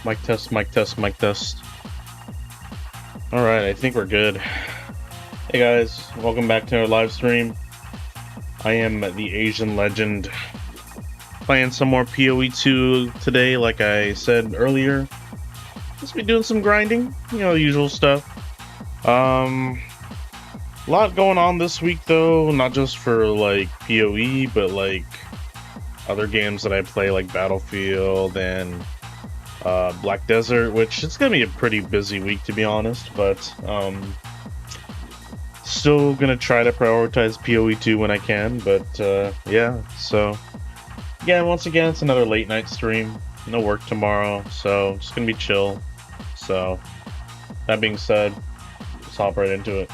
Mic test, mic test, mic test. Alright, I think we're good. Hey guys, welcome back to our live stream. I am the Asian legend. Playing some more PoE2 today, like I said earlier. Just be doing some grinding, you know, the usual stuff. A lot going on this week though, not just for like PoE, but like other games that I play like Battlefield and Black Desert, which it's gonna be a pretty busy week to be honest, but still gonna try to prioritize PoE2 when I can. But yeah, so yeah, once again it's another late night stream, no work tomorrow, so it's gonna be chill. So that being said, let's hop right into it.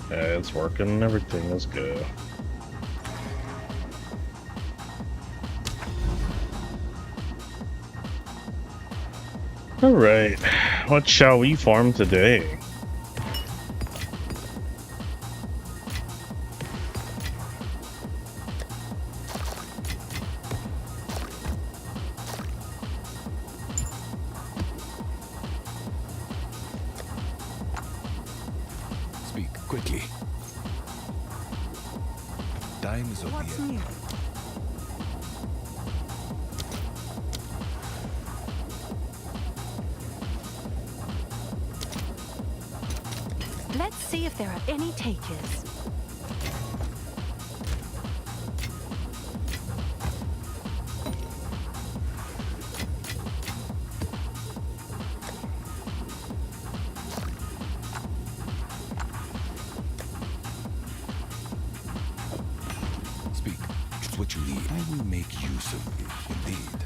Yeah, it's working, everything is good. Alright, what shall we farm today? Speak quickly. Time is of What's the new? Let's see if there are any takers. Speak. Just what you need. I will make use of you, indeed.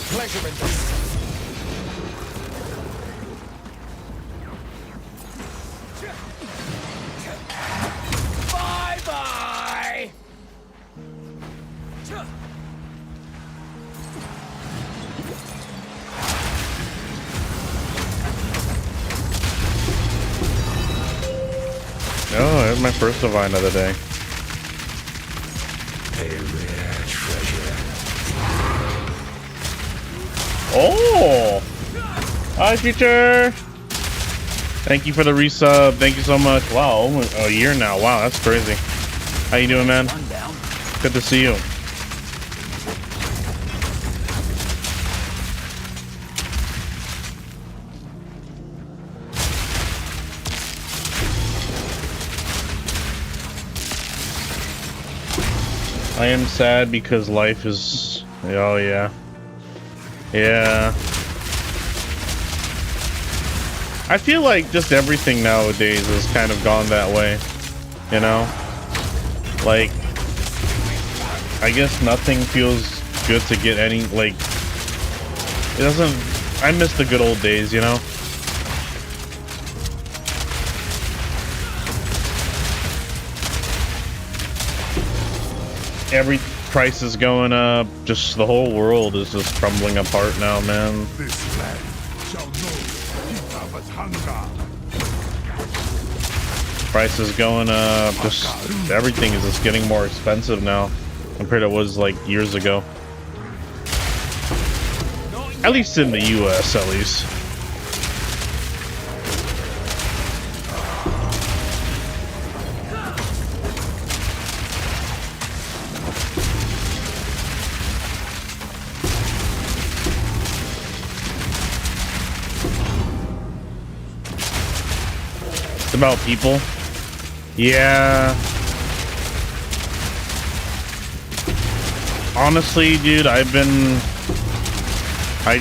Pleasure in this. Bye-bye! Oh, that's my first divine of the day. A rare treasure. Oh! Hi, teacher! Thank you for the resub. Thank you so much. Wow, almost a year now. Wow, that's crazy. How you doing, man? Good to see you. I am sad because life is... Oh, yeah. Yeah. I feel like just everything nowadays has kind of gone that way. You know? Like... I guess nothing feels good to get any... Like... It doesn't... I miss the good old days, you know? Every price is going up. Just the whole world is just crumbling apart now, man. This land shall know Itaba's hunger. Price is going up. Just everything is just getting more expensive now compared to what it was like years ago. At least in the US, at least. About people. Yeah. Honestly, dude, I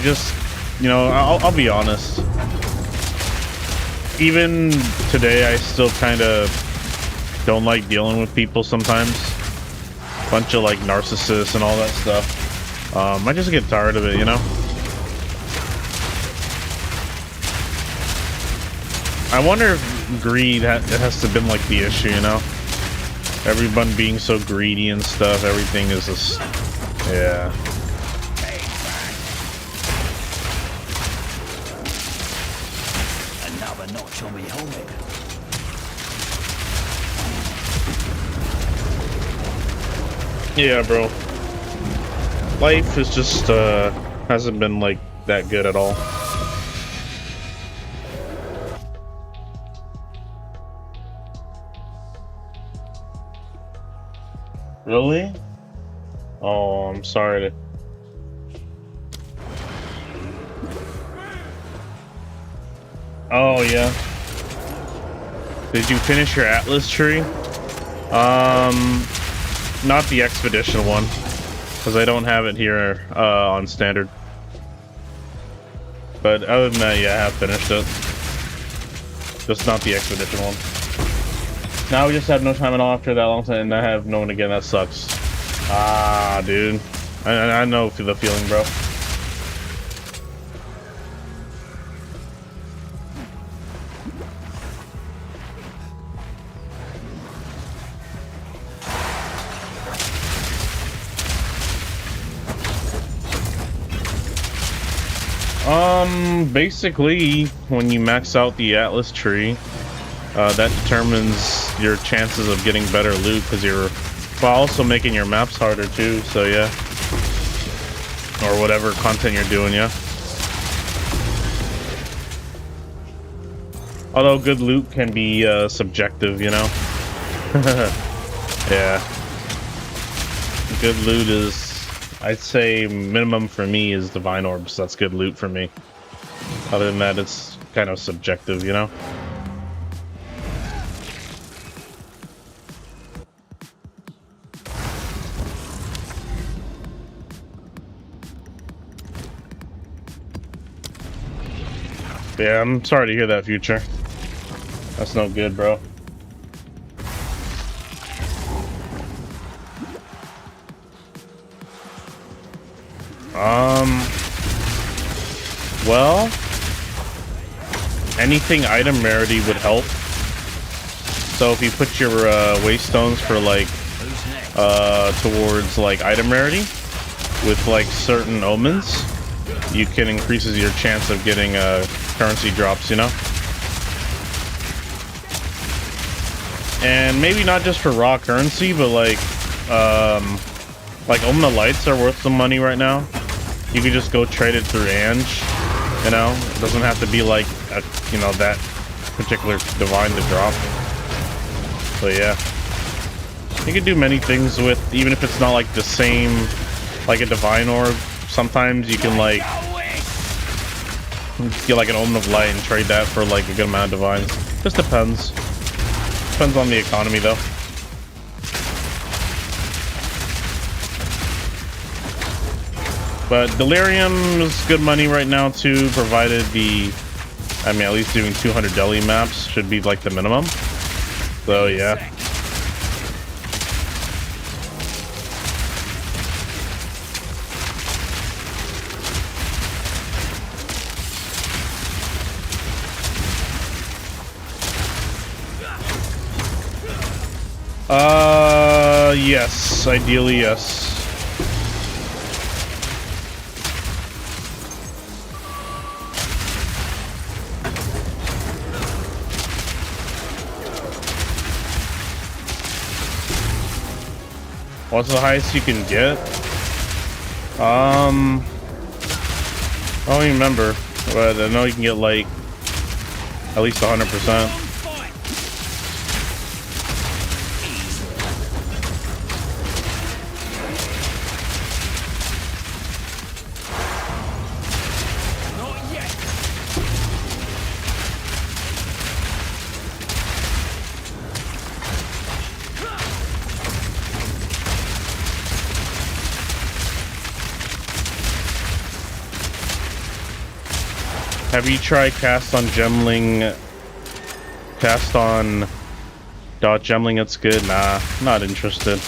just, you know, I'll be honest. Even today, I still kind of don't like dealing with people sometimes. Bunch of like narcissists and all that stuff. I just get tired of it, you know? I wonder if greed has to been like the issue, you know? Everyone being so greedy and stuff, everything is just... Yeah. Another notch on me helmet. Yeah, bro. Life is just, hasn't been like that good at all. Really? Oh, I'm sorry to... Oh, yeah. Did you finish your Atlas tree? Not the expedition one, because I don't have it here on standard. But other than that, yeah, I have finished it. Just not the expedition one. Now we just have no time at all after that long time, and I have no one again. That sucks. Ah, dude. I know the feeling, bro. Basically, when you max out the Atlas tree, that determines your chances of getting better loot, because you're while also making your maps harder too. So yeah, or whatever content you're doing, yeah. Although good loot can be subjective, you know. Yeah, good loot is, I'd say minimum for me is divine orbs. That's good loot for me. Other than that, it's kind of subjective, you know. Yeah, I'm sorry to hear that, Future. That's no good, bro. Well, anything item rarity would help. So if you put your waystones for like towards like item rarity with like certain omens, you can increases your chance of getting currency drops, you know. And maybe not just for raw currency, but like Omen of Lights are worth some money right now. You can just go trade it through Ange, you know. It doesn't have to be like you know, that particular divine to drop. So yeah, you can do many things with, even if it's not like the same, like a divine orb. Sometimes you can like get like an Omen of Light and trade that for like a good amount of divines. Just depends. Depends on the economy though. But Delirium is good money right now too, provided the, I mean, at least doing 200 deli maps should be like the minimum. So yeah. Yes, ideally yes. What's the highest you can get? I don't even remember, but I know you can get like at least 100%. Have you tried cast on Gemling? Cast on dot Gemling, it's good. Nah, not interested.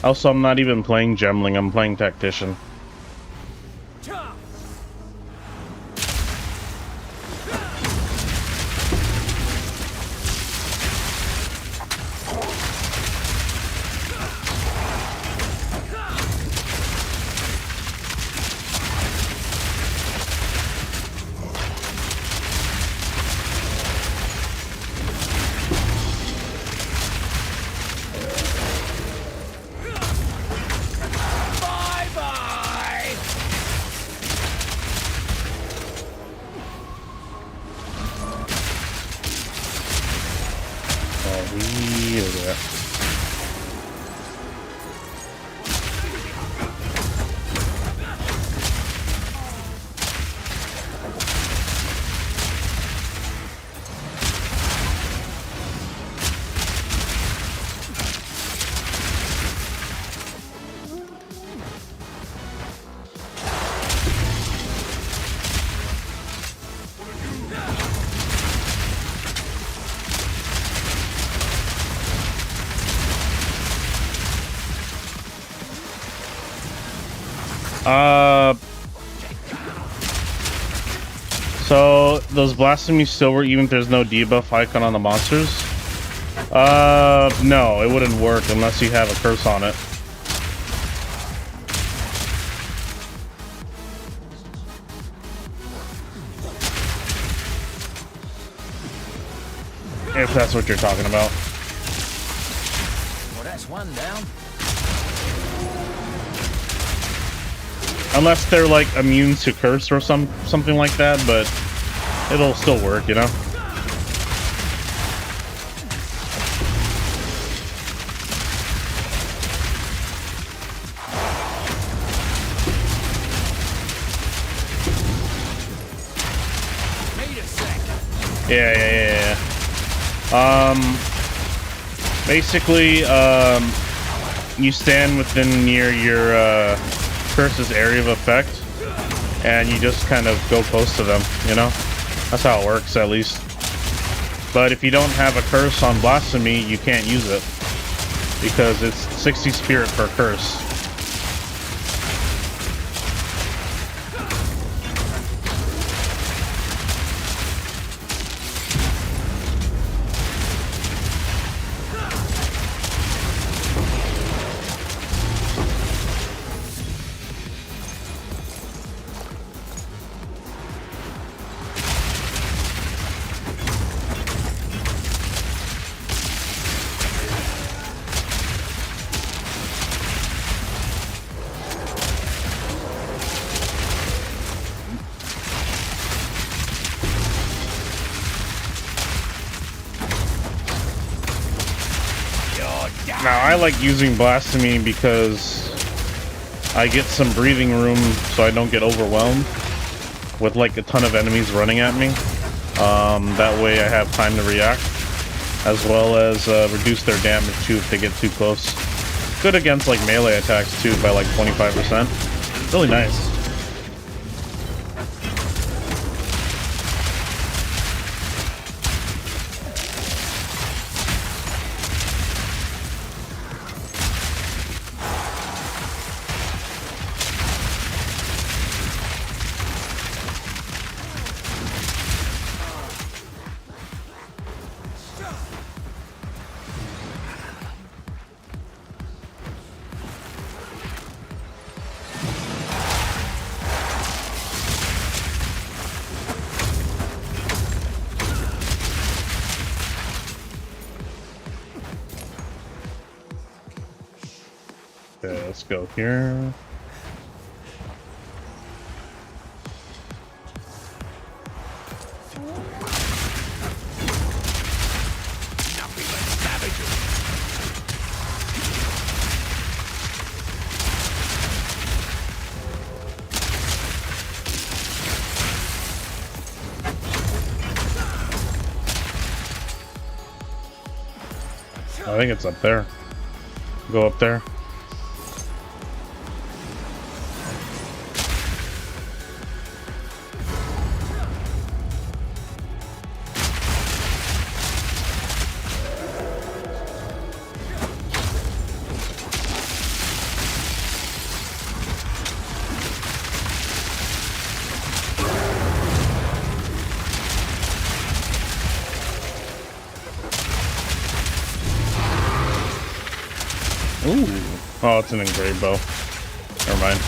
Also, I'm not even playing Gemling, I'm playing Tactician. So those blasphemy silver, even if there's no debuff icon on the monsters, No, it wouldn't work unless you have a curse on it. If that's what you're talking about. Well, that's one down. Unless they're like immune to curse or something like that, but it'll still work, you know? Wait a second. Yeah. Basically, you stand within near your curse's area of effect, and you just kind of go close to them, you know? That's how it works, at least. But if you don't have a curse on Blasphemy, you can't use it, because it's 60 spirit per curse. Now, I like using Blasphemy because I get some breathing room so I don't get overwhelmed with like a ton of enemies running at me. That way I have time to react, as well as reduce their damage too if they get too close. Good against like melee attacks too by like 25%. Really nice. Okay, let's go here. I think it's up there. Go up there. Ooh. Oh, it's an engraved bow. Never mind.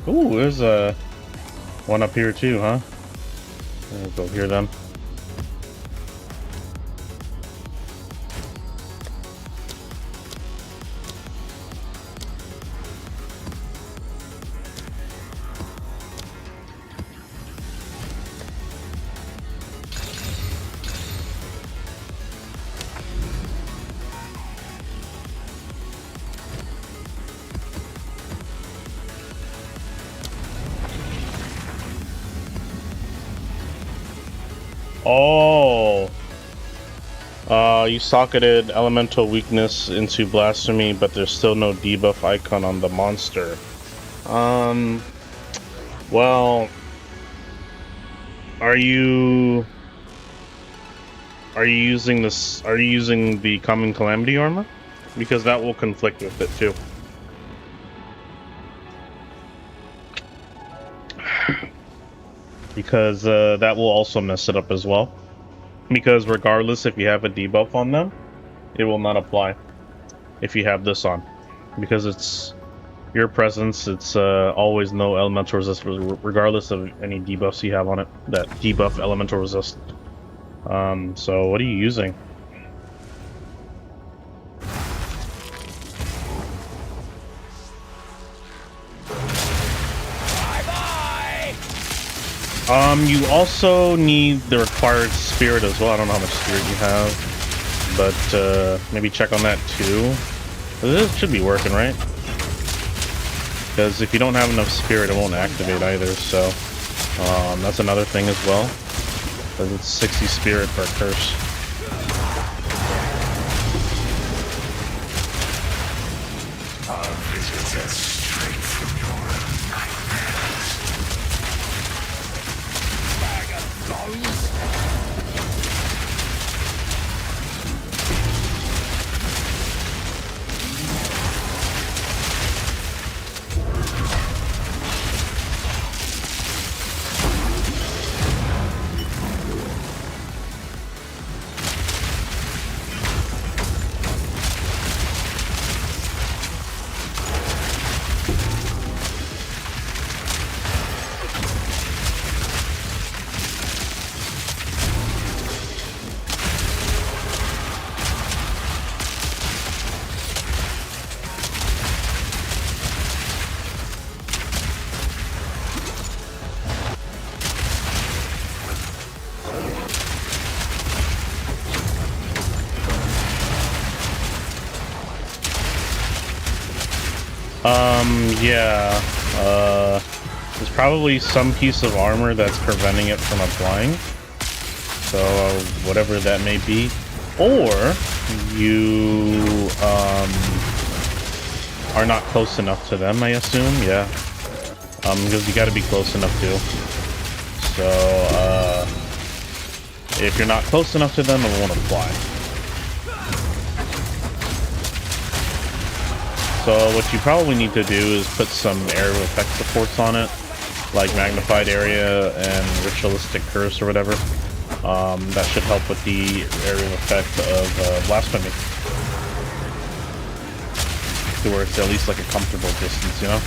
Ooh, there's a one up here too, huh? I'll go here then. Oh, you socketed elemental weakness into blasphemy, but there's still no debuff icon on the monster. Well, are you using this? Are you using the common calamity armor? Because that will conflict with it too. because that will also mess it up as well. Because regardless if you have a debuff on them, it will not apply if you have this on. Because it's your presence, it's always no elemental resist regardless of any debuffs you have on it that debuff elemental resist. So what are you using? You also need the required spirit as well. I don't know how much spirit you have, but maybe check on that too. This should be working, right? Because if you don't have enough spirit, it won't activate either, so that's another thing as well. Because it's 60 spirit per curse. Our visitors straight from your nightmares. Bag of dollies. Yeah, there's probably some piece of armor that's preventing it from applying, so whatever that may be, or you are not close enough to them, I assume. Yeah, because you got to be close enough to. So if you're not close enough to them, it won't apply. So what you probably need to do is put some area of effect supports on it, like magnified area and ritualistic curse or whatever. That should help with the area of effect of blasphemy, to where it's at least like a comfortable distance, you know?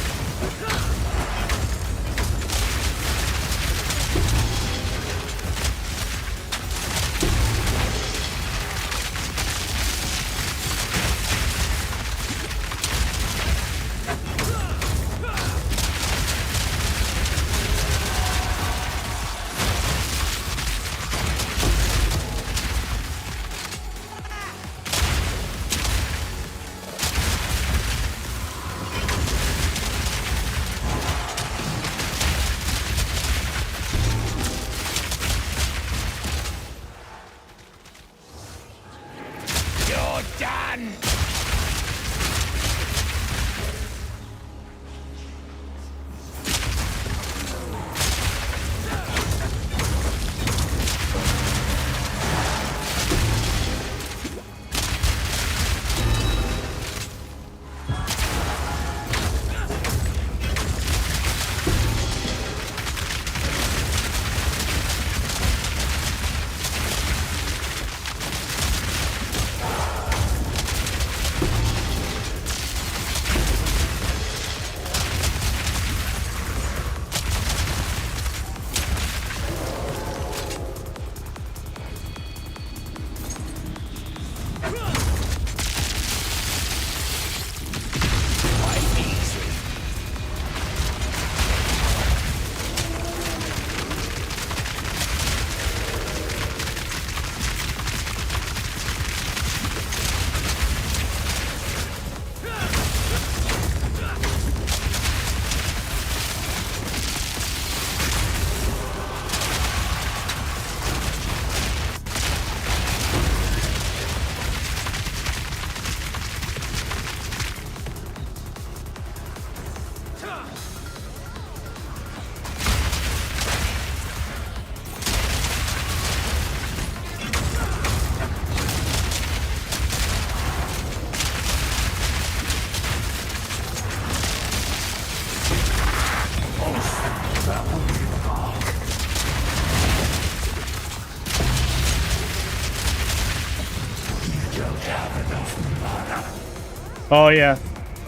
Oh yeah,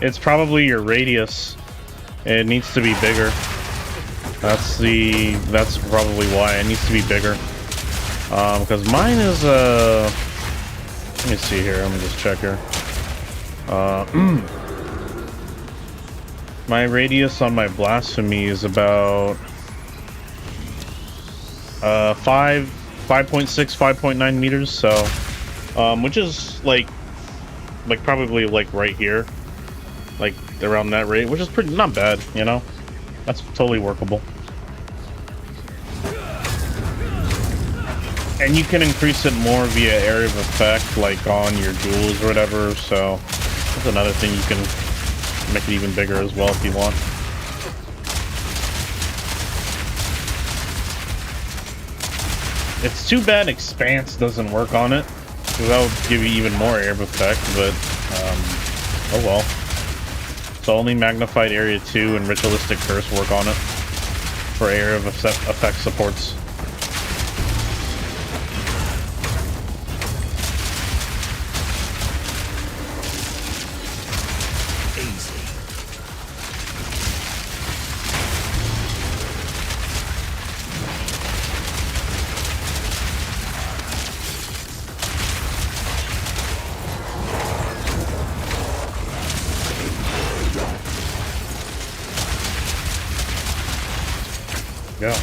it's probably your radius. It needs to be bigger. That's probably why it needs to be bigger. Because mine is let me see here. Let me just check here. My radius on my Blasphemy is about 5.6, 5.9 meters. So, which is like probably like right here, like around that rate, which is pretty not bad, you know. That's totally workable. And you can increase it more via area of effect, like on your jewels or whatever. So that's another thing, you can make it even bigger as well if you want. It's too bad Expanse doesn't work on it, because that would give you even more area of effect, but oh well. So only Magnified Area 2 and Ritualistic Curse work on it for area of effect supports. Yeah.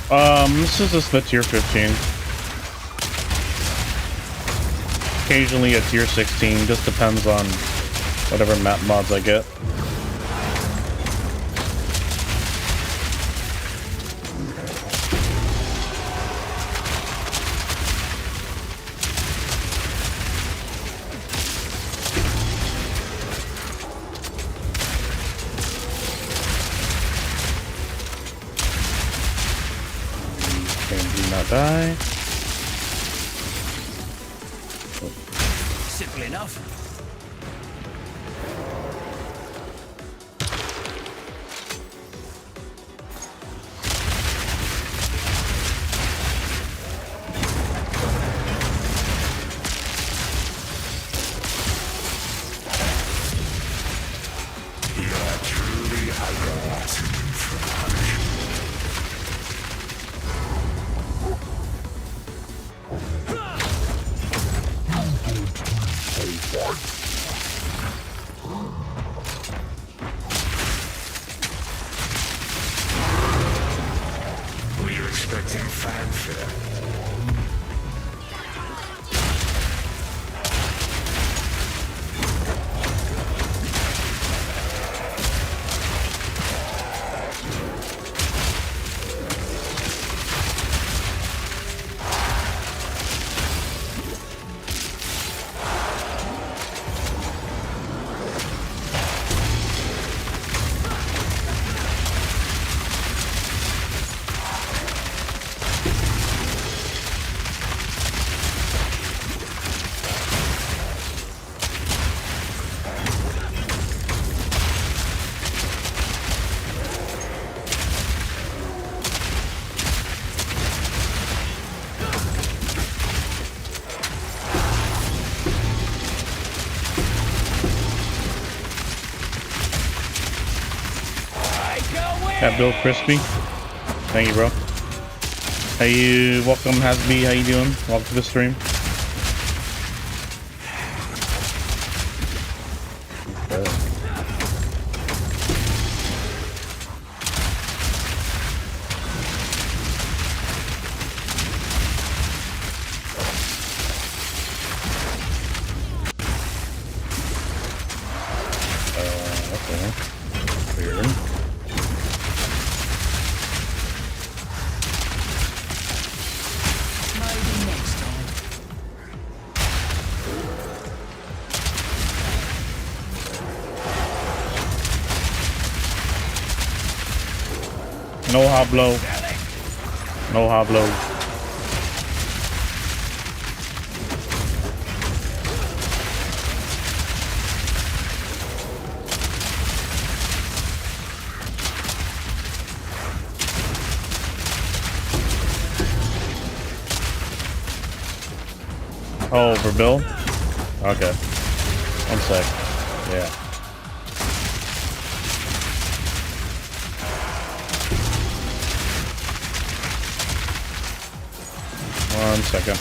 This is just the tier 15. Occasionally a tier 16, just depends on whatever map mods I get. Die. Simple enough. Got Bill Crispy. Thank you, bro. Hey, welcome, Hasby. How you doing? Welcome to the stream. No hablo. No hablo. Oh, for Bill? Okay. One sec. Yeah. One second.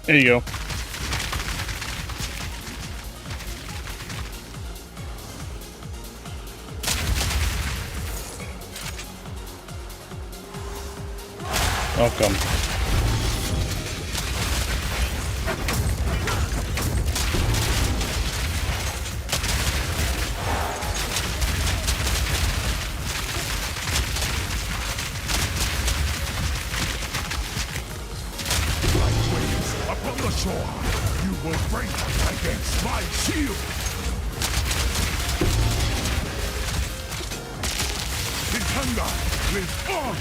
There you go. Welcome. Upon the shore, you will break against my shield. Kitanga lives on.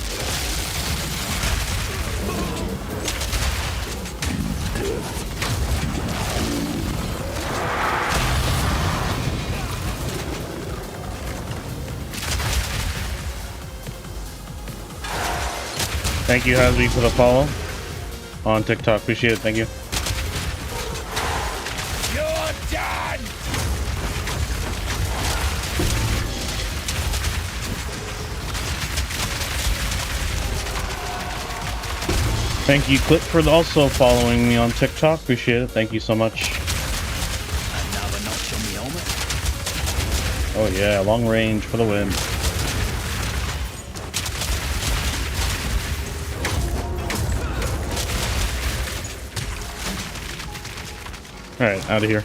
Thank you, Hasby, for the follow on TikTok. Appreciate it. Thank you. You're done. Thank you, Clip, for also following me on TikTok. Appreciate it. Thank you so much. Another notch on the helmet. Oh yeah, long range for the win. Alright, out of here.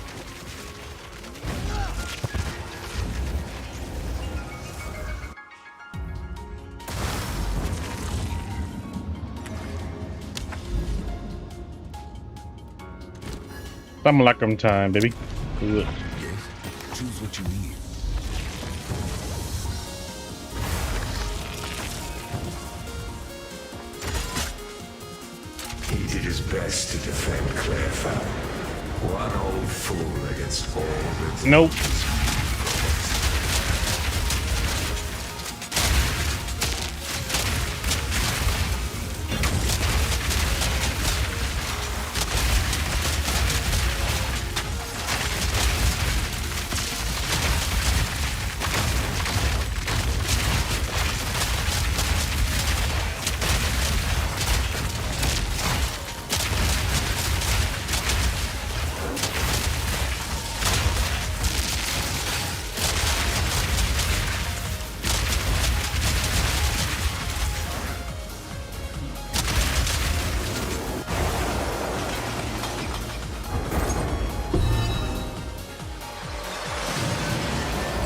Assalamualaikum time, baby. Ooh. Yes. Choose what you need. He did his best to defend Clairfowl. One old fool against all the... Nope.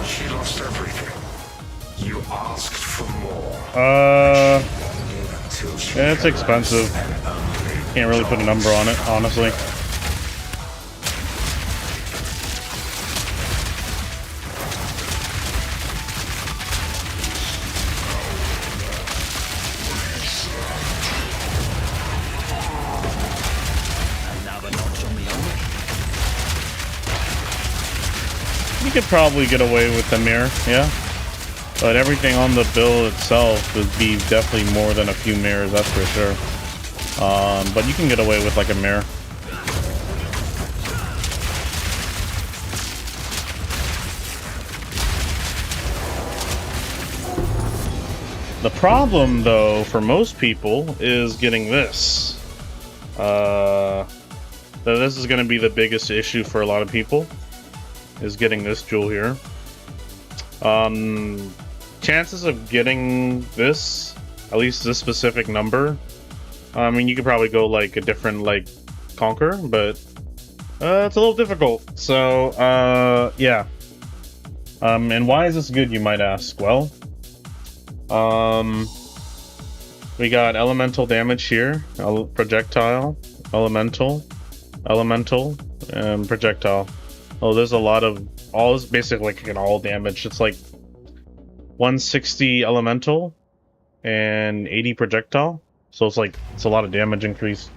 She lost everything. You asked for more. Until she Yeah, it's expensive. Can't really put a number on it, honestly. Another notch on the helmet. You could probably get away with the mirror, yeah. But everything on the build itself would be definitely more than a few mirrors, that's for sure. But you can get away with like a mirror. The problem, though, for most people is getting this. This is going to be the biggest issue for a lot of people, is getting this jewel here. Chances of getting this, at least this specific number, I mean, you could probably go like a different like conquer, but it's a little difficult. So yeah. And why is this good, you might ask? Well, we got elemental damage here, projectile, elemental, and projectile. Oh, there's a lot of all is basically like an all damage. It's like 160 elemental and 80 projectile. So it's like it's a lot of damage increase.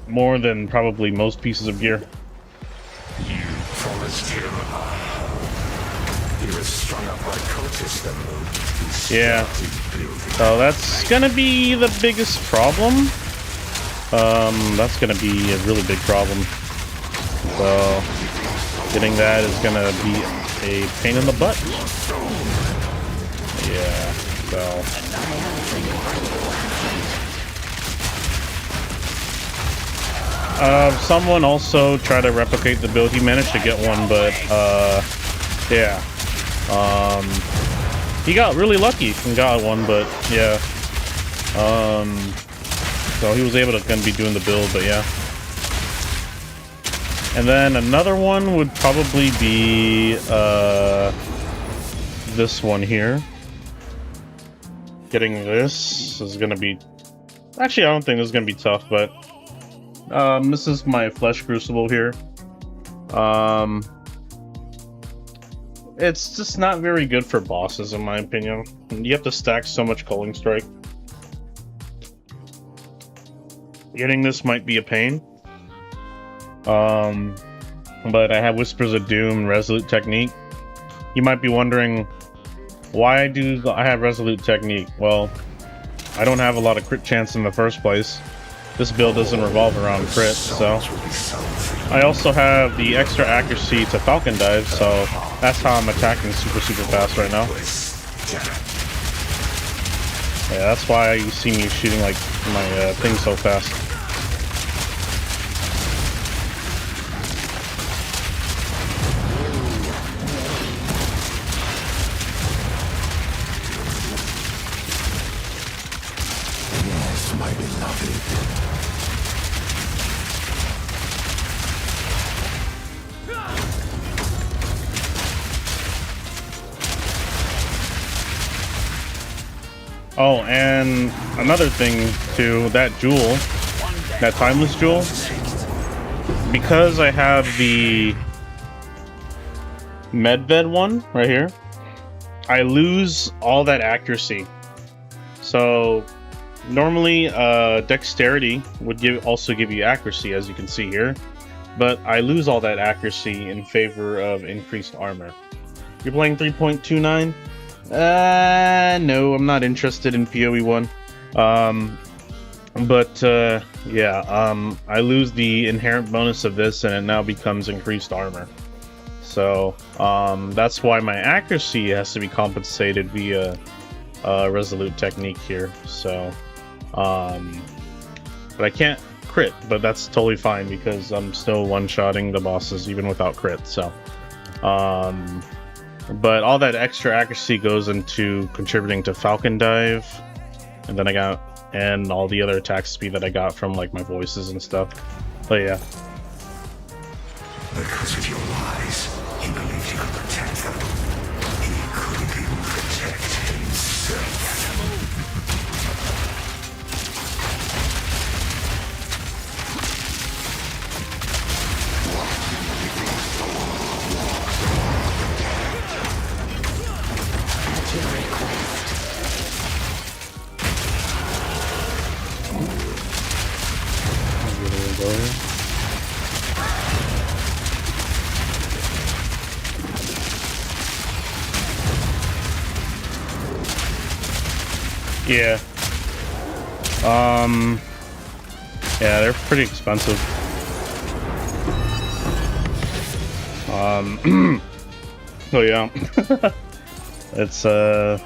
More than probably most pieces of gear. You promised him. He was strung up by cultists that moved. Yeah. So that's gonna be the biggest problem. That's gonna be a really big problem. So getting that is gonna be a pain in the butt. Yeah. So. Someone also tried to replicate the build. He managed to get one, but yeah. He got really lucky and got one, but yeah. So he was able to be doing the build, but yeah. And then another one would probably be this one here. Getting this is gonna be actually, I don't think this is gonna be tough, but this is my flesh crucible here. It's just not very good for bosses, in my opinion. You have to stack so much Culling Strike. Getting this might be a pain. But I have Whispers of Doom, Resolute Technique. You might be wondering, why do I have Resolute Technique? Well, I don't have a lot of crit chance in the first place. This build doesn't revolve around crit, so... I also have the extra accuracy to Falcon Dive, so that's how I'm attacking super fast right now. Yeah, that's why you see me shooting like my thing so fast. Yes, my beloved. Oh, and another thing too, that jewel, that timeless jewel, because I have the medved one right here, I lose all that accuracy. So normally dexterity would also give you accuracy, as you can see here, but I lose all that accuracy in favor of increased armor. You're playing 3.29? No, I'm not interested in PoE1. I lose the inherent bonus of this, and it now becomes increased armor. So, that's why my accuracy has to be compensated via resolute technique here. So, but I can't crit, but that's totally fine because I'm still one-shotting the bosses even without crit. So, but all that extra accuracy goes into contributing to Falcon Dive, and then and all the other attack speed that I got from like my voices and stuff. But yeah. Because of your lies, he believed he could protect them. He couldn't even protect himself. Yeah. Yeah, they're pretty expensive. So yeah. It's a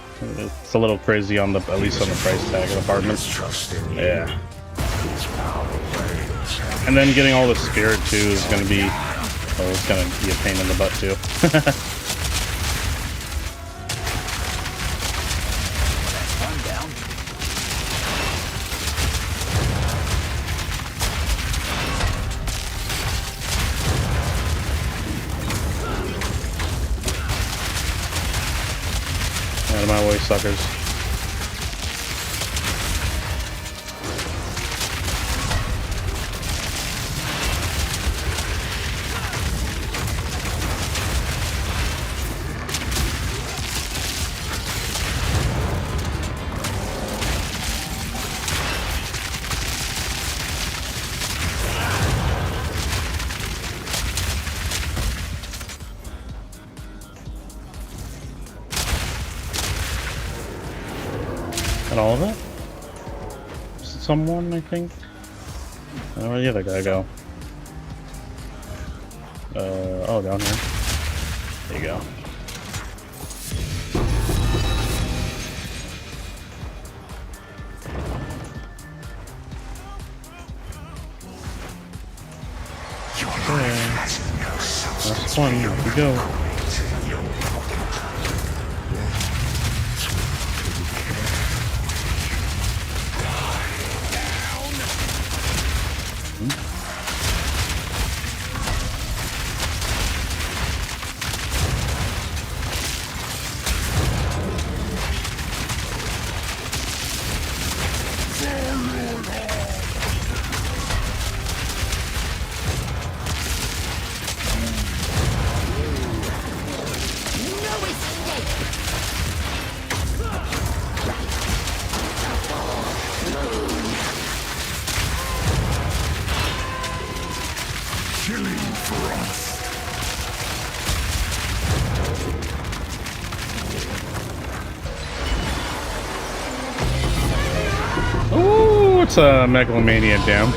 little crazy on at least on the price tag department. Yeah. And then getting all the spirit too is gonna be it's gonna be a pain in the butt too. Out of my way, suckers. Got all of it? Someone, I think? Where'd the other guy go? Oh, down here. There you go. Last one, here we go. Ooh, it's a Megalomania Dam.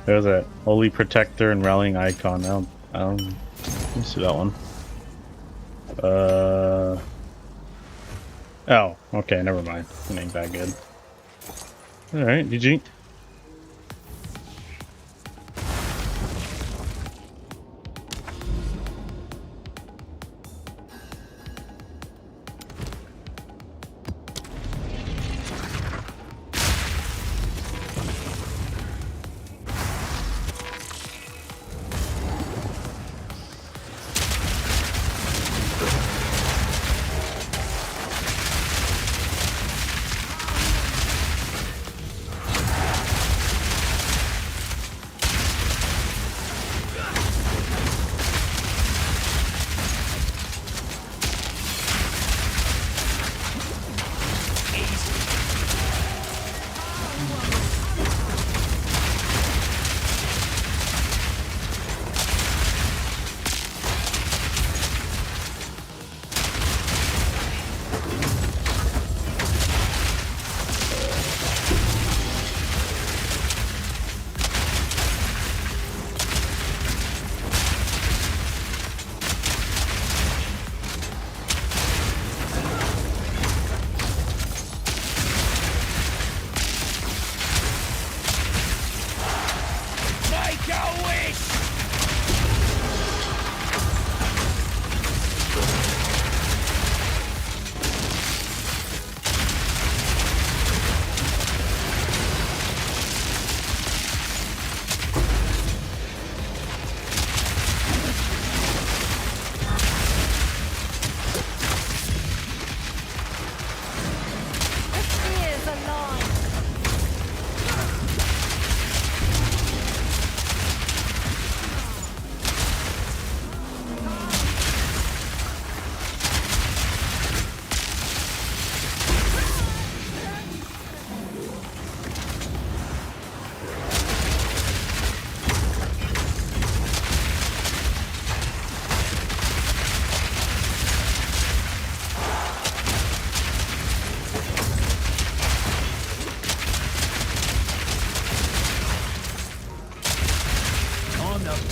There's a Holy Protector and Rallying Icon. I don't let's see that one. Oh, okay, never mind. It ain't that good. Alright, GG.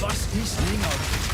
Bust this thing open.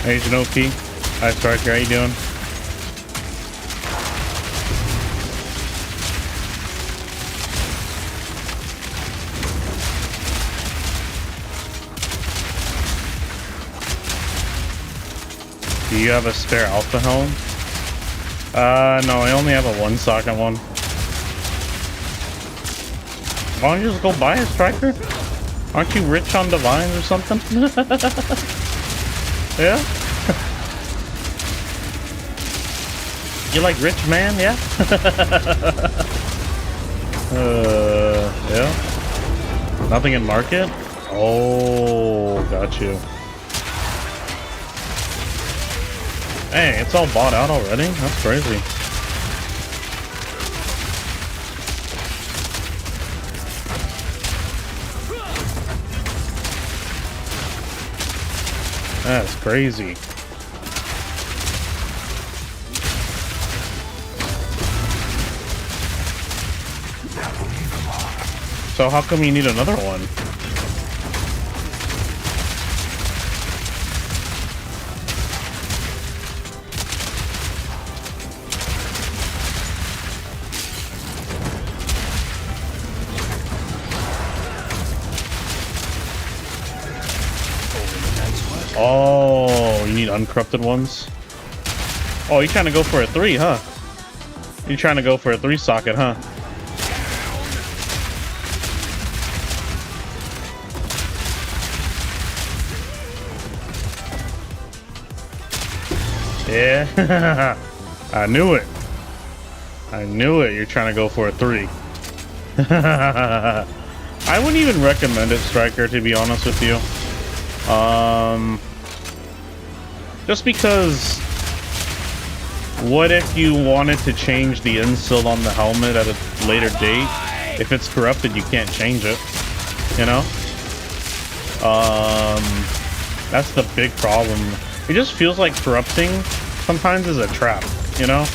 Asian OP. Hi, Striker. How you doing? Do you have a spare alpha helm? No, I only have a 1-socket one. Why don't you just go buy a Striker? Aren't you rich on divines or something? Yeah? You like rich man, yeah? Yeah? Nothing in market? Oh, got you. Hey, it's all bought out already? That's crazy. That's crazy. So how come you need another one? Oh, you need uncorrupted ones? Oh, you're trying to go for a 3, huh? You're trying to go for a 3-socket, huh? Yeah. I knew it. I knew it. You're trying to go for a 3. I wouldn't even recommend it, Striker, to be honest with you. Just because, what if you wanted to change the insill on the helmet at a later date? If it's corrupted, you can't change it, you know? That's the big problem. It just feels like corrupting sometimes is a trap, you know?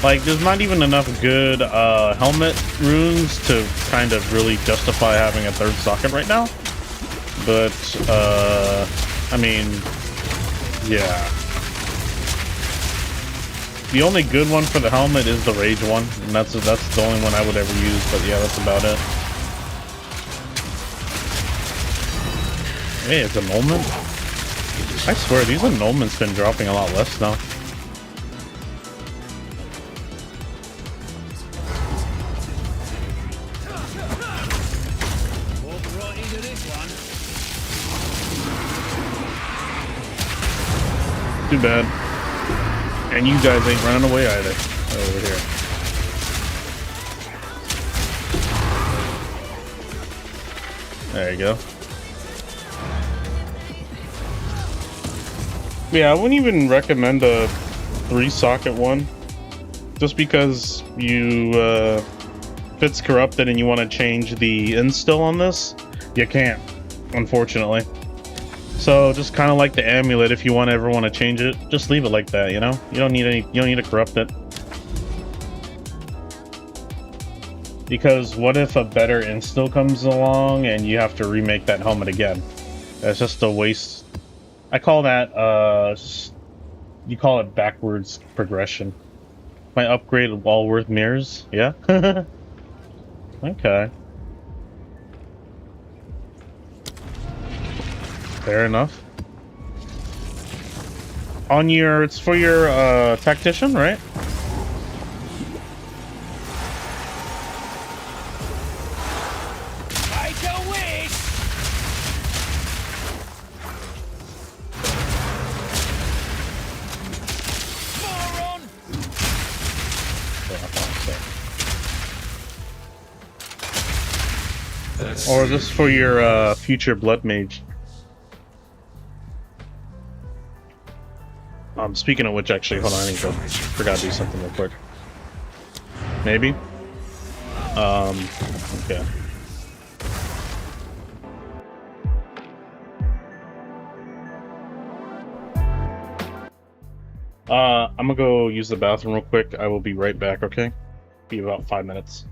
Like, there's not even enough good helmet runes to kind of really justify having a 3rd socket right now. But, I mean, yeah. The only good one for the helmet is the Rage one, and that's the only one I would ever use, but yeah, that's about it. Hey, it's annulment? I swear, these annulments been dropping a lot less now. Too bad. And you guys ain't running away either. Over here. There you go. Yeah, I wouldn't even recommend a 3-socket one. Just because you, if it's corrupted and you want to change the instill on this, you can't, unfortunately. So just kind of like the amulet, if you ever want to change it, just leave it like that, you know? You don't need to corrupt it. Because what if a better instill comes along and you have to remake that helmet again? That's just a waste. I call that, you call it backwards progression. My upgrade all worth mirrors? Yeah? Okay. Fair enough. On your, it's for your tactician, right? Make a wish! Moron! Or is this for your future blood mage? Speaking of which, actually, hold on, I forgot to do something real quick. Maybe? Okay. I'm gonna go use the bathroom real quick. I will be right back, okay? Be about 5 minutes.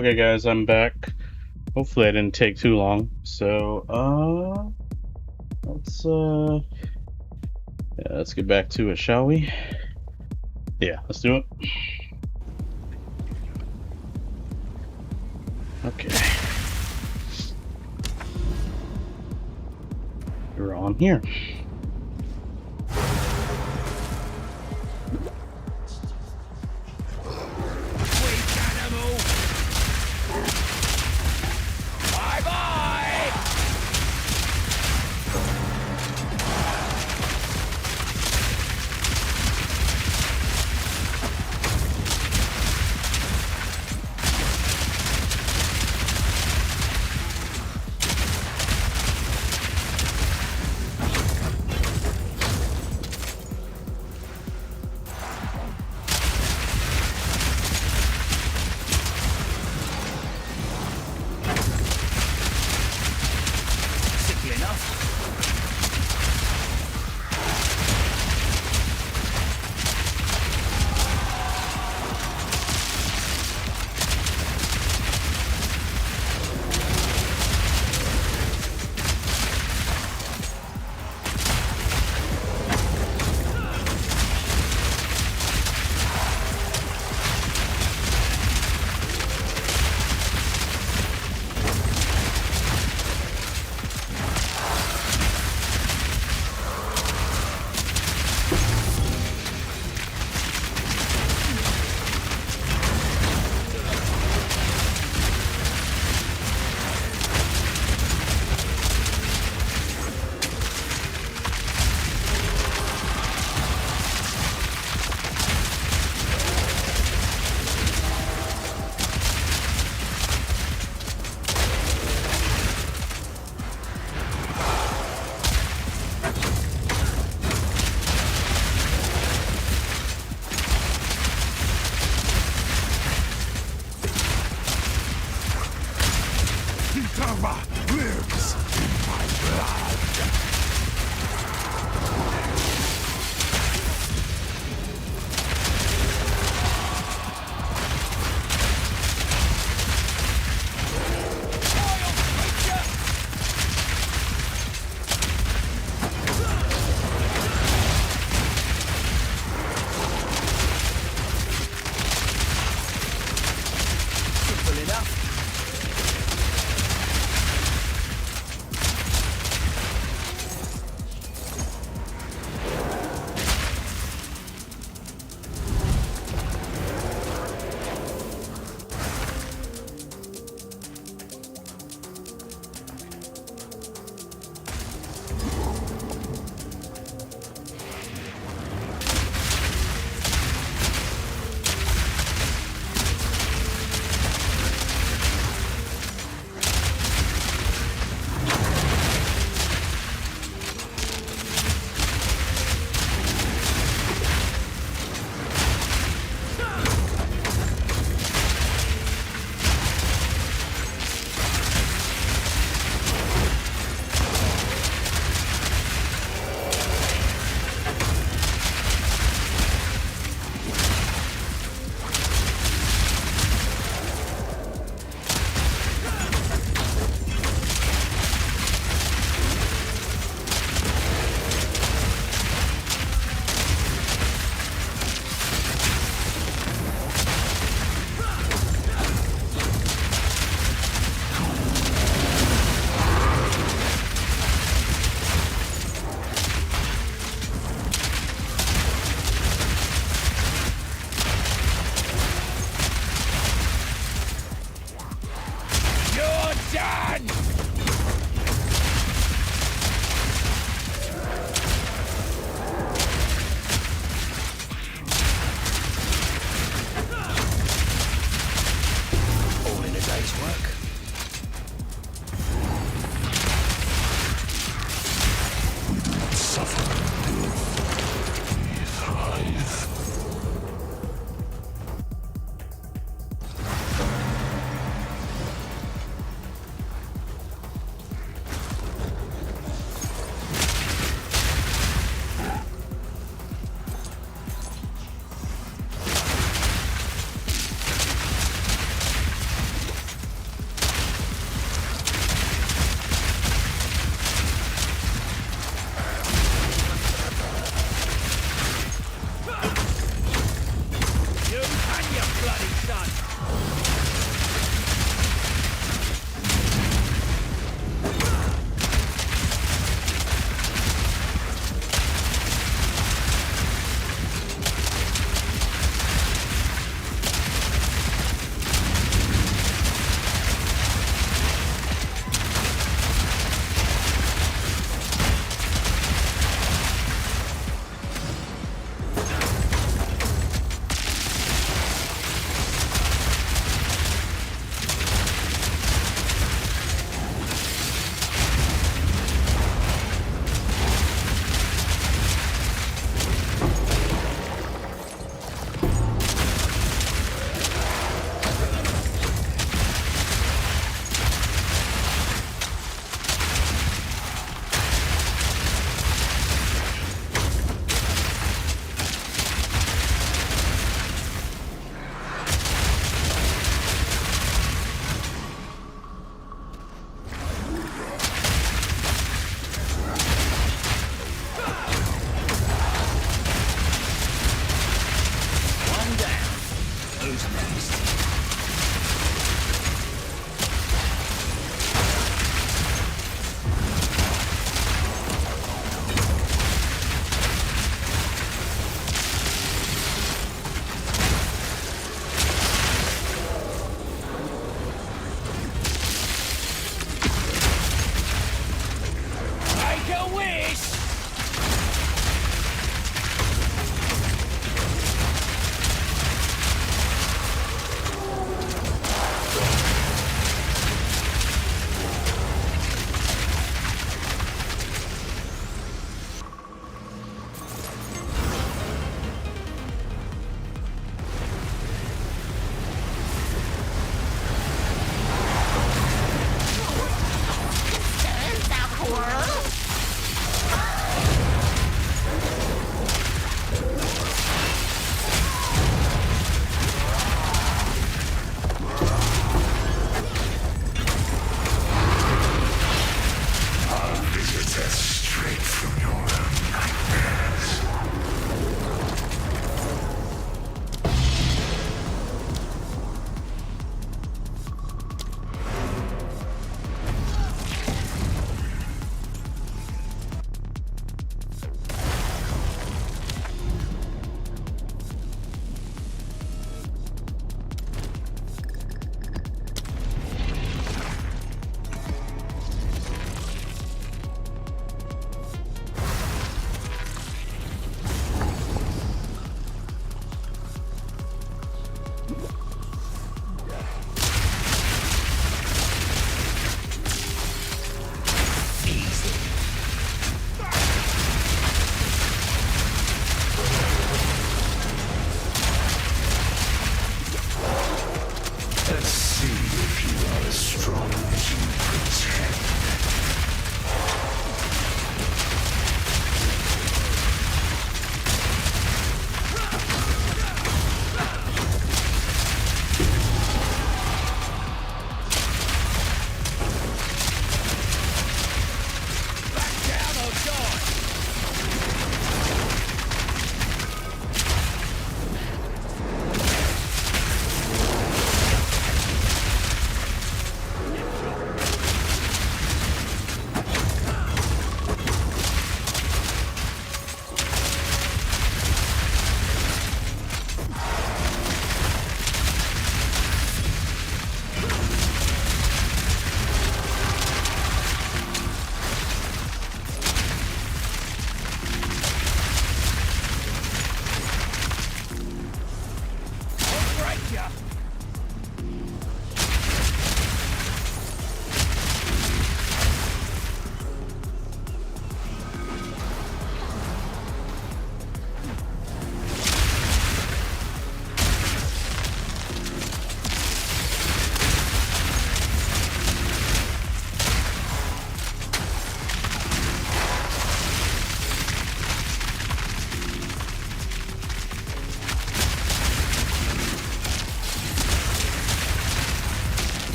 Okay, guys, I'm back. Hopefully, I didn't take too long. So, let's get back to it, shall we? Yeah, let's do it. Okay. We're on here.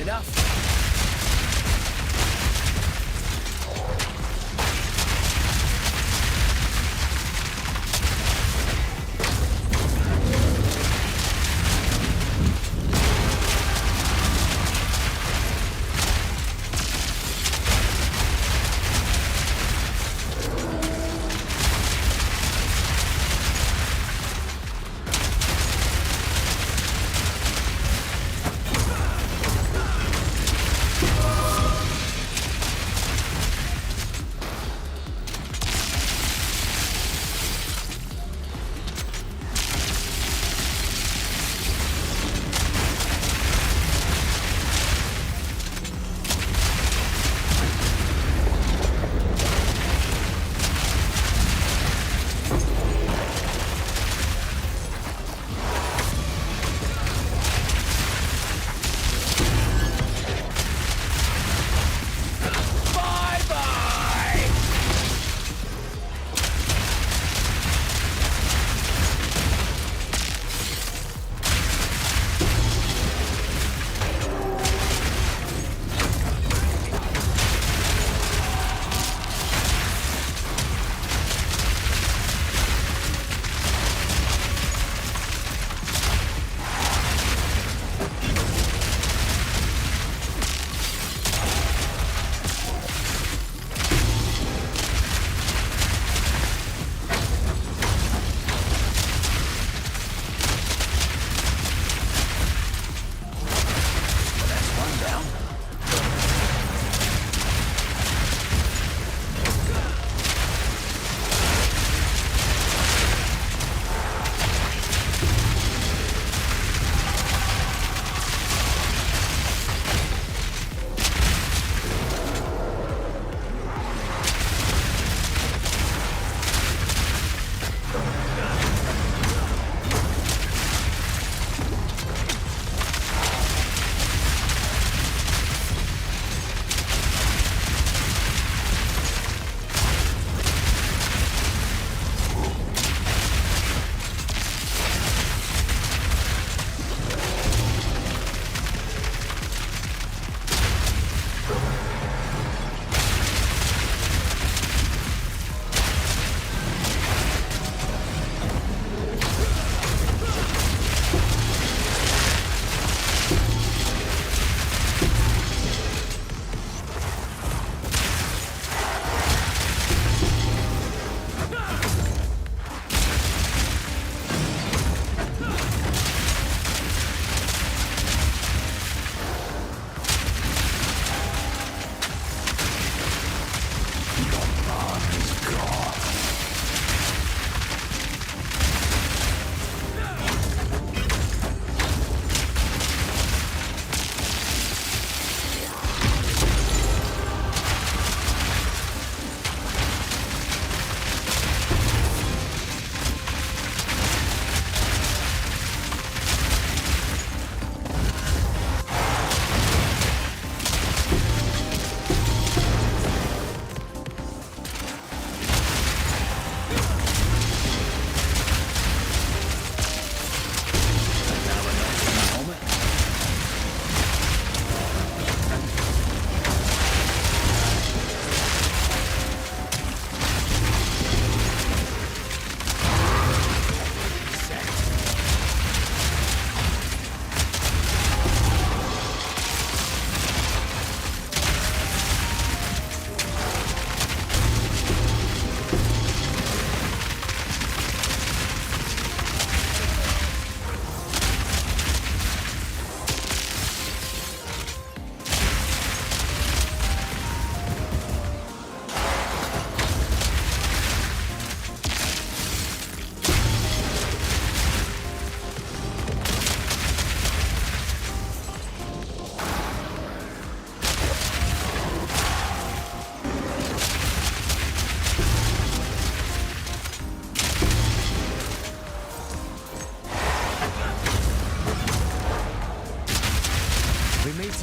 enough.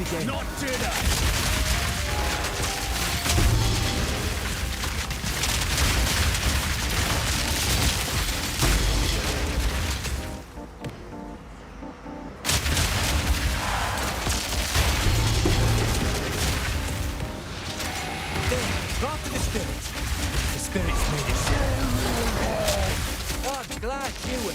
again. Not dinner! Oh, glad you were.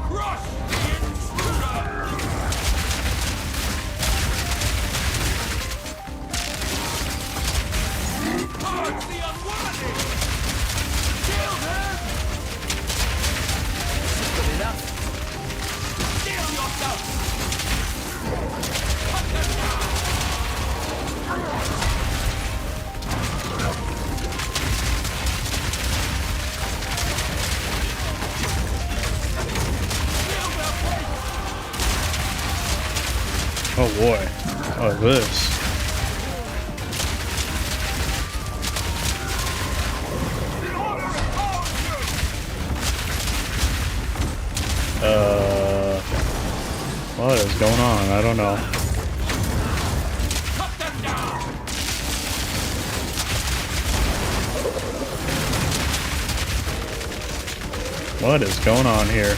Crush the intruder! Purge the unworthy! Kill him! Good enough. Steel yourself! Cut them down! Oh boy. Oh, this. What is going on? I don't know. Cut them down! What is going on here?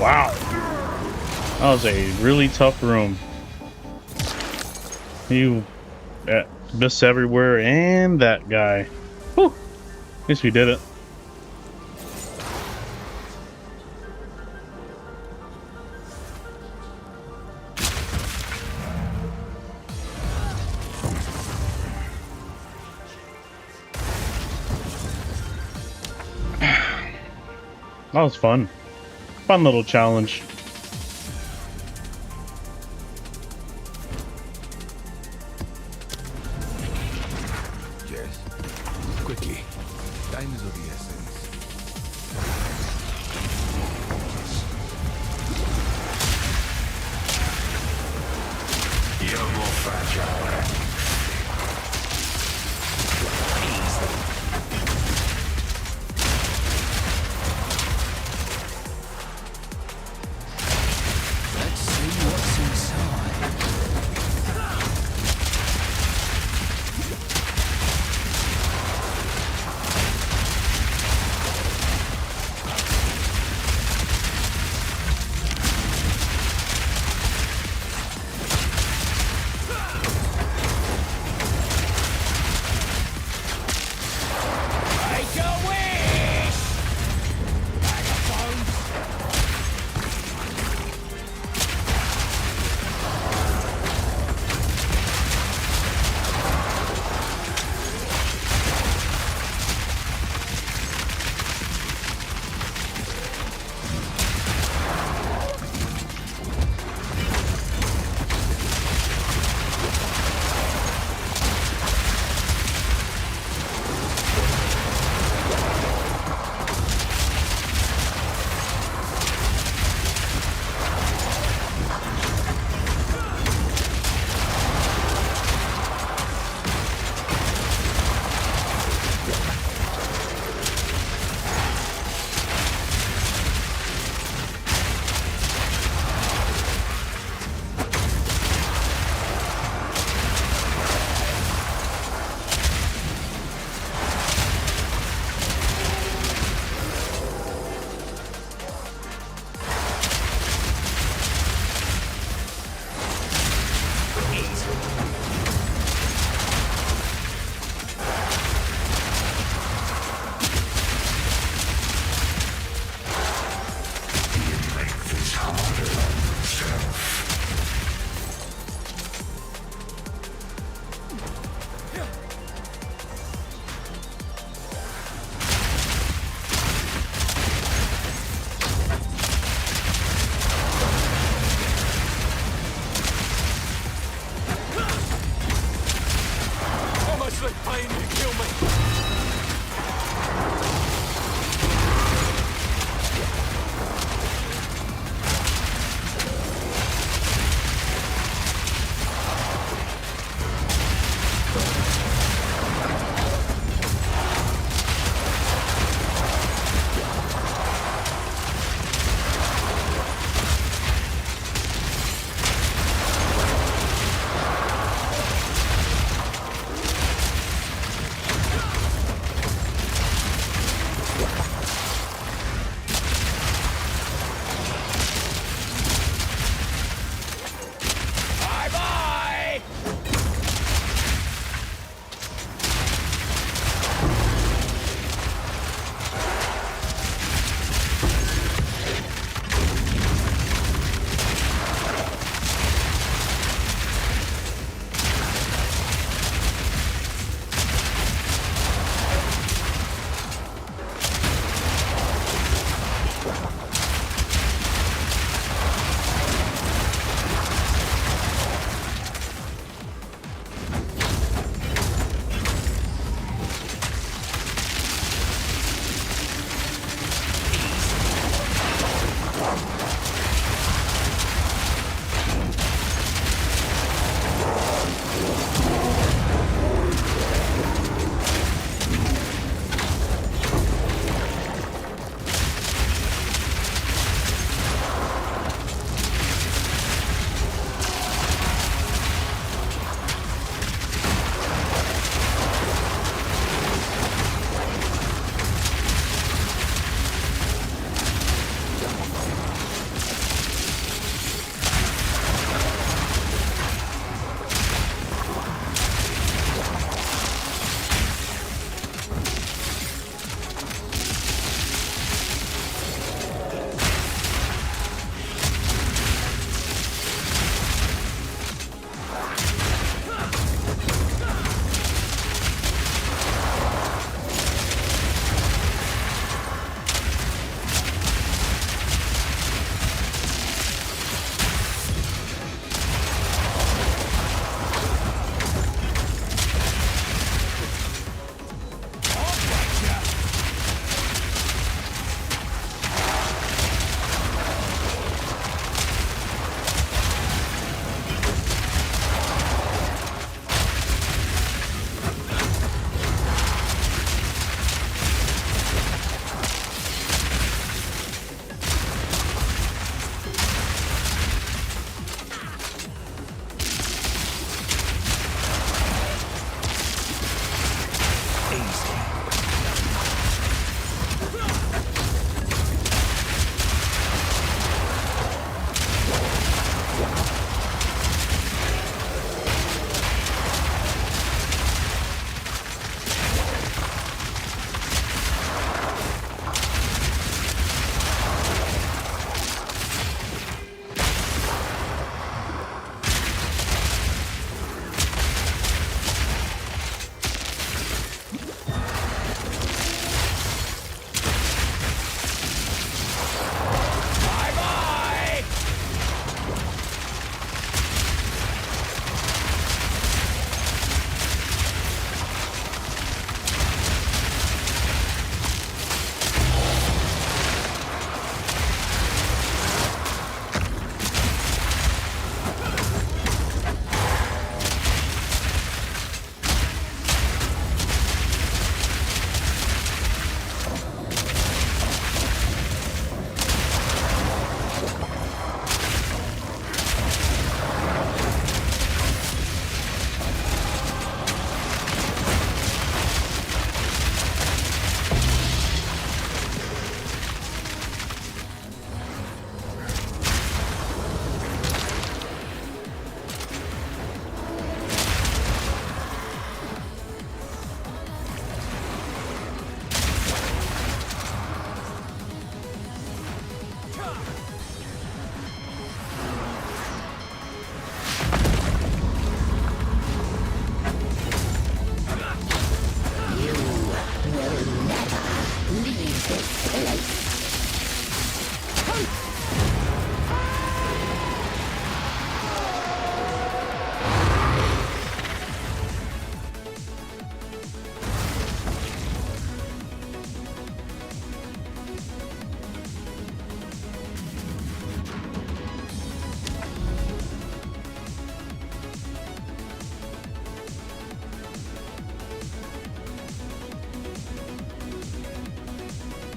Wow. That was a really tough room. You abyss everywhere and that guy. Whew. At least we did it. That was fun. Fun little challenge. Yes. Quickly. Time is of the essence. You're more fragile. Let's see what's inside.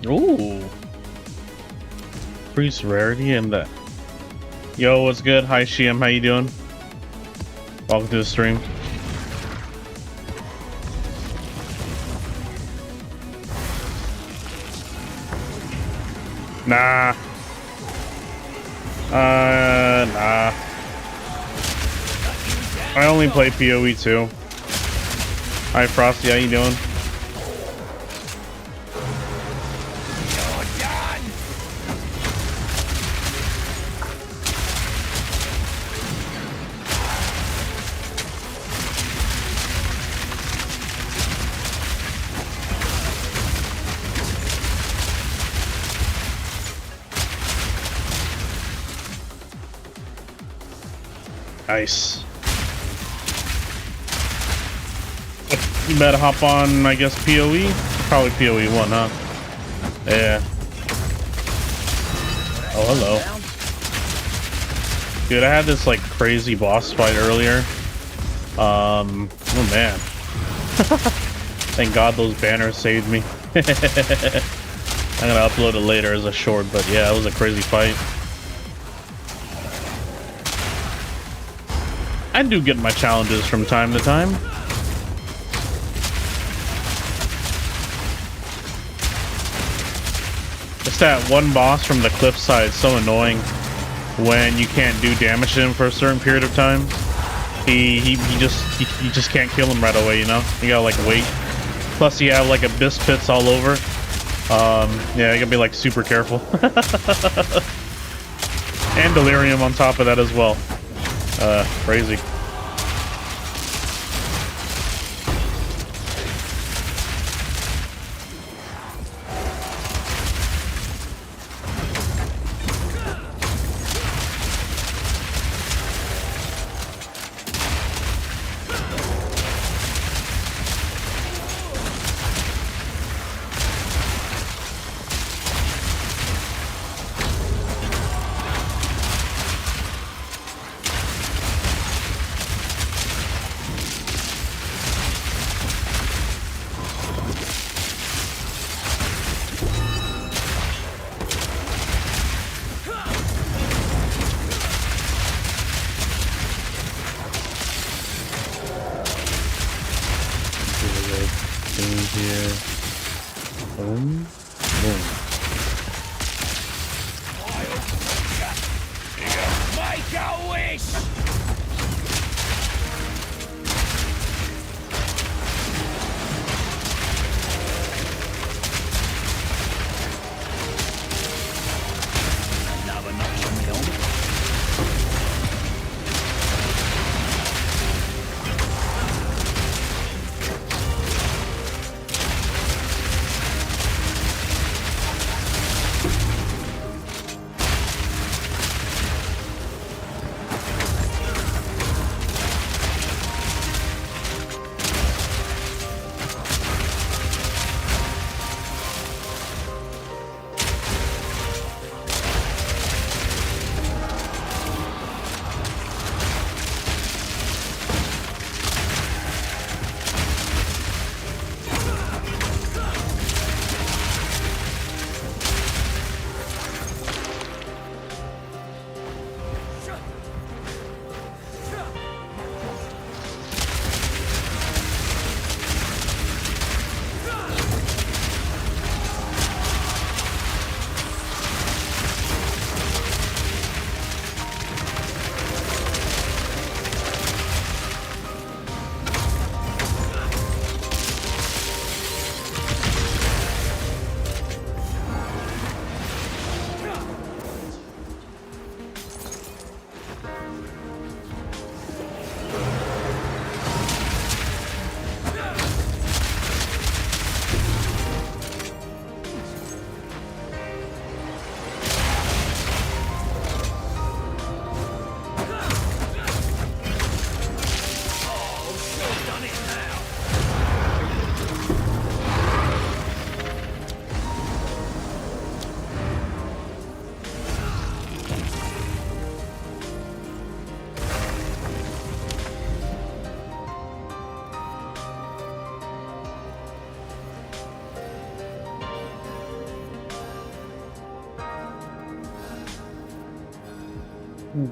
Ooh. Increased rarity and that. Yo, what's good? Hi, Shiam. How you doing? Welcome to the stream. Nah. Nah. I only play PoE2. Hi, Frosty. How you doing? Nice. You better hop on, I guess, PoE? Probably PoE 1, huh? Yeah. Oh, hello. Dude, I had this, like, crazy boss fight earlier. Oh, man. Thank God those banners saved me. I'm gonna upload it later as a short, but yeah, it was a crazy fight. I do get my challenges from time to time. It's that one boss from the cliffside, so annoying when you can't do damage to him for a certain period of time. You just can't kill him right away, you know? You gotta like wait. Plus you have like abyss pits all over. Yeah, you gotta be like super careful. And delirium on top of that as well. Crazy.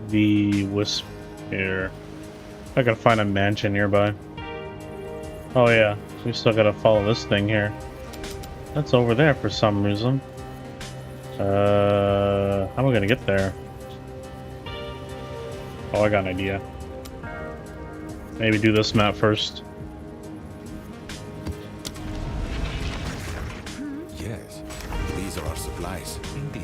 the wisp here. I gotta find a mansion nearby. Oh yeah, we still gotta follow this thing here. That's over there for some reason. How am I gonna get there? Oh, I got an idea. Maybe do this map first. Yes, these are our supplies. Indeed.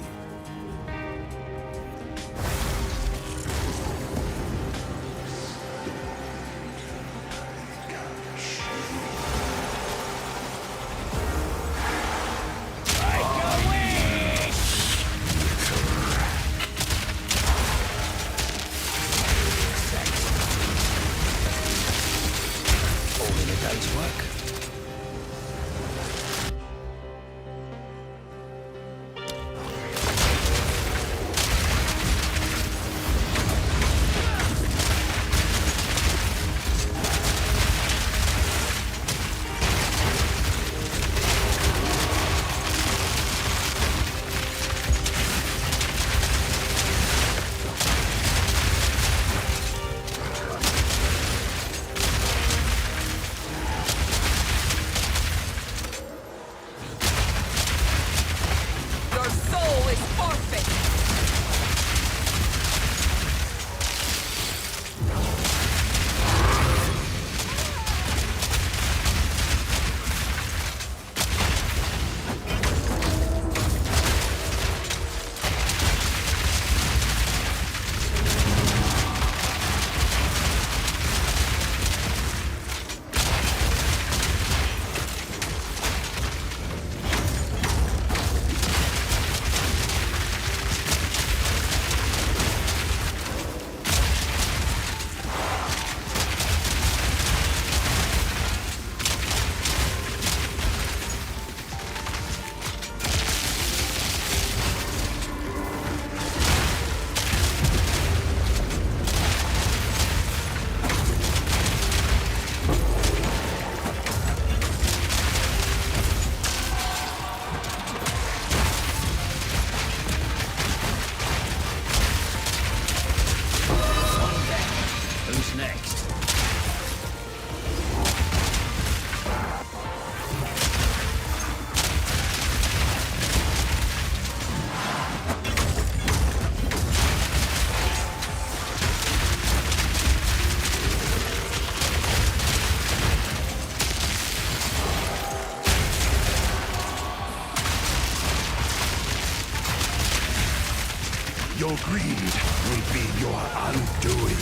Your greed will be your undoing.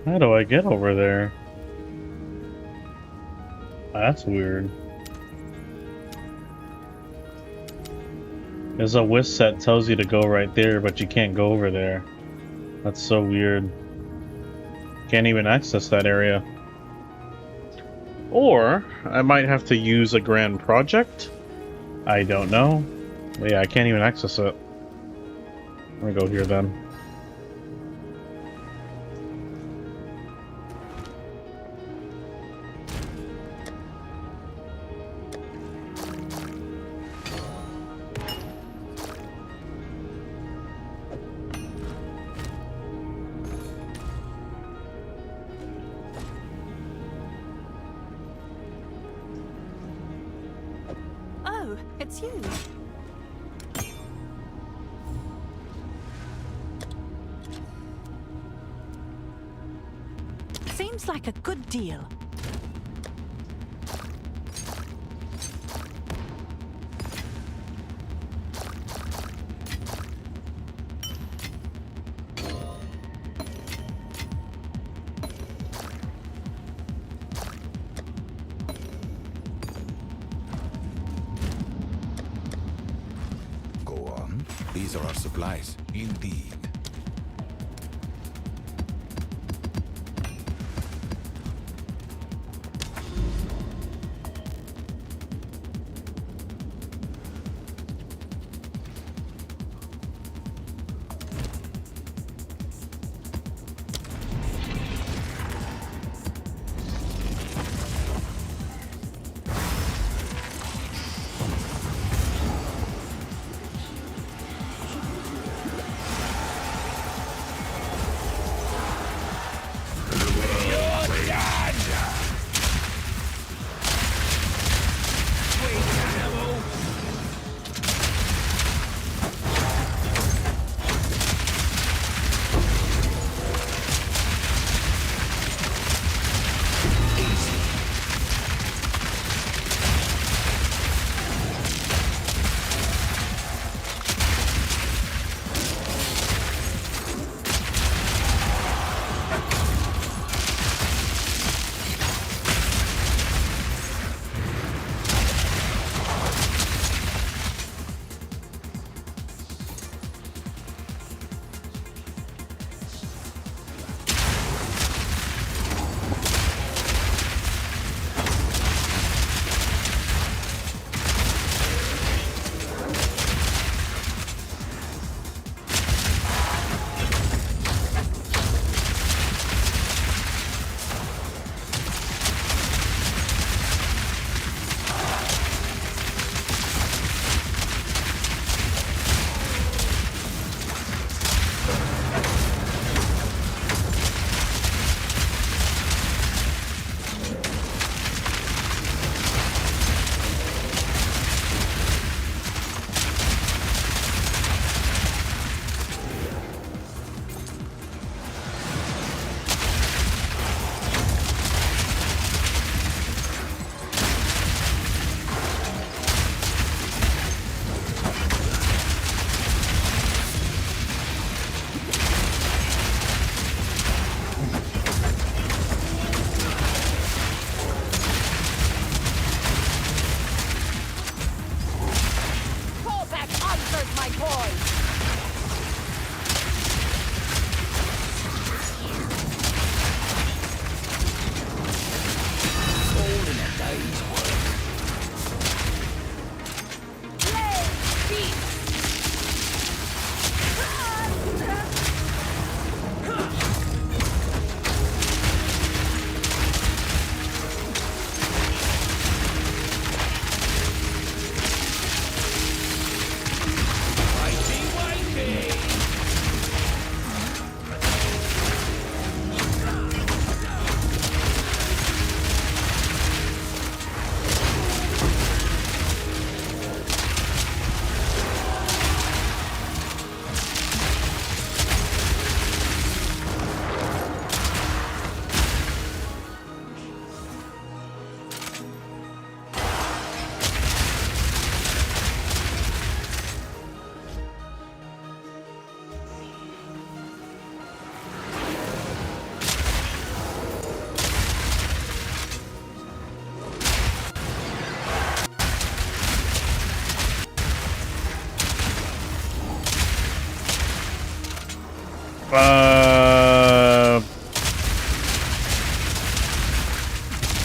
How do I get over there? That's weird. There's a whisk that tells you to go right there, but you can't go over there. That's so weird. Can't even access that area. Or I might have to use a grand project. I don't know. But yeah, I can't even access it. I'm gonna go here then. Oh, it's you. Seems like a good deal. Go on. These are our supplies. Indeed.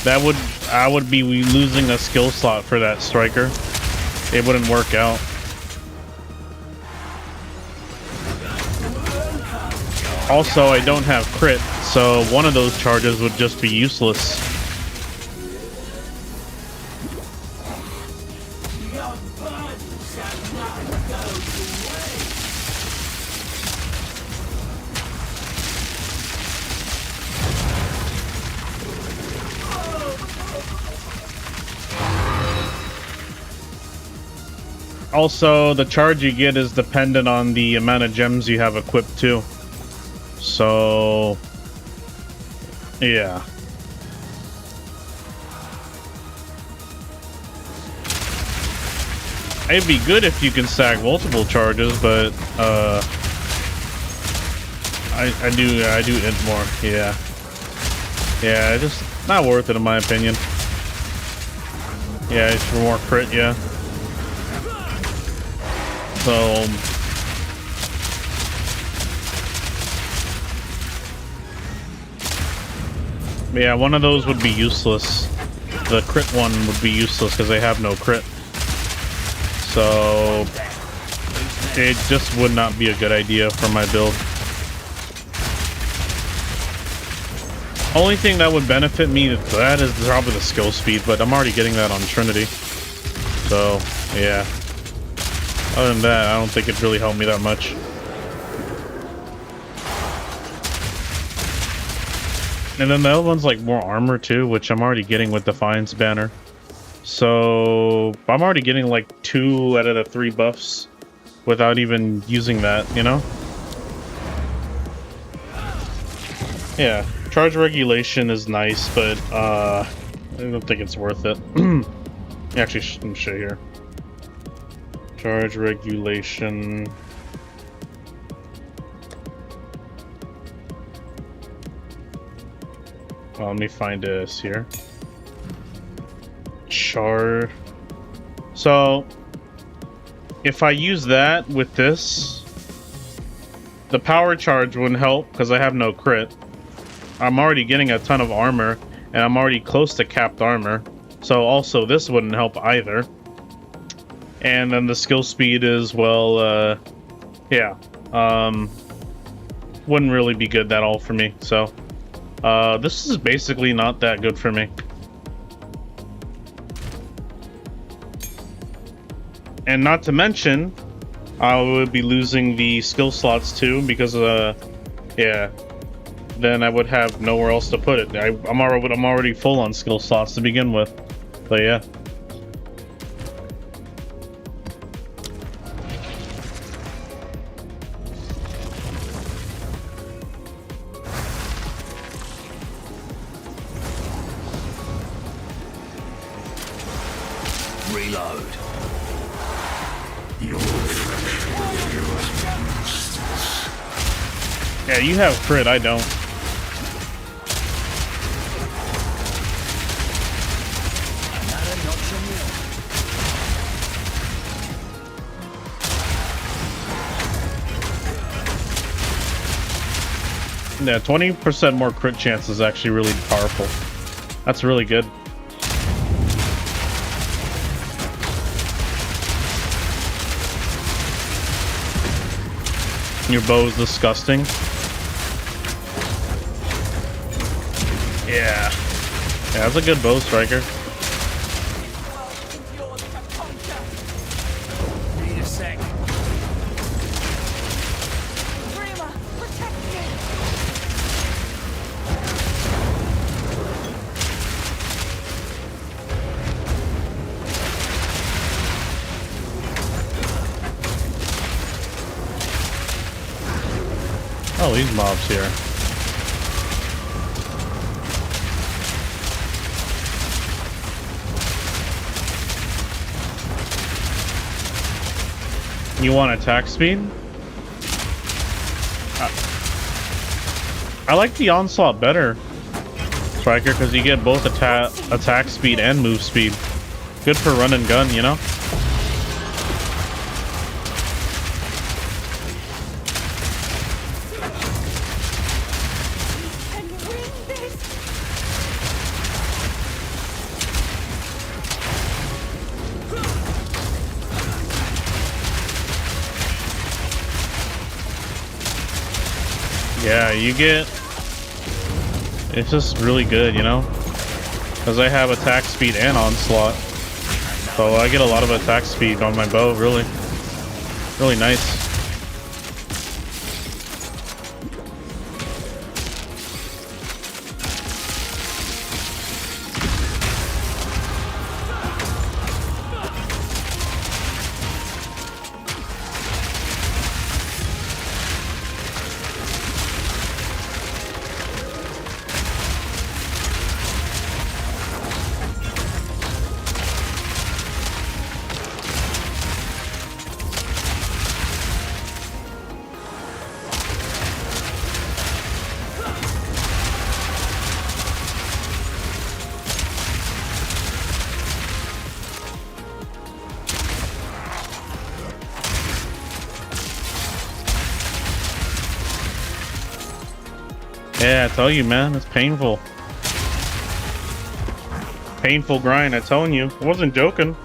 I would be losing a skill slot for that striker. It wouldn't work out. Also, I don't have crit, so one of those charges would just be useless. Also, the charge you get is dependent on the amount of gems you have equipped too. So, yeah. It'd be good if you can stack multiple charges, but I do it more. Yeah, yeah, just not worth it in my opinion. Yeah, it's for more crit. Yeah. So. Yeah, one of those would be useless. The crit one would be useless because they have no crit. So it just would not be a good idea for my build. Only thing that would benefit me that is probably the skill speed, but I'm already getting that on Trinity. So yeah. Other than that, I don't think it really helped me that much. And then the other one's like more armor too, which I'm already getting with Defiance banner. So I'm already getting like 2 out of the 3 buffs without even using that, you know? Yeah, charge regulation is nice, but I don't think it's worth it. Actually, let me show you here. Charge regulation. Well, let me find this here. So if I use that with this, the power charge wouldn't help because I have no crit. I'm already getting a ton of armor and I'm already close to capped armor, so also this wouldn't help either. And then the skill speed is, well, yeah, wouldn't really be good at all for me. So this is basically not that good for me. And not to mention, I would be losing the skill slots too, because yeah, then I would have nowhere else to put it. I'm already full on skill slots to begin with. But yeah. Reload. Yeah, you have crit, I don't. Another notch on Yeah, 20% more crit chance is actually really powerful. That's really good. Your bow is disgusting. Yeah. Yeah, that's a good bow striker. Need a sec. Dreamer, protect me! Oh, these mobs here. You want attack speed? I like the onslaught better, Striker, because you get both attack speed and move speed. Good for run and gun, you know? Can you win this? yeah, you get... It's just really good, you know? Because I have attack speed and onslaught. So I get a lot of attack speed on my bow, really. Really nice. Yeah, I tell you, man, it's painful. Painful grind, I'm telling you. I wasn't joking.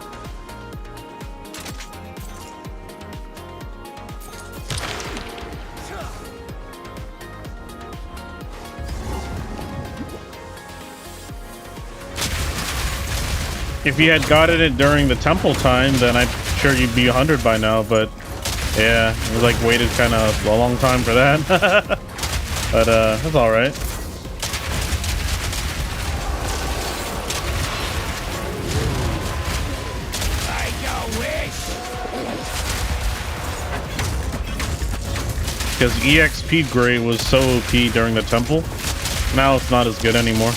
If you had gotten it during the temple time, then I'm sure you'd be 100 by now, but yeah, we like waited kind of a long time for that. But that's all right. Because EXP grade was so OP during the temple, now it's not as good anymore.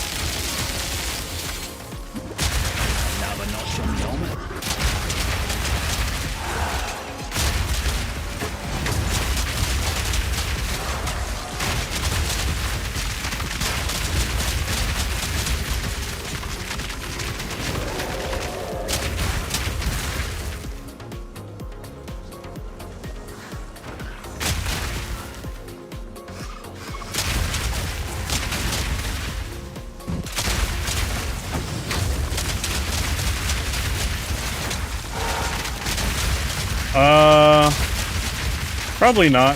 Probably not.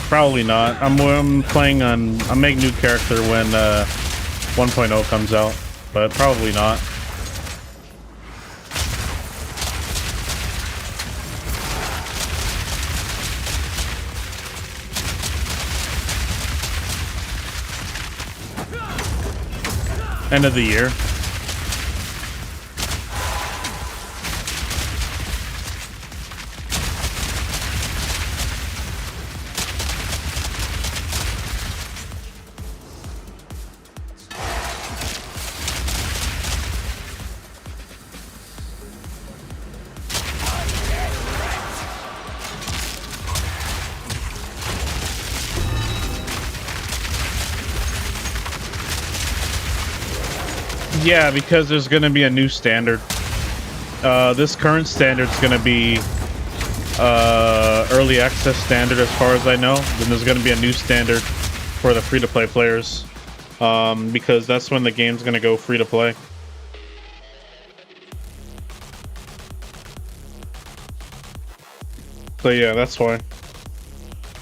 Probably not. I'm playing on. I'm making new character when 1.0 comes out, but probably not. End of the year. Yeah, because there's going to be a new standard. This current standard is going to be early access standard as far as I know. Then there's going to be a new standard for the free-to-play players. Because that's when the game's going to go free-to-play. So yeah, that's why.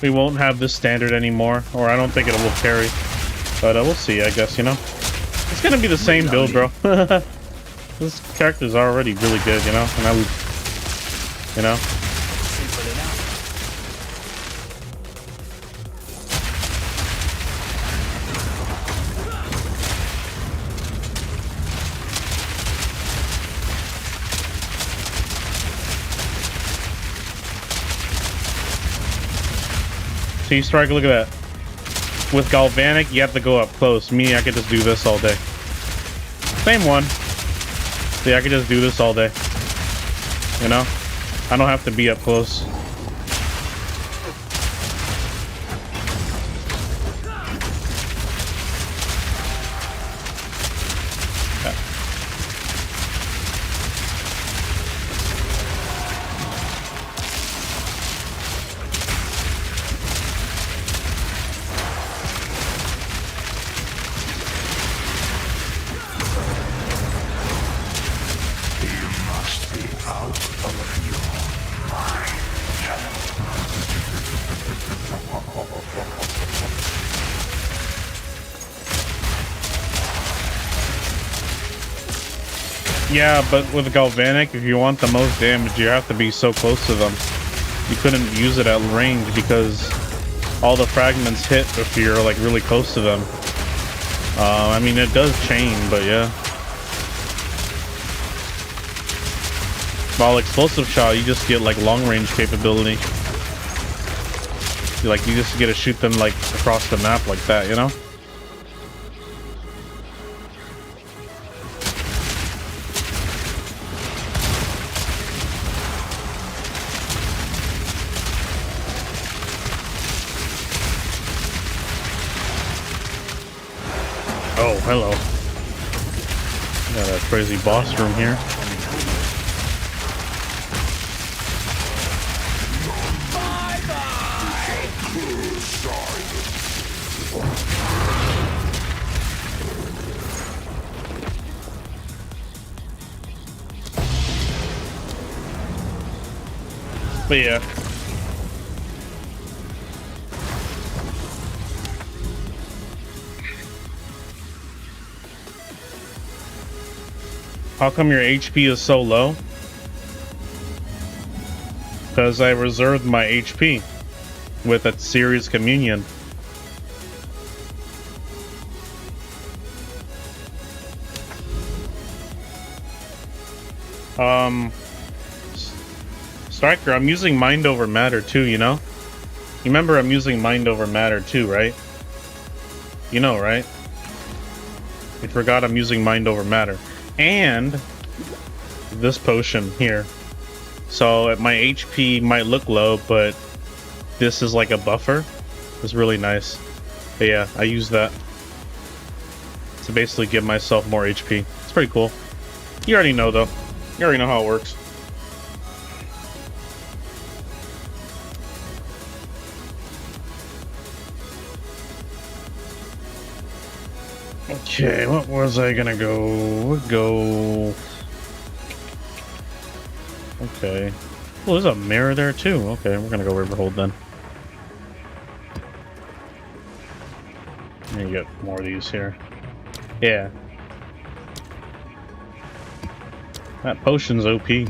We won't have this standard anymore, or I don't think it will carry. But we'll see, I guess, you know? It's gonna be the same build, bro. This character's already really good, you know? And you know? See, Strike, look at that. With Galvanic, you have to go up close. Me, I could just do this all day. Same one. See, I could just do this all day. You know? I don't have to be up close. Yeah, but with galvanic, if you want the most damage, you have to be so close to them. You couldn't use it at range because all the fragments hit if you're like really close to them. I mean, it does chain, but yeah. While explosive shot, you just get like long range capability. You just get to shoot them like across the map like that, you know? Oh, hello. Got a crazy boss room here. But yeah. How come your HP is so low? Because I reserved my HP with a Series Communion. Striker, I'm using Mind Over Matter too, you know? You remember I'm using Mind Over Matter too, right? You know, right? You forgot I'm using Mind Over Matter. And this potion here. So my HP might look low, but this is like a buffer. It's really nice. But yeah, I use that to basically give myself more HP. It's pretty cool. You already know though. You already know how it works. Okay, what was I gonna go? Okay. Oh, there's a mirror there too. Okay, we're gonna go Riverhold then. Let me get more of these here. Yeah. That potion's OP. I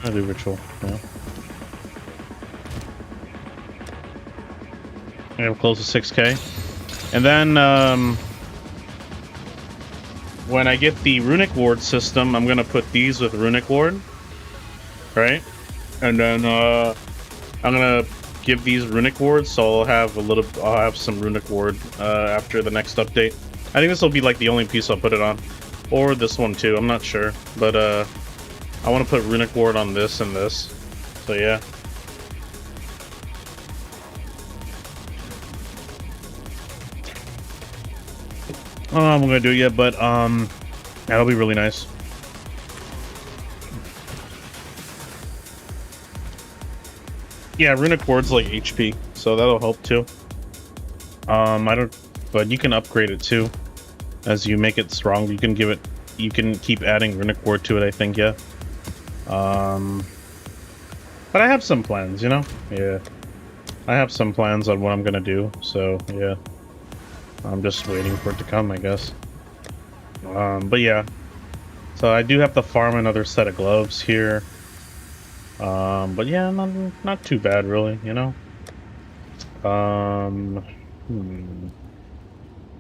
do ritual, yeah. I'm close to 6K. And then, when I get the Runic Ward system, I'm gonna put these with Runic Ward, right? And then, I'm gonna give these Runic Wards, so I'll have some Runic Ward, after the next update. I think this will be like the only piece I'll put it on. Or this one too, I'm not sure. But, I want to put Runic Ward on this and this. So yeah. I'm gonna do it yet, but that'll be really nice. Yeah, Runic Ward's like HP, so that'll help too. But you can upgrade it too. As you make it strong, you can keep adding Runic Ward to it, I think, yeah. But I have some plans, you know? Yeah. I have some plans on what I'm gonna do, so yeah. I'm just waiting for it to come, I guess. But yeah. So I do have to farm another set of gloves here. But yeah, not too bad really, you know?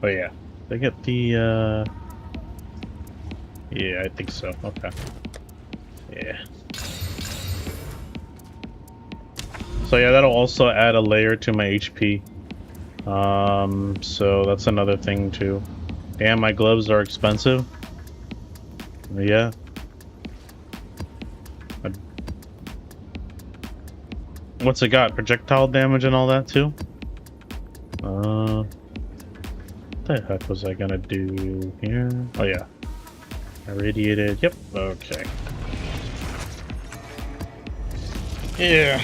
But yeah. Did I get the, yeah, I think so. Okay. Yeah. So yeah, that'll also add a layer to my HP. So that's another thing too. Damn, my gloves are expensive. Yeah. What's it got? Projectile damage and all that too? What the heck was I gonna do here? Oh yeah. Irradiated. Yep. Okay. Yeah.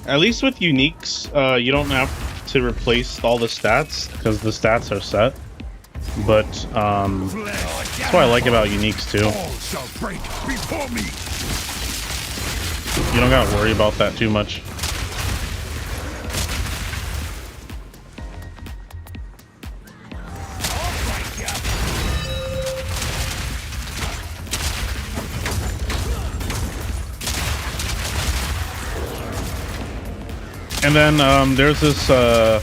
At least with uniques, you don't have to replace all the stats because the stats are set. But that's what I like about uniques too. You don't gotta worry about that too much. And then there's this, I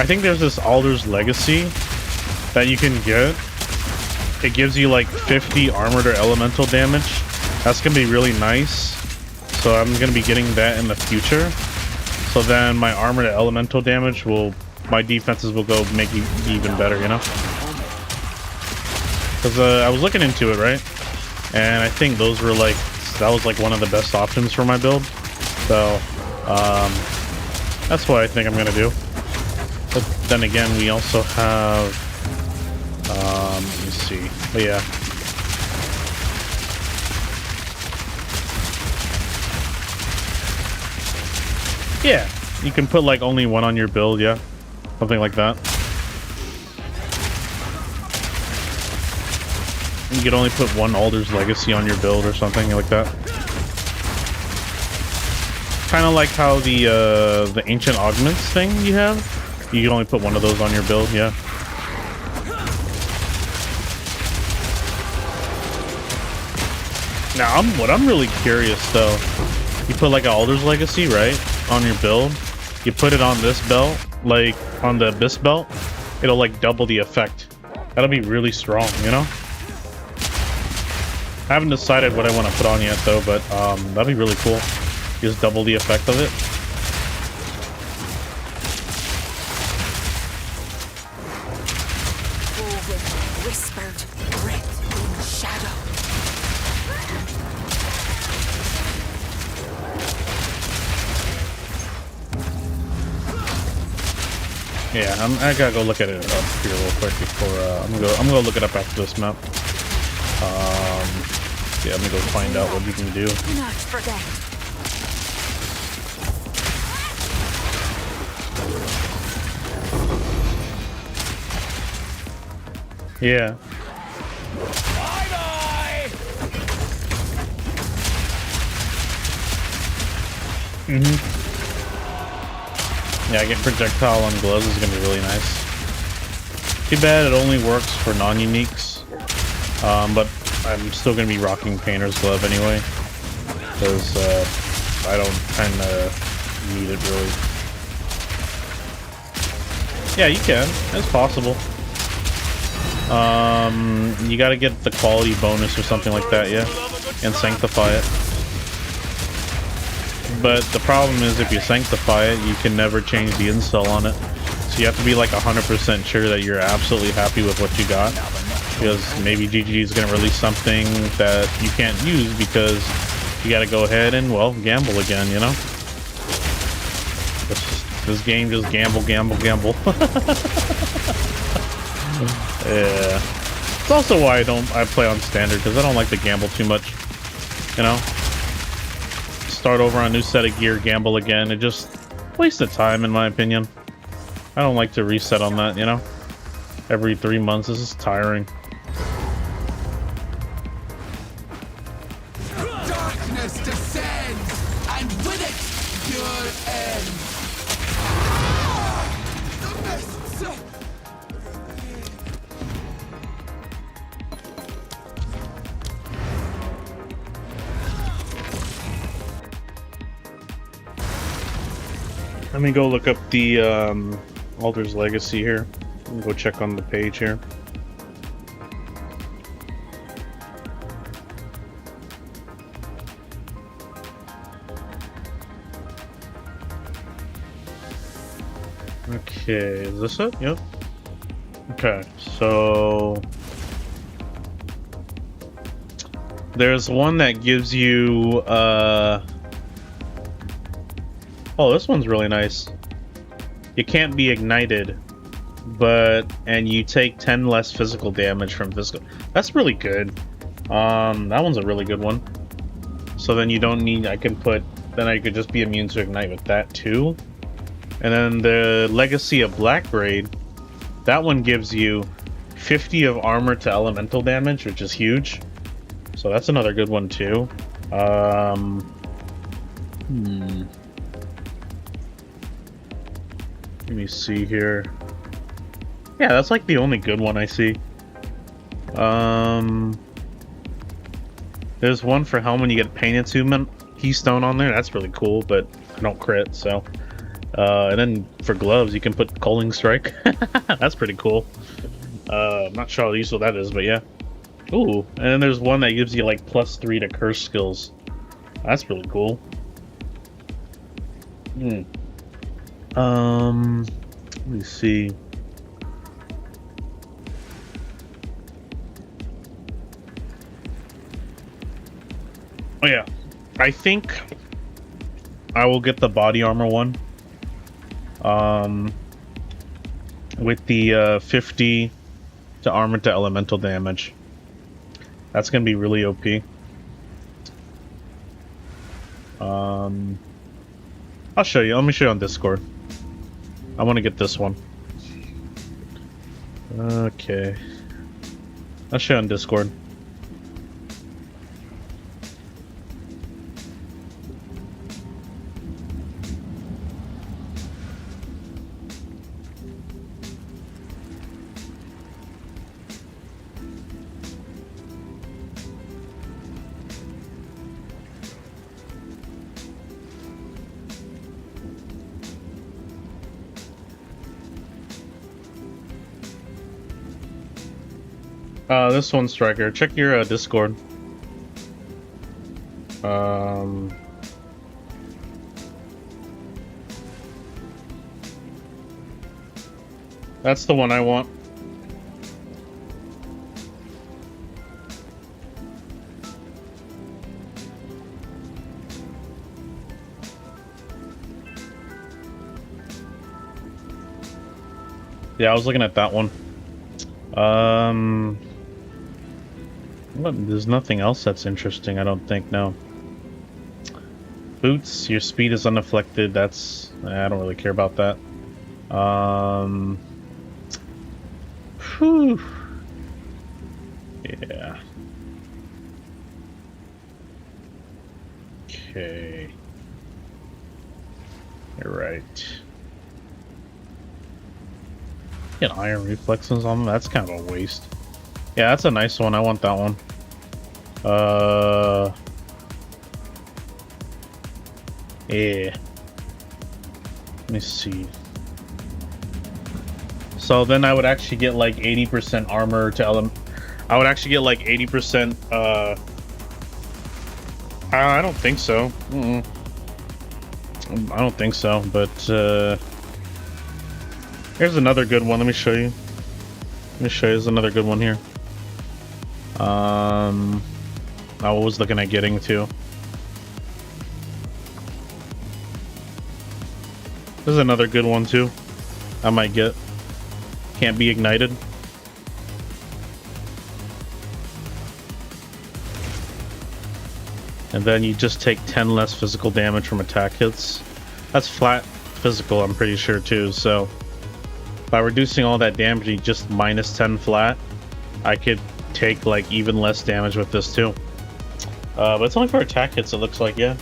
think there's this Alder's Legacy that you can get. It gives you like 50 armored or elemental damage. That's gonna be really nice. So I'm gonna be getting that in the future. So then my armored or elemental damage will, my defenses will go make you even better, you know? Because I was looking into it, right? And I think those were like, that was like one of the best options for my build. So, that's what I think I'm gonna do. But then again, we also have, let me see. But yeah. Yeah, you can put like only one on your build, yeah. Something like that. You could only put one Alder's Legacy on your build or something like that. Kind of like how the Ancient Augments thing you have. You can only put one of those on your build, yeah. Now, what I'm really curious though, you put like an Alder's Legacy, right, on your build. You put it on this belt, like on the Abyss belt, it'll like double the effect. That'll be really strong, you know? I haven't decided what I want to put on yet though, but that'd be really cool. Just double the effect of it. Whispered breath in shadow. Yeah, I gotta go look at it up here real quick before I'm gonna look it up after this map. Yeah, I'm gonna go find out what you can do. Do not forget. Yeah. Yeah, getting projectile on gloves is gonna be really nice. Too bad it only works for non-uniques. But I'm still gonna be rocking Painter's Glove anyway, because I don't kind of need it really. Yeah, you can. It's possible. You gotta get the quality bonus or something like that, yeah, and sanctify it. But the problem is, if you sanctify it, you can never change the install on it. So you have to be like 100% sure that you're absolutely happy with what you got. Because maybe GG is going to release something that you can't use because you got to go ahead and, well, gamble again, you know? This game just gamble. Yeah. It's also why I play on standard, because I don't like to gamble too much, you know? Start over on a new set of gear, gamble again. It just wasted time, in my opinion. I don't like to reset on that, you know? Every 3 months, this is tiring. Darkness descends, and with it, your end. The mists. Let me go look up the Alder's Legacy here. Let me go check on the page here. Okay, is this it? Yep. Okay, so there's one that gives you oh, this one's really nice. You can't be ignited, and you take 10 less physical damage from physical. That's really good. That one's a really good one. So then you don't need, I could just be immune to ignite with that too. And then the Legacy of Blackbraid, that one gives you 50 of armor to elemental damage, which is huge. So that's another good one too. Let me see here. Yeah, that's like the only good one I see. There's one for Helm when you get Pain Attunement Keystone on there. That's really cool, but I don't crit, so And then for gloves, you can put Culling Strike. That's pretty cool. I'm not sure how useful that is, but yeah. Ooh, and then there's one that gives you like +3 to curse skills. That's really cool. Let me see. Oh yeah, I think I will get the body armor one. With the 50 to armor to elemental damage. That's gonna be really OP. I'll show you. Let me show you on Discord. I want to get this one. Okay. I'll show you on Discord. This one, Striker. Check your Discord. That's the one I want. Yeah, I was looking at that one. There's nothing else that's interesting, I don't think, no. Boots, your speed is unaffected, that's... I don't really care about that. Whew. Yeah. Okay. You're right. Get iron reflexes on them, that's kind of a waste. Yeah, that's a nice one. I want that one. Yeah. Let me see. So then I would actually get like 80% armor to element. I would actually get like 80%. I don't think so. I don't think so. But here's another good one. Let me show you. Let me show you. There's another good one here. I was looking at getting to. There's another good one too. I might get. Can't be ignited. And then you just take 10 less physical damage from attack hits. That's flat physical, I'm pretty sure too. So by reducing all that damage, you just minus 10 flat. I could take like even less damage with this too. But it's only for attack hits, it looks like, yeah.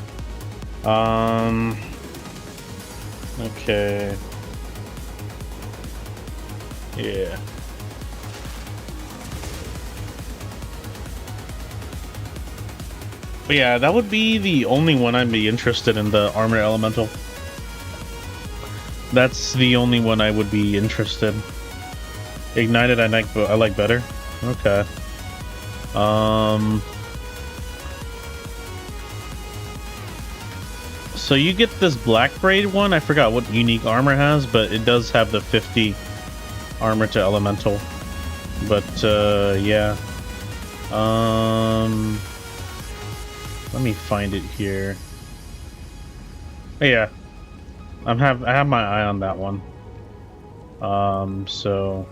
Okay. Yeah. But yeah, that would be the only one I'd be interested in, the armor elemental. That's the only one I would be interested. Ignited I like better. Okay. So you get this black braid one. I forgot what unique armor has, but it does have the 50 armor to elemental. But yeah. Let me find it here. Oh, yeah. I have my eye on that one. So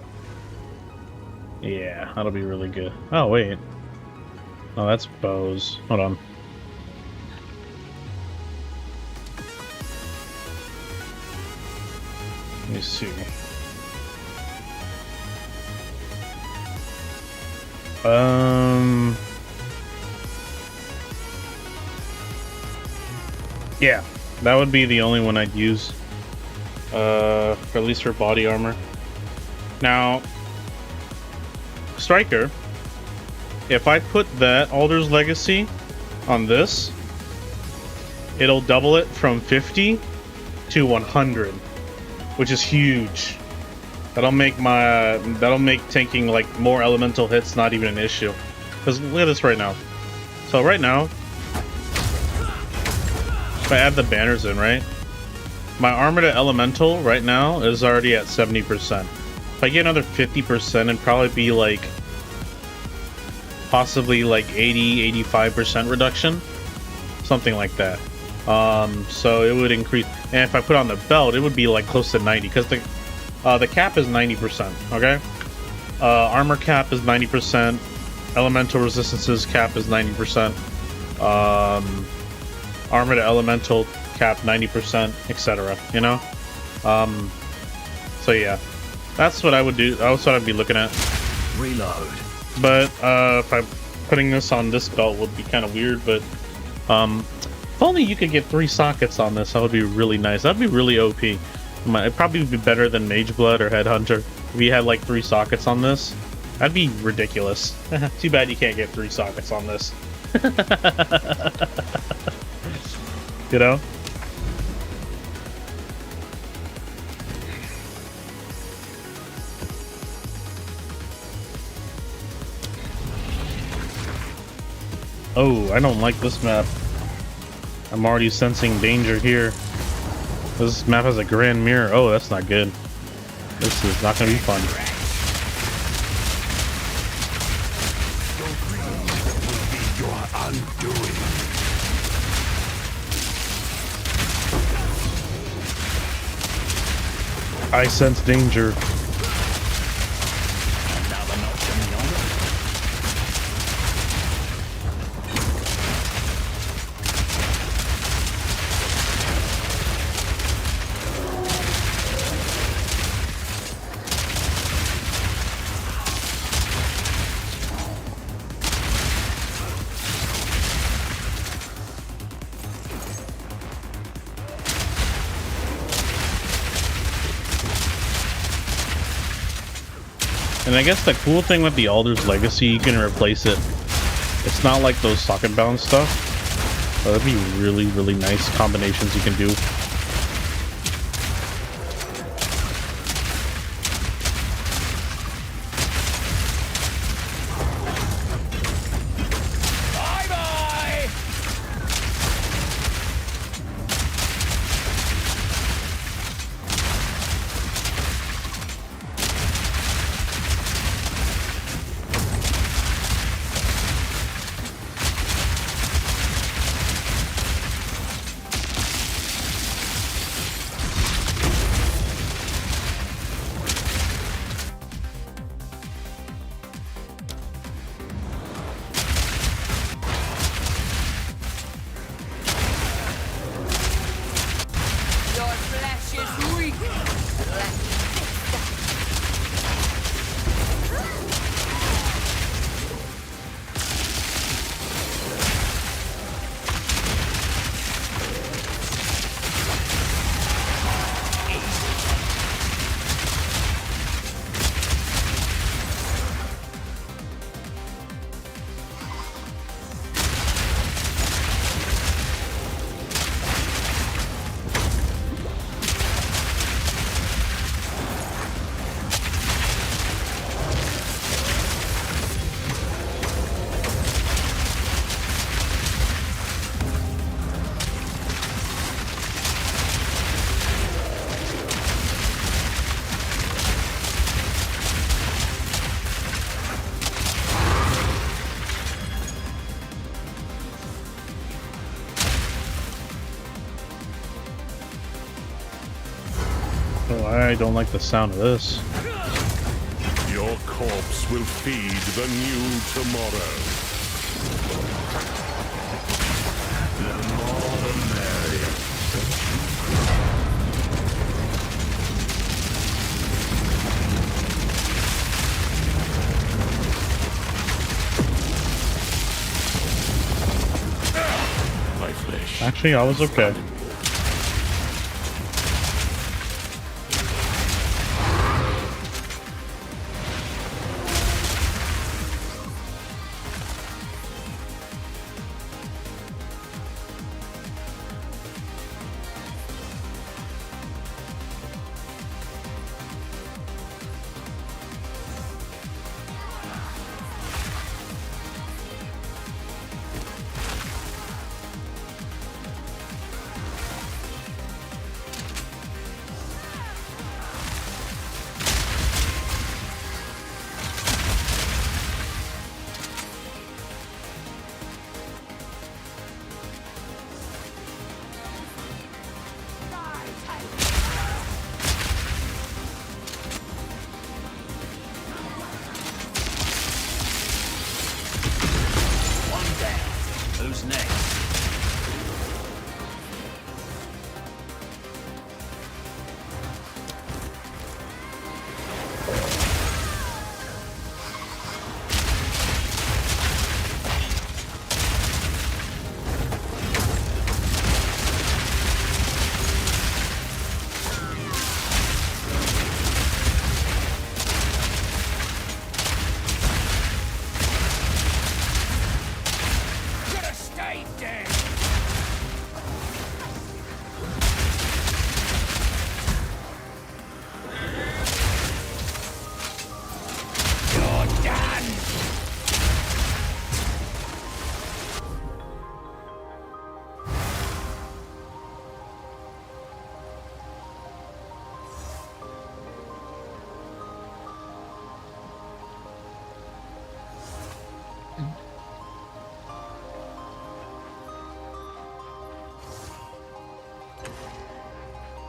yeah, that'll be really good. Oh wait. Oh, that's bows. Hold on. Let me see. Yeah, that would be the only one I'd use. At least for body armor. Now, Striker, if I put that Alder's Legacy on this, it'll double it from 50 to 100, which is huge. That'll make tanking like more elemental hits not even an issue. Because look at this right now. So right now, if I add the banners in, right? My armor to elemental right now is already at 70%. If I get another 50%, it'd probably be like possibly like 80-85% reduction, something like that. So it would increase, and if I put on the belt, it would be like close to 90 because the cap is 90%. Okay, armor cap is 90%. Elemental resistances cap is 90%. Armor to elemental cap 90%, etc. You know. So yeah, that's what I would do. That's what I'd be looking at. Reload. But if I'm putting this on this belt would be kind of weird. But if only you could get 3 sockets on this, that would be really nice. That'd be really OP. It'd probably be better than Mageblood or Headhunter if you had like 3 sockets on this. That'd be ridiculous. Too bad you can't get 3 sockets on this. You know? Oh, I don't like this map. I'm already sensing danger here. This map has a grand mirror. Oh, that's not good. This is not gonna be fun. I sense danger. And I guess the cool thing with the Alder's Legacy, you can replace it. It's not like those socket bound stuff. So that'd be really, really nice combinations you can do. Oh, I don't like the sound of this. Your corpse will feed the new tomorrow. The more the merrier. My flesh. Actually, I was okay.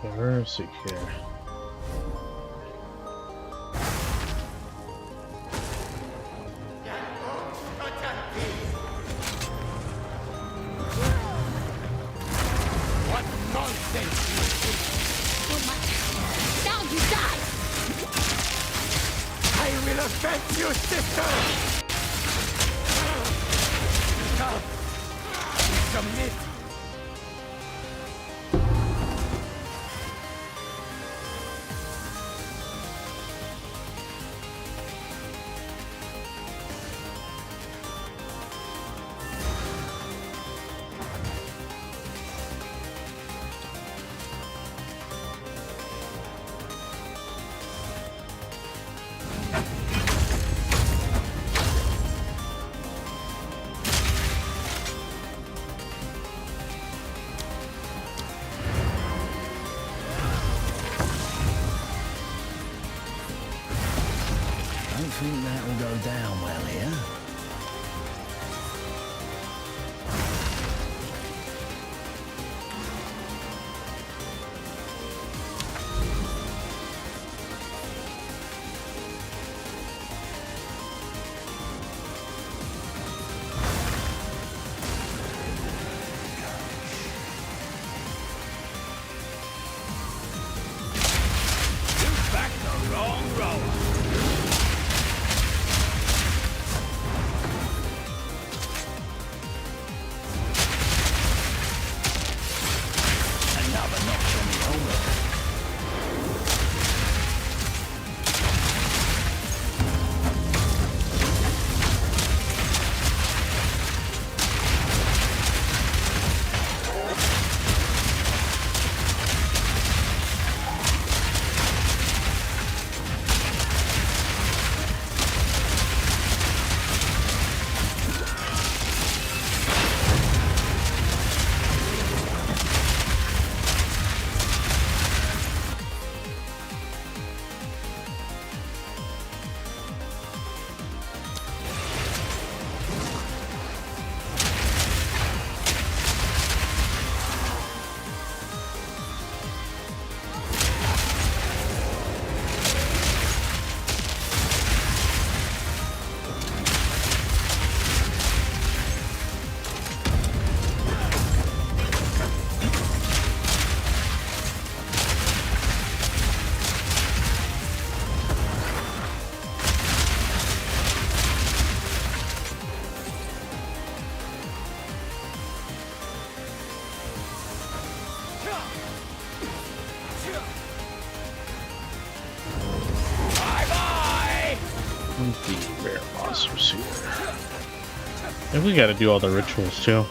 Where is he here? What nonsense! No matter. Now you die! I will avenge you, sister! Come! Submit! I think that will go down well here. You backed the wrong rower! Another notch on the homework. The rare monsters here. And we gotta do all the rituals too.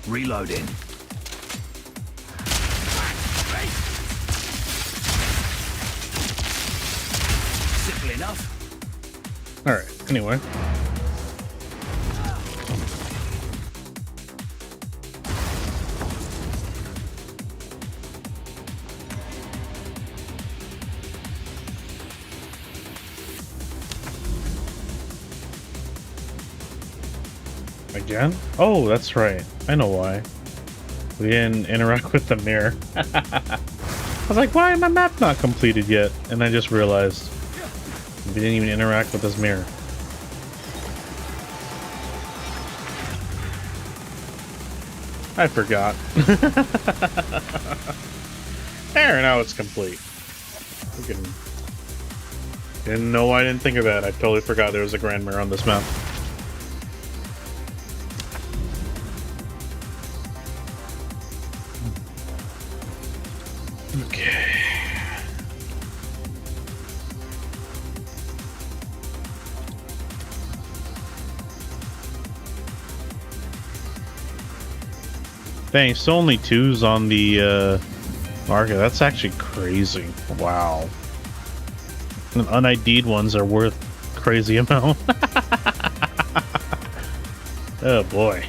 Reloading. Simple enough. All right. Anyway. Again? Oh, that's right. I know why. We didn't interact with the mirror. I was like, why is my map not completed yet? And I just realized we didn't even interact with this mirror. I forgot. There, now it's complete. Didn't know why I didn't think of that. I totally forgot there was a grand mirror on this map. Okay. Dang, so only 2s on the market. That's actually crazy. Wow. And un-ID'd ones are worth crazy amount. Oh boy.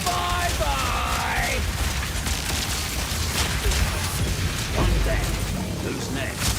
Bye-bye! One down. Who's next?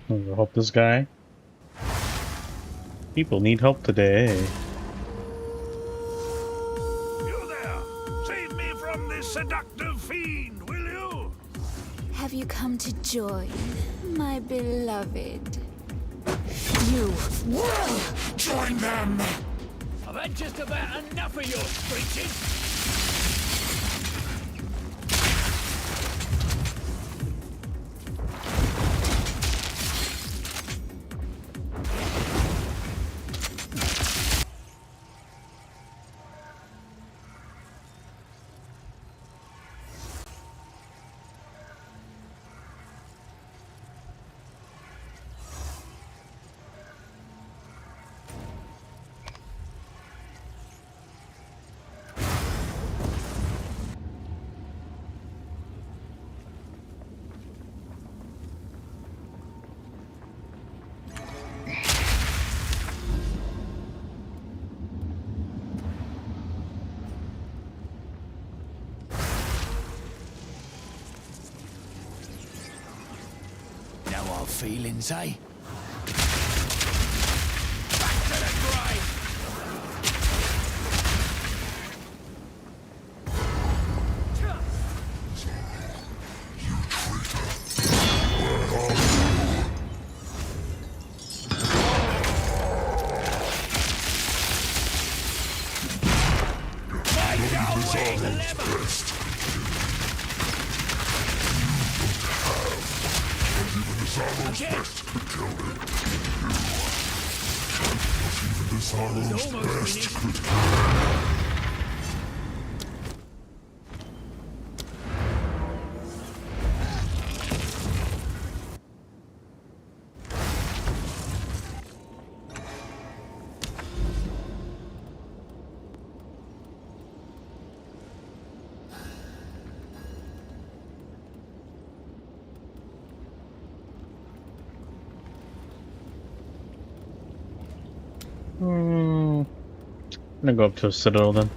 Help this guy. People need help today. You there! Save me from this seductive fiend, will you? Have you come to join, my beloved? You will join them! I've had just about enough of your screeching. Feelings, eh? Back to the grave! I'm gonna go up to a citadel then.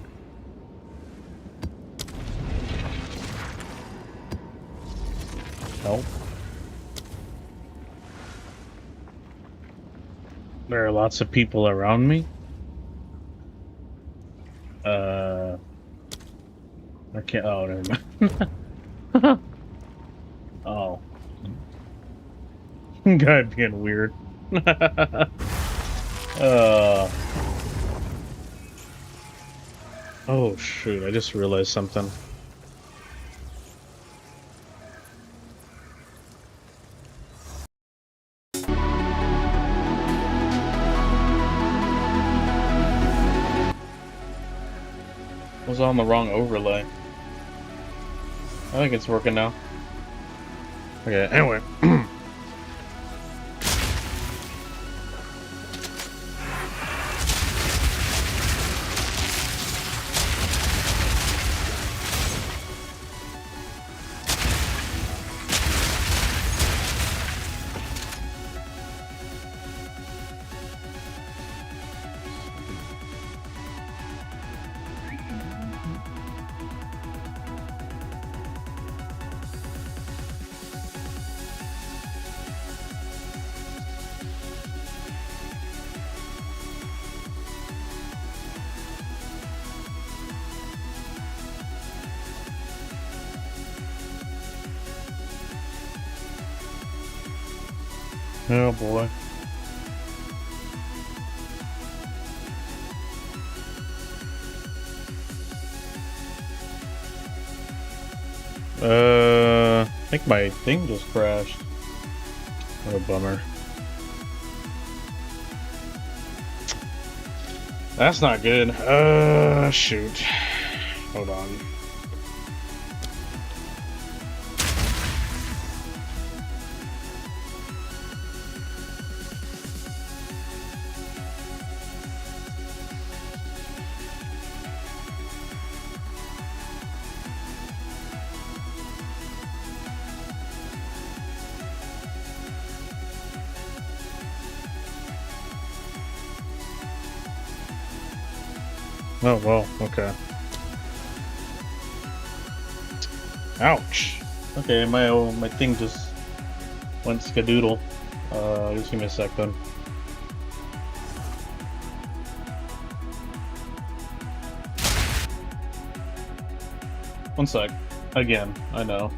Nope. There are lots of people around me. I can't. Oh, never mind. Oh. Guy being weird. Oh shoot, I just realized something. I was on the wrong overlay. I think it's working now. Okay, anyway. Oh boy. I think my thing just crashed. What a bummer. That's not good. Shoot. Hold on. Oh, well, okay. Ouch. Okay, my thing just went skadoodle. Just give me a sec then. One sec. Again, I know.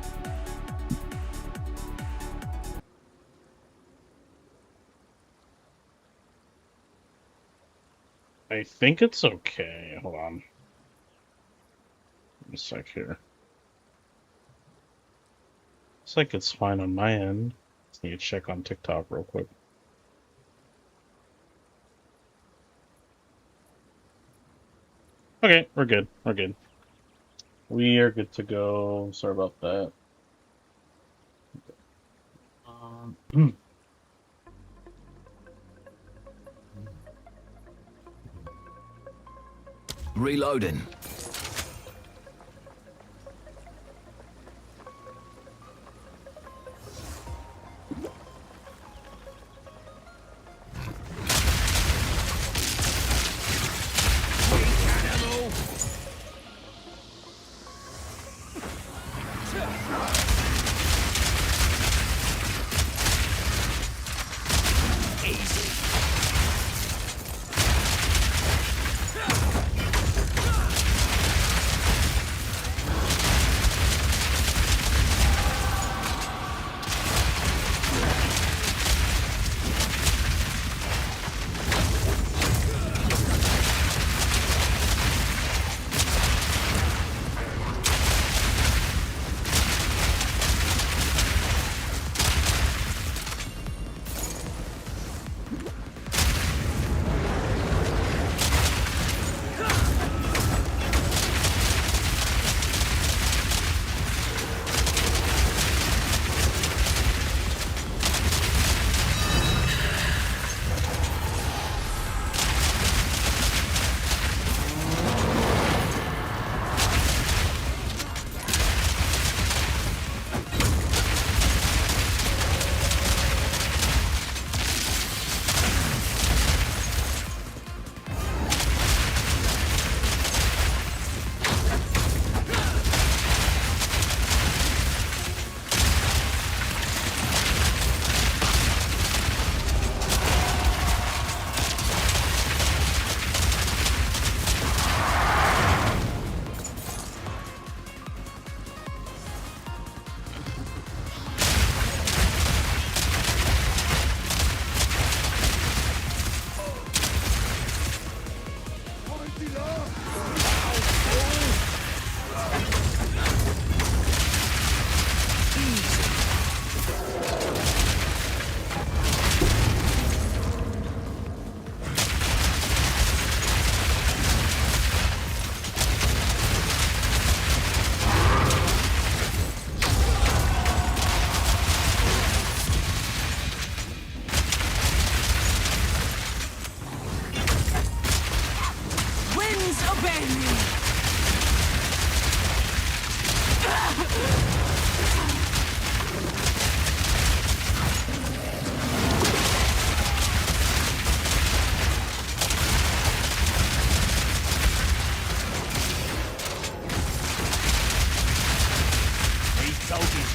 I think it's okay. Hold on. A sec here. Looks like it's fine on my end. Just need to check on TikTok real quick. Okay, we're good. We're good. We are good to go. Sorry about that. Reloading.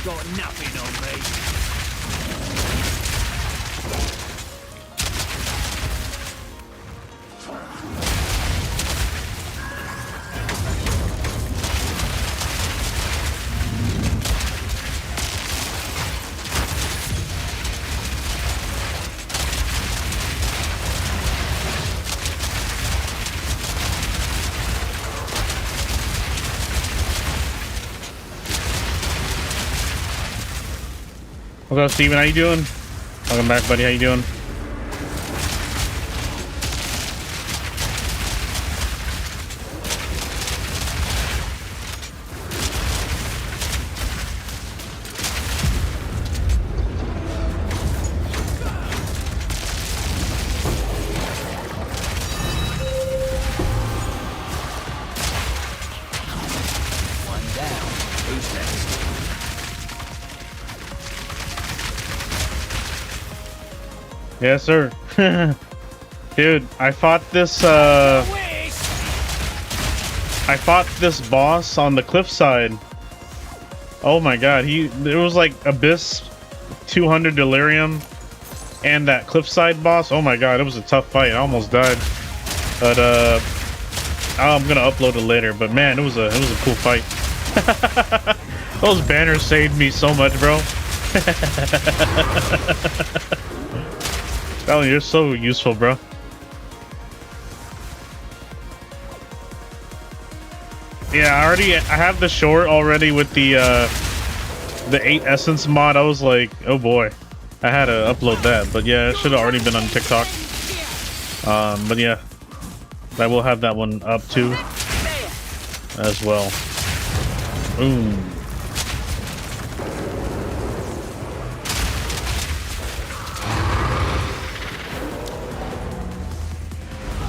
Got nothing on me. What's up, Steven? How you doing? Welcome back, buddy. How you doing? One down. Who's next? Yes, sir. Dude, I fought this boss on the cliffside. Oh my god, there was like Abyss 200 Delirium. and that cliffside boss. Oh my god, it was a tough fight. I almost died. But I'm gonna upload it later. But man, it was a cool fight. Those banners saved me so much, bro. Sally, you're so useful, bro. Yeah, I have the short already with the 8 essence mod. I was like, oh boy, I had to upload that, but yeah, it should have already been on TikTok. But yeah, I will have that one up too as well. Boom.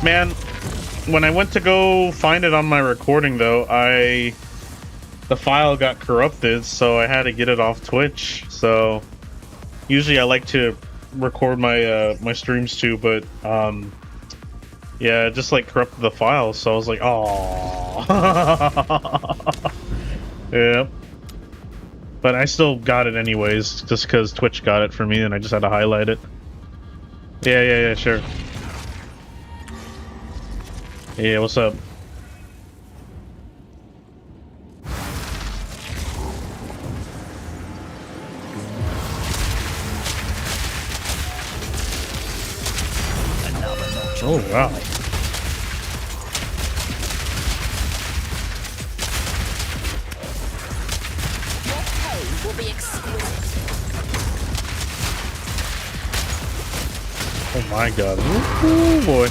Man, when I went to go find it on my recording though, the file got corrupted, so I had to get it off Twitch. So usually I like to record my my streams too, but yeah, it just like corrupted the file, so I was like, oh. Yeah. But I still got it anyways, just because Twitch got it for me and I just had to highlight it. Yeah, sure. Yeah, what's up? Oh, wow. Your pay will be exquisite. Oh my god. Ooh, boy.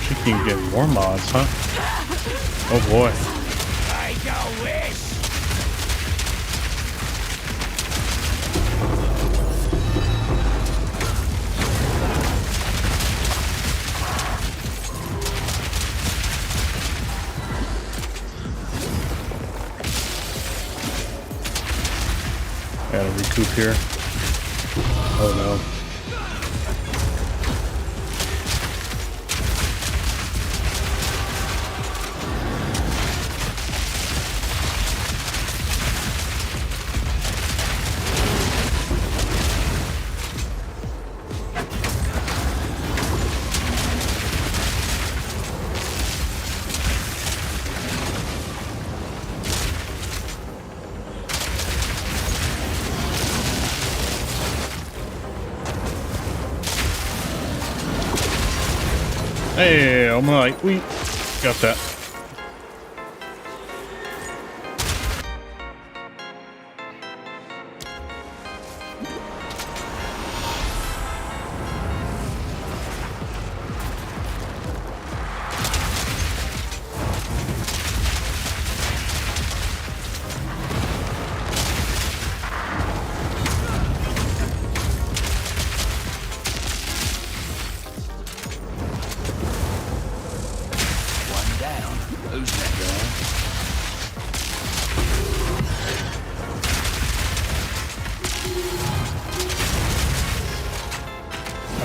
You can get more mods, huh? Oh boy. I don't wish. Gotta recoup here. Oh no. Hey, I'm like, we got that.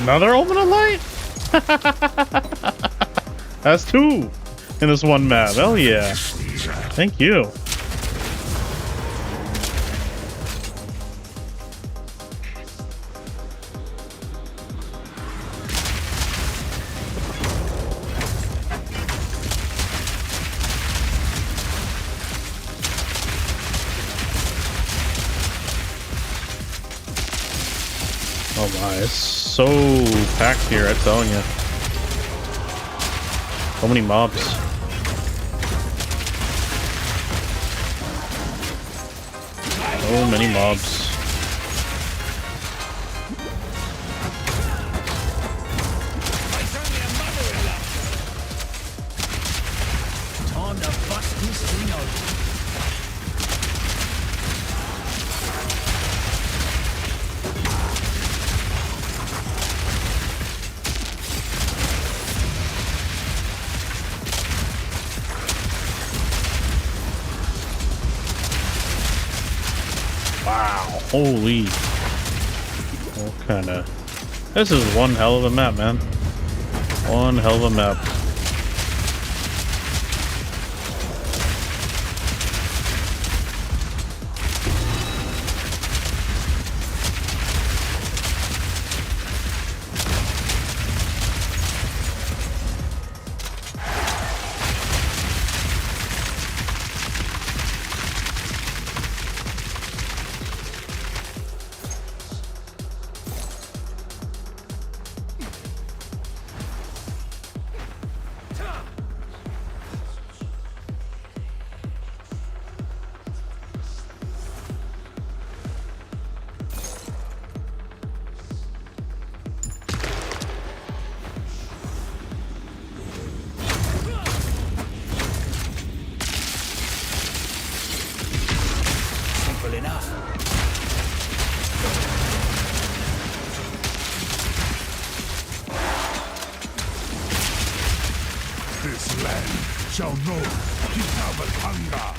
Another Open Light? That's 2 in this one map. Hell yeah. Thank you. Oh my, it's so packed here, I'm telling you. So many mobs. So many mobs. Time to bust this thing open. Wow, holy. What kind of... This is one hell of a map, man. One hell of a map. Simple enough. This land shall know Kitabat hunger.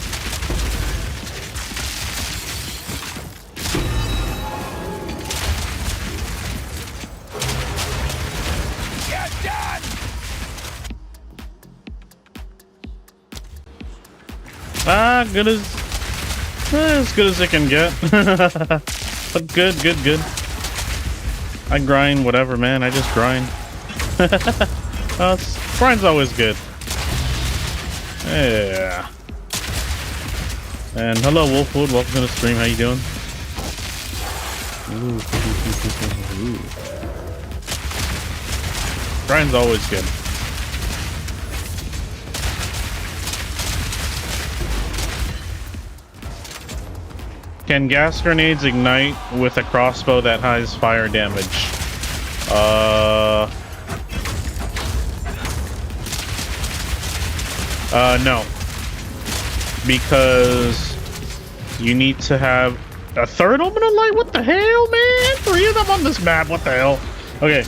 Get done! Ah, as good as it can get. But good. I grind whatever, man. I just grind. Grind's always good. Yeah. And hello, Wolfwood. Welcome to the stream. How you doing? Ooh. Grind's always good. Can gas grenades ignite with a crossbow that has fire damage? No. Because you need to have a third Open Light? What the hell, man? 3 of them on this map, what the hell? Okay,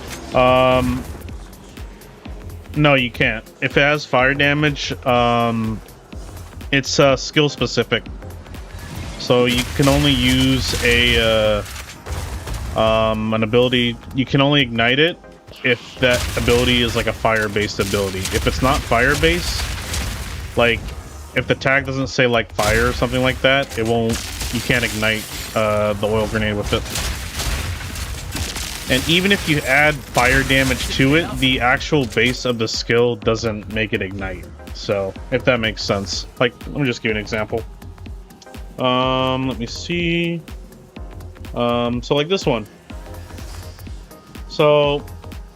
no, you can't. If it has fire damage, it's skill specific. So you can only use an ability. You can only ignite it if that ability is like a fire-based ability. If it's not fire-based, like if the tag doesn't say like fire or something like that, it won't. You can't ignite the oil grenade with it. And even if you add fire damage to it, the actual base of the skill doesn't make it ignite. So if that makes sense. Like, let me just give you an example. Let me see. So like this one. So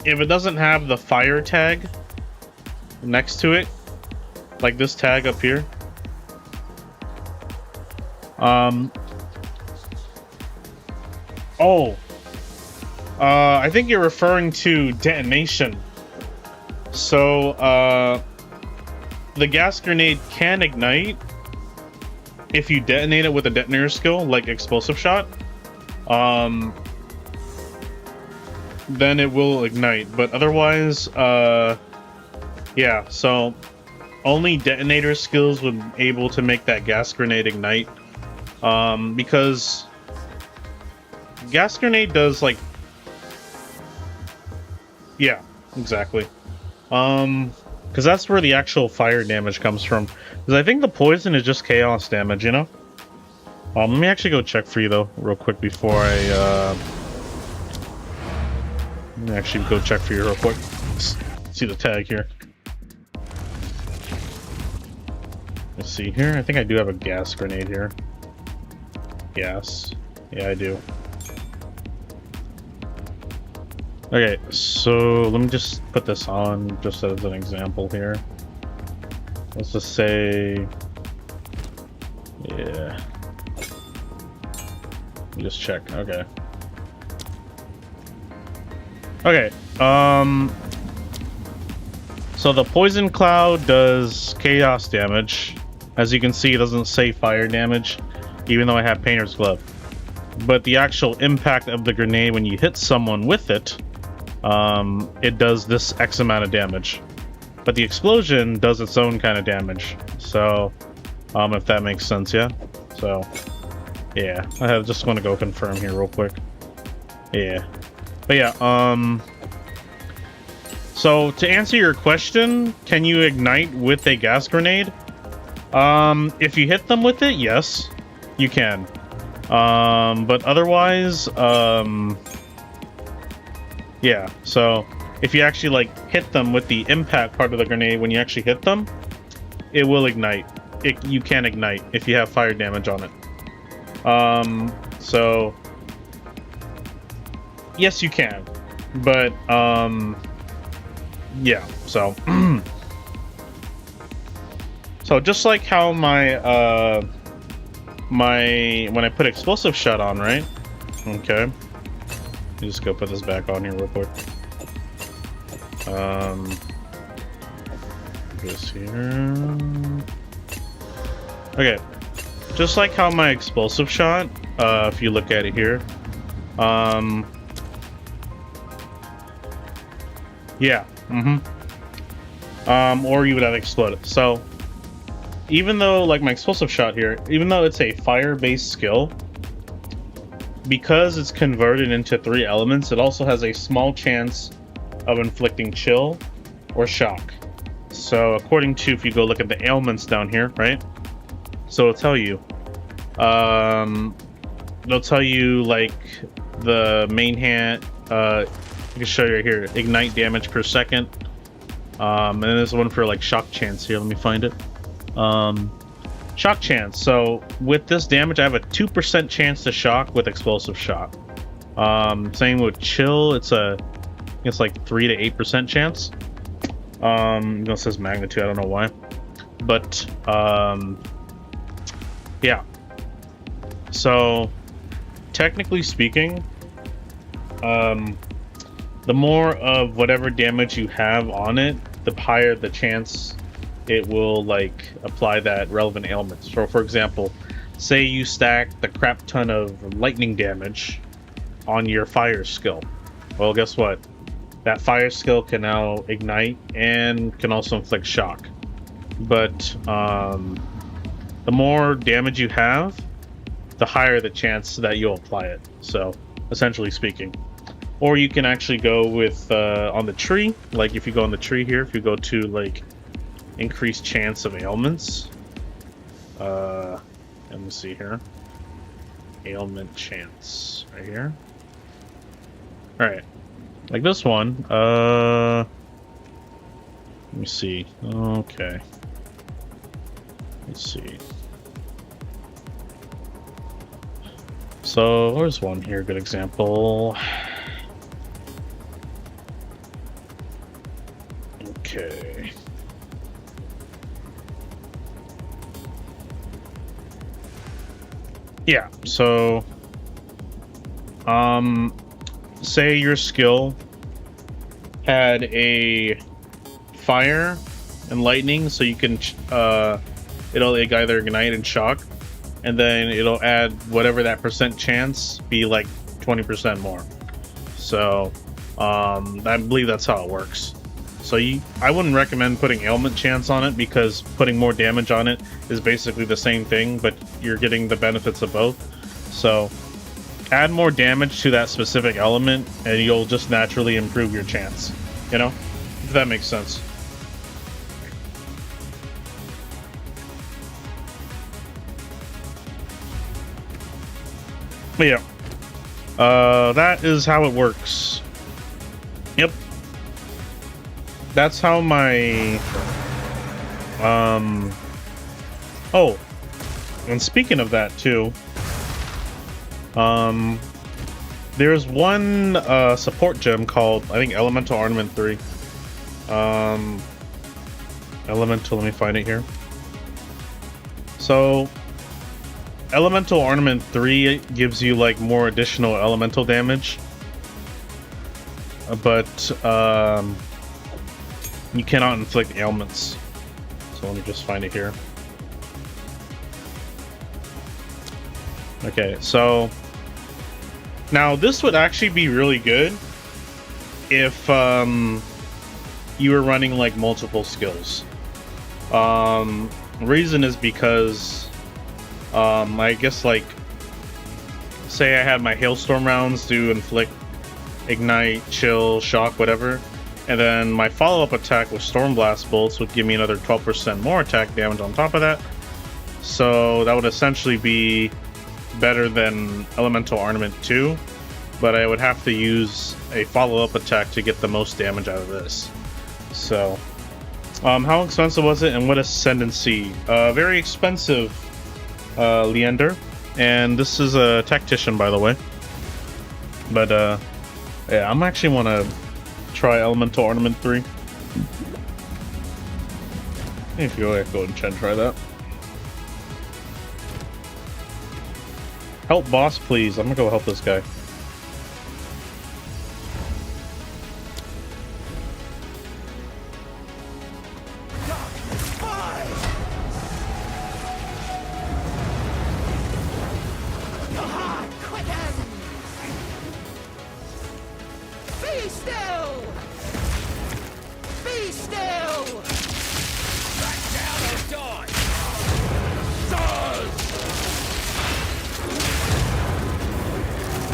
if it doesn't have the fire tag next to it, like this tag up here, I think you're referring to detonation. So the gas grenade can ignite if you detonate it with a detonator skill, like explosive shot. Then it will ignite, but otherwise, yeah, so only detonator skills would be able to make that gas grenade ignite, because gas grenade does like Yeah, exactly. Because that's where the actual fire damage comes from. Because I think the poison is just chaos damage, you know? Let me actually go check for you, though, real quick before I, Let me actually go check for you real quick. See the tag here. Let's see here. I think I do have a gas grenade here. Gas. Yeah, I do. Okay, so let me just put this on just as an example here. Let's just say... Yeah. Let me just check. Okay. Okay, so the poison cloud does chaos damage. As you can see, it doesn't say fire damage, even though I have painter's glove. But the actual impact of the grenade when you hit someone with it, it does this X amount of damage. But the explosion does its own kind of damage. So, if that makes sense, yeah? So, yeah, I just want to go confirm here real quick. Yeah. But yeah, so to answer your question, can you ignite with a gas grenade? If you hit them with it, yes, you can. But otherwise, yeah, so if you actually like hit them with the impact part of the grenade, when you actually hit them, it will ignite. You can ignite if you have fire damage on it. So yes, you can, but yeah, so so just like how my when I put explosive shot on, right? Okay, let me just go put this back on here real quick. This here. Okay, just like how my explosive shot, if you look at it here, yeah, or you would have exploded. So even though, like my explosive shot here, even though it's a fire-based skill, because it's converted into 3 elements, it also has a small chance of inflicting chill or shock. So according to, if you go look at the ailments down here, right? So it'll tell you, they'll tell you like the main hand, I can show you right here, ignite damage per second. And then there's one for like shock chance here. Let me find it. Shock chance. So with this damage, I have a 2% chance to shock with explosive shot. Same with chill. It's like 3 to 8% chance. It says magnitude. I don't know why, but yeah. So technically speaking, the more of whatever damage you have on it, the higher the chance it will like apply that relevant ailment. So for example, say you stack the crap ton of lightning damage on your fire skill. Well, guess what? That fire skill can now ignite and can also inflict shock. But the more damage you have, the higher the chance that you'll apply it. So essentially speaking. Or you can actually go with on the tree, like if you go on the tree here, if you go to like increased chance of ailments, let me see here, ailment chance right here. All right, like this one. Let me see. Okay, let's see. So there's one here, good example. Okay. Yeah, so say your skill had a fire and lightning, so you can it'll like either ignite and shock, and then it'll add whatever that percent chance, be like 20% more. So I believe that's how it works. So I wouldn't recommend putting ailment chance on it, because putting more damage on it is basically the same thing, but you're getting the benefits of both. So add more damage to that specific element and you'll just naturally improve your chance. You know, if that makes sense. But yeah, that is how it works. Yep, that's how my oh, and speaking of that too, there's one support gem called, I think, Elemental Ornament 3. Elemental, let me find it here. So Elemental Ornament 3 gives you like more additional elemental damage, but you cannot inflict ailments. So let me just find it here. Okay, so now this would actually be really good if you were running like multiple skills. Reason is because I guess, like, say I had my hailstorm rounds do inflict, ignite, chill, shock, whatever, and then my follow-up attack with storm blast bolts would give me another 12% more attack damage on top of that. So that would essentially be better than Elemental Ornament 2, but I would have to use a follow-up attack to get the most damage out of this. So how expensive was it, and what ascendancy? Very expensive, Leander, and this is a tactician, by the way. But yeah, I'm actually want to try Elemental Ornament 3. If you go ahead and try that. Help boss, please. I'm gonna go help this guy.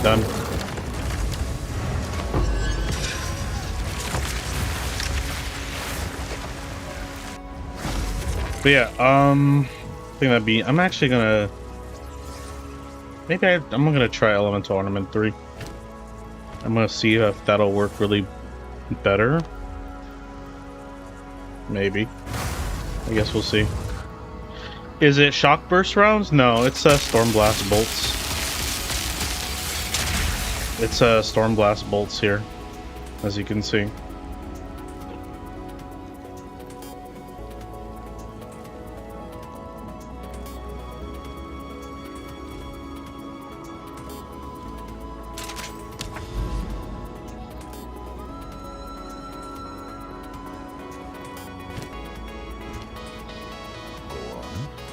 Done. But yeah, I think that'd be. I'm actually gonna. Maybe I'm gonna try Elemental Ornament 3. I'm gonna see if that'll work really better. Maybe. I guess we'll see. Is it Shock Burst rounds? No, it's Storm Blast bolts. It's Storm Blast bolts here, as you can see.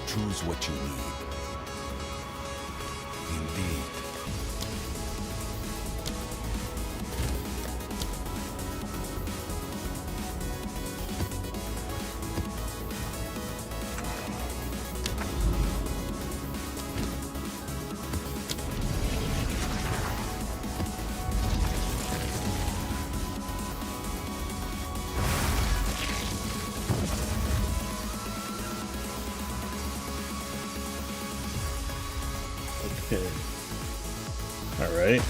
Choose what you need. Indeed. Okay. All right.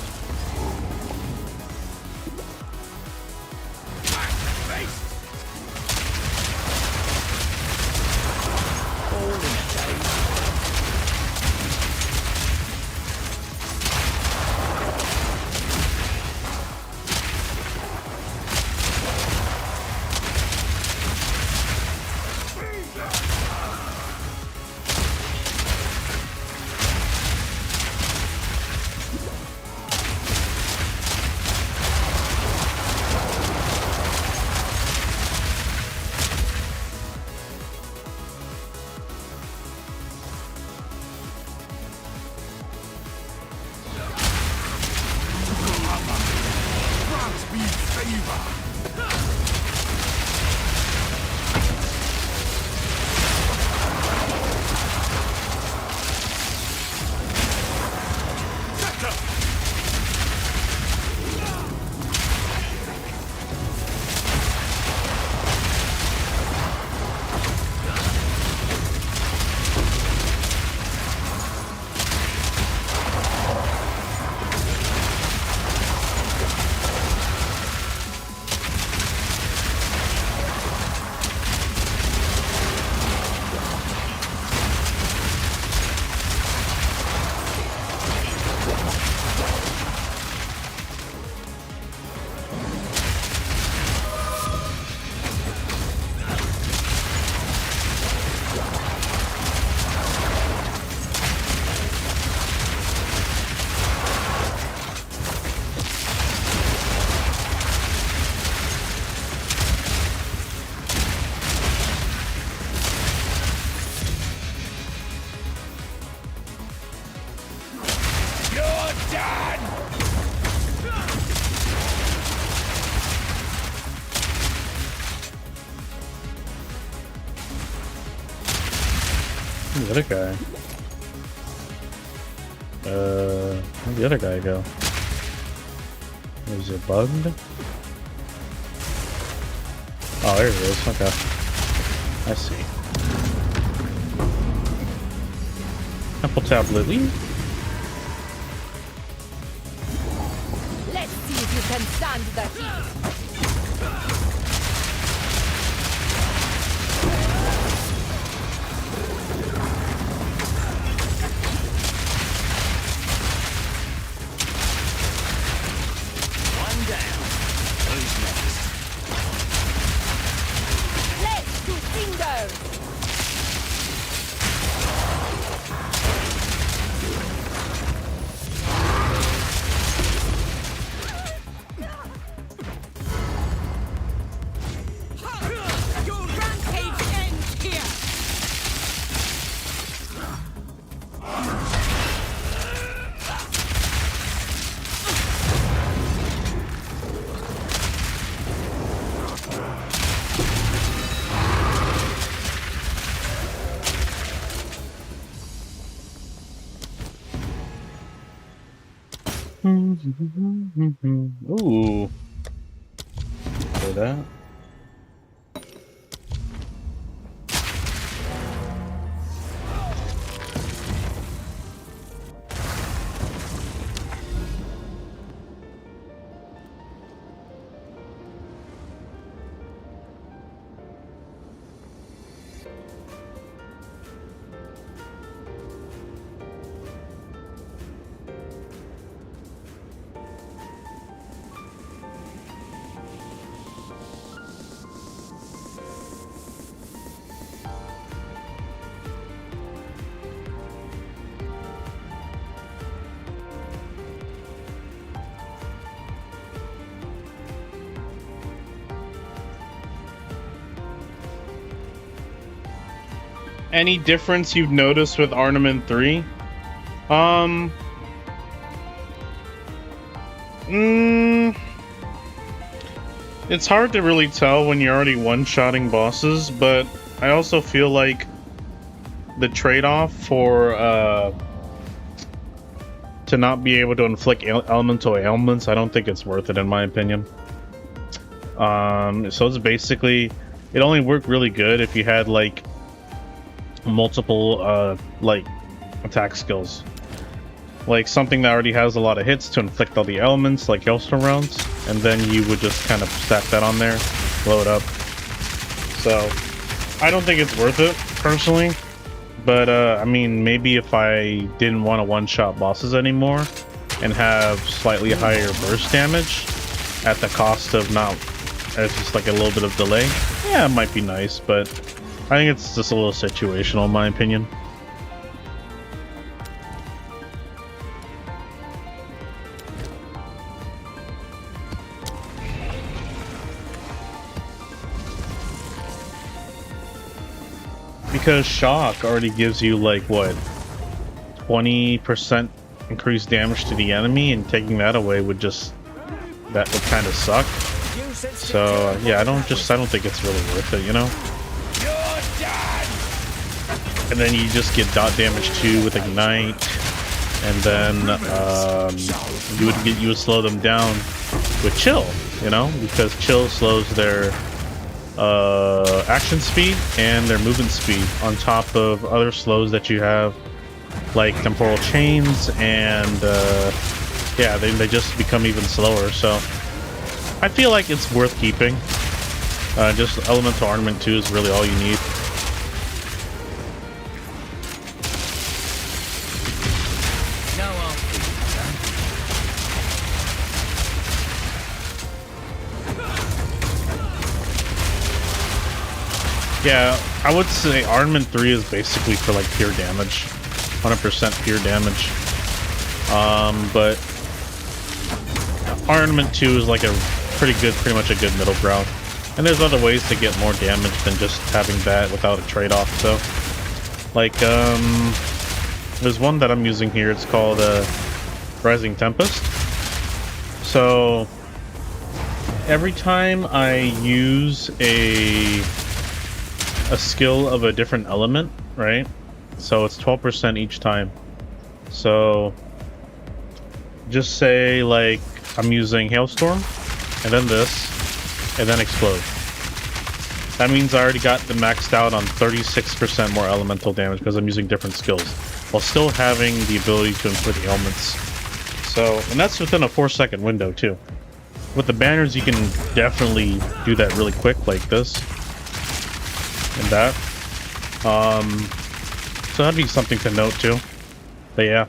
the other guy? Where'd the other guy go? Is it bugged? Oh, there it is. Okay. I see. Apple Tab Lily. Let's see if you can stand the heat. One down. Who's next? Let's do fingers. Your rampage ends here. Ooh. Say that. Any difference you've noticed with Ornament 3? It's hard to really tell when you're already one-shotting bosses, but I also feel like the trade-off for to not be able to inflict elemental ailments, I don't think it's worth it in my opinion. So it's basically, it only worked really good if you had like multiple like attack skills, like something that already has a lot of hits to inflict all the elements, like Hailstorm rounds, and then you would just kind of stack that on there, blow it up. So I don't think it's worth it personally, but I mean, maybe if I didn't want to one-shot bosses anymore and have slightly higher burst damage at the cost of not, as just like a little bit of delay, yeah, it might be nice, but I think it's just a little situational in my opinion. Because Shock already gives you like what, 20% increased damage to the enemy, and taking that away would just, that would kind of suck. So yeah, I don't think it's really worth it, you know? And then you just get dot damage too with Ignite, and then you would slow them down with Chill, you know, because Chill slows their action speed and their movement speed on top of other slows that you have, like Temporal Chains, and yeah, they just become even slower. So I feel like it's worth keeping. Just Elemental Ornament 2 is really all you need. Yeah, I would say Armament 3 is basically for like pure damage. 100% pure damage. But Armament 2 is like a pretty much a good middle ground. And there's other ways to get more damage than just having that without a trade-off. So, like, there's one that I'm using here. It's called Rising Tempest. So, every time I use a skill of a different element, right? So it's 12% each time. So just say like I'm using Hailstorm, and then this, and then Explode. That means I already got the maxed out on 36% more elemental damage because I'm using different skills, while still having the ability to inflict ailments. So, and that's within a 4-second window too. With the banners, you can definitely do that really quick, like this and that. So that'd be something to note too. But yeah,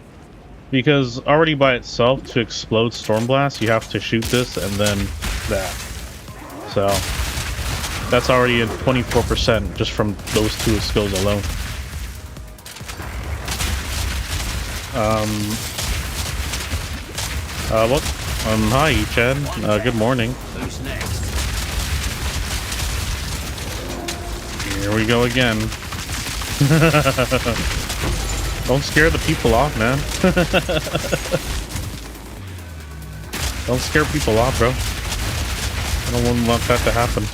because already by itself, to explode Stormblast, you have to shoot this and then that. So that's already at 24% just from those two skills alone. What? Hi, Chad. Good morning. Who's next? Here we go again. Don't scare the people off, man. Don't scare people off, bro. I don't want that to happen.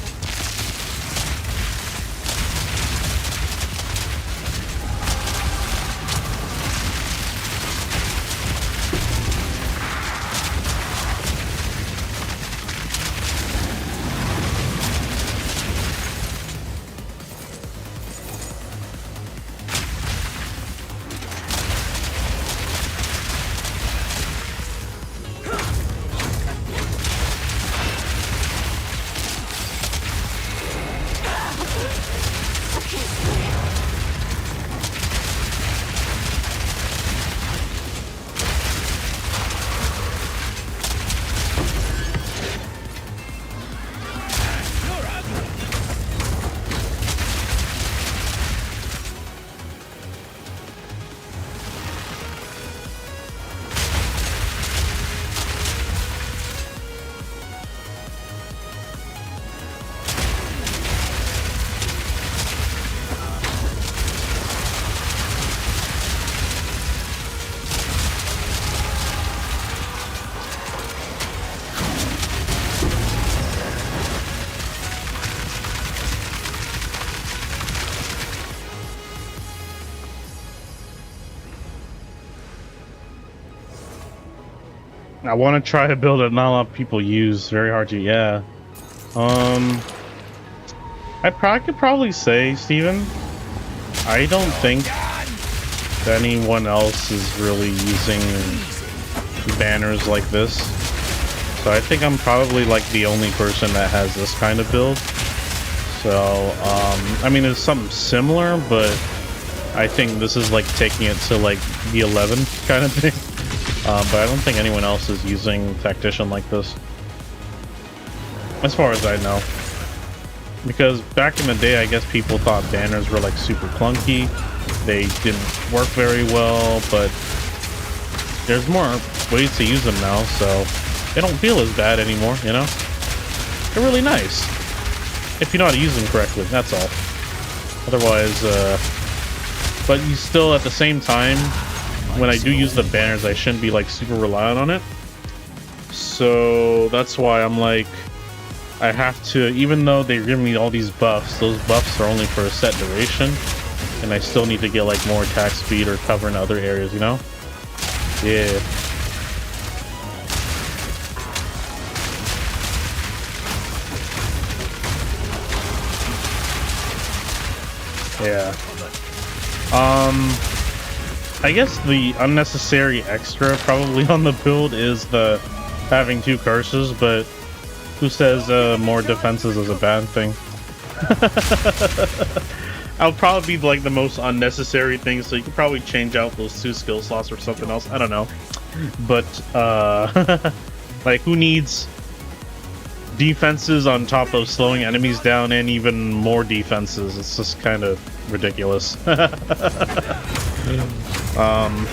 I want to try to build it not a lot of people use. Very hard to, yeah. I could probably say, Steven, I don't think that anyone else is really using banners like this. So I think I'm probably like the only person that has this kind of build. So, I mean, it's something similar, but I think this is like taking it to like the 11 kind of thing. But I don't think anyone else is using Tactician like this, as far as I know. Because back in the day, I guess people thought banners were like super clunky. They didn't work very well, but there's more ways to use them now, so they don't feel as bad anymore, you know? They're really nice. If you know how to use them correctly, that's all. Otherwise, but you still, at the same time, when I do use the banners, I shouldn't be like super reliant on it. So that's why I'm like, I have to, even though they give me all these buffs, those buffs are only for a set duration, and I still need to get like more attack speed or cover in other areas, you know? Yeah. Yeah. I guess the unnecessary extra probably on the build is the having 2 curses, but who says more defenses is a bad thing? I'll probably be like the most unnecessary thing, so you could probably change out those 2 skill slots or something else. I don't know. But like, who needs defenses on top of slowing enemies down and even more defenses? It's just kind of ridiculous.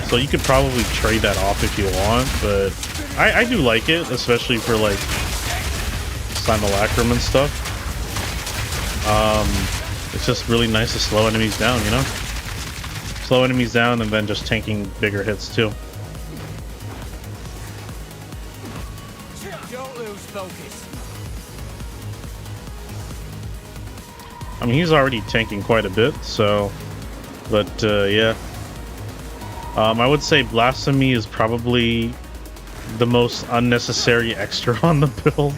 So you could probably trade that off if you want, but I do like it, especially for like Simulacrum and stuff. It's just really nice to slow enemies down, you know? Slow enemies down and then just tanking bigger hits too. Don't lose focus. I mean, he's already tanking quite a bit, so But yeah, I would say Blasphemy is probably the most unnecessary extra on the build.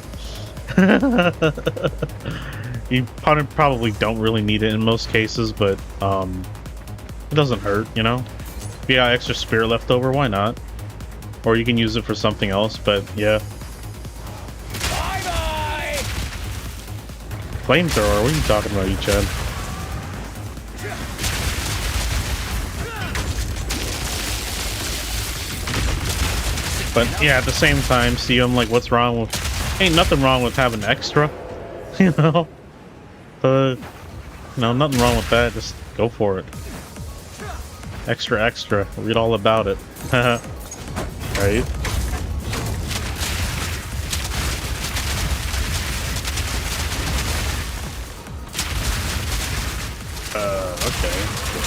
You probably don't really need it in most cases, but it doesn't hurt, you know? If you got extra spirit left over, why not? Or you can use it for something else, but yeah. Bye-bye! Flamethrower, what are you talking about, you Chad? But yeah, at the same time, see, I'm like, what's wrong with... Ain't nothing wrong with having extra, you know? But, you know, nothing wrong with that, just go for it. Extra, read all about it. Right? Okay.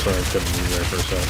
Sorry, I couldn't move there for a sec.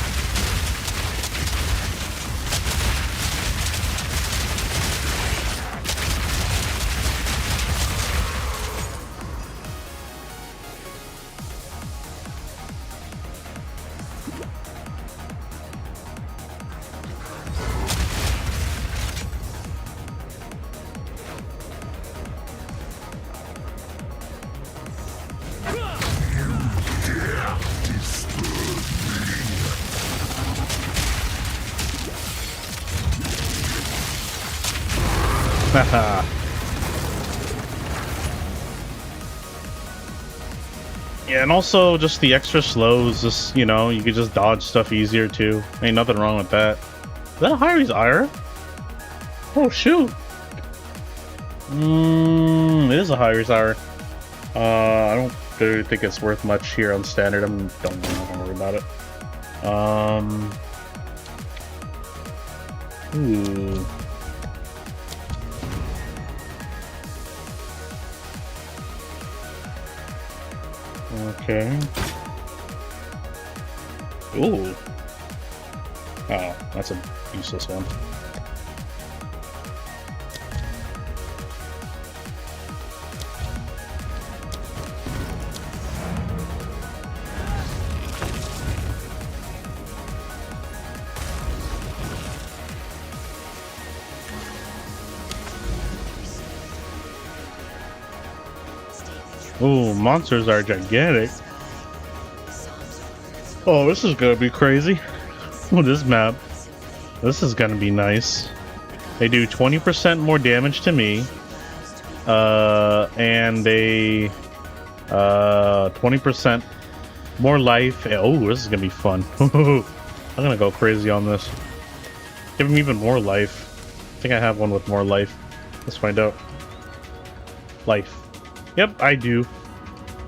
Yeah, and also just the extra slows, just, you know, you could just dodge stuff easier too. Ain't nothing wrong with that. Is that a Hyri's Ira? Oh shoot. It is a Hyri's Ira. I don't really think it's worth much here on standard. I'm not gonna worry about it. Ooh. Okay. Ooh. Oh, that's a useless one. Ooh, monsters are gigantic. Oh, this is gonna be crazy. Oh, this map. This is gonna be nice. They do 20% more damage to me. And they 20% more life. Oh, this is gonna be fun. I'm gonna go crazy on this. Give him even more life. I think I have one with more life. Let's find out. Life. Yep, I do.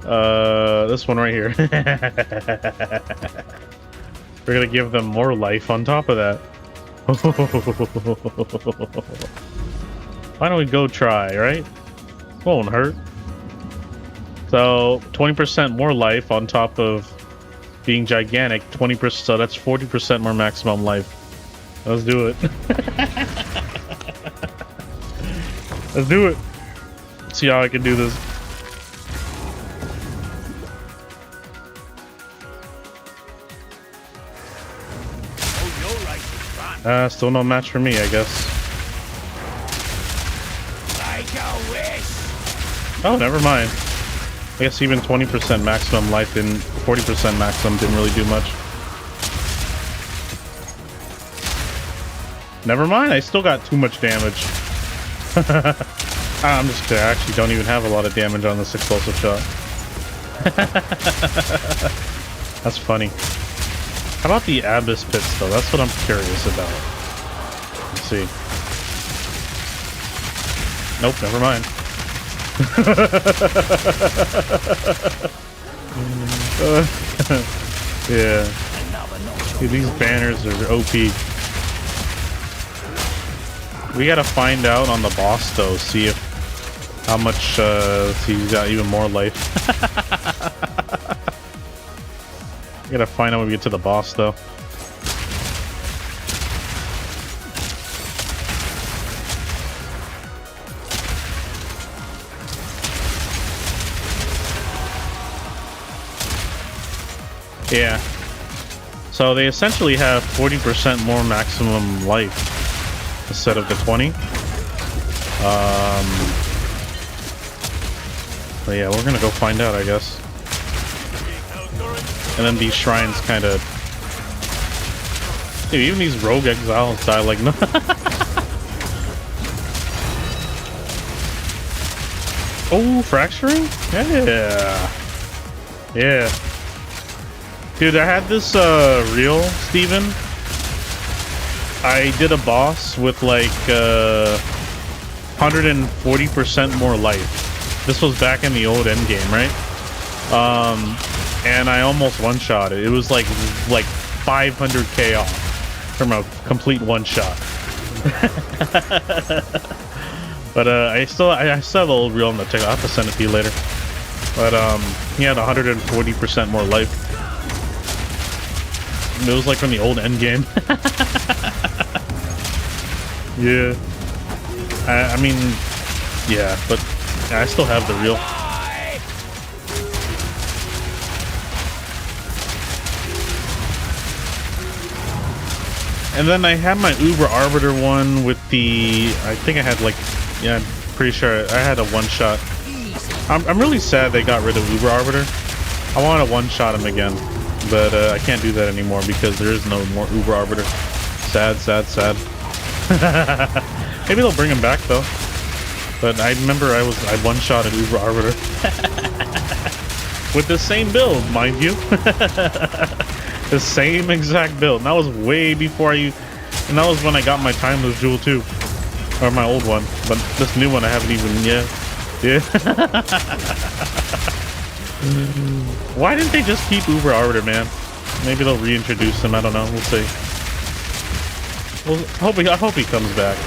This one right here. We're gonna give them more life on top of that. Why don't we go try, right? Won't hurt. So 20% more life on top of being gigantic. 20%, so that's 40% more maximum life. Let's do it. Let's do it. See how I can do this. Still no match for me, I guess. Like a wish. Oh, never mind. I guess even 20% maximum life and 40% maximum didn't really do much. Never mind, I still got too much damage. I'm just kidding. I actually don't even have a lot of damage on this explosive shot. That's funny. How about the Abyss Pits, though? That's what I'm curious about. Let's see. Nope, never mind. Yeah. Dude, these banners are OP. We gotta find out on the boss, though. See if how much. See, he's got even more life. We gotta find out when we get to the boss, though. Yeah. So they essentially have 40% more maximum life instead of the 20. But yeah, we're gonna go find out, I guess. And then these shrines kind of... Dude, even these rogue exiles die like no. Oh, fracturing? Yeah. Yeah. Dude, I had this reel, Steven. I did a boss with like 140% more life. This was back in the old endgame, right? And I almost one-shot it. It was like 500k off from a complete one-shot. But I still have the old reel on the TikTok. I'll have to send it to you later. But he had 140% more life. It was like from the old endgame. Yeah. I mean, yeah, but I still have the reel. And then I had my Uber Arbiter one with the... I think I had like... Yeah, I'm pretty sure I had a one-shot. I'm really sad they got rid of Uber Arbiter. I want to one-shot him again. But I can't do that anymore because there is no more Uber Arbiter. Sad, sad, sad. Maybe they'll bring him back though. But I remember I one-shotted Uber Arbiter. With the same build, mind you. The same exact build. And that was way before and that was when I got my Timeless Jewel too. Or my old one. But this new one I haven't even yet. Yeah. Why didn't they just keep Uber Arbiter, man? Maybe they'll reintroduce him. I don't know. We'll see. Well, I hope he comes back.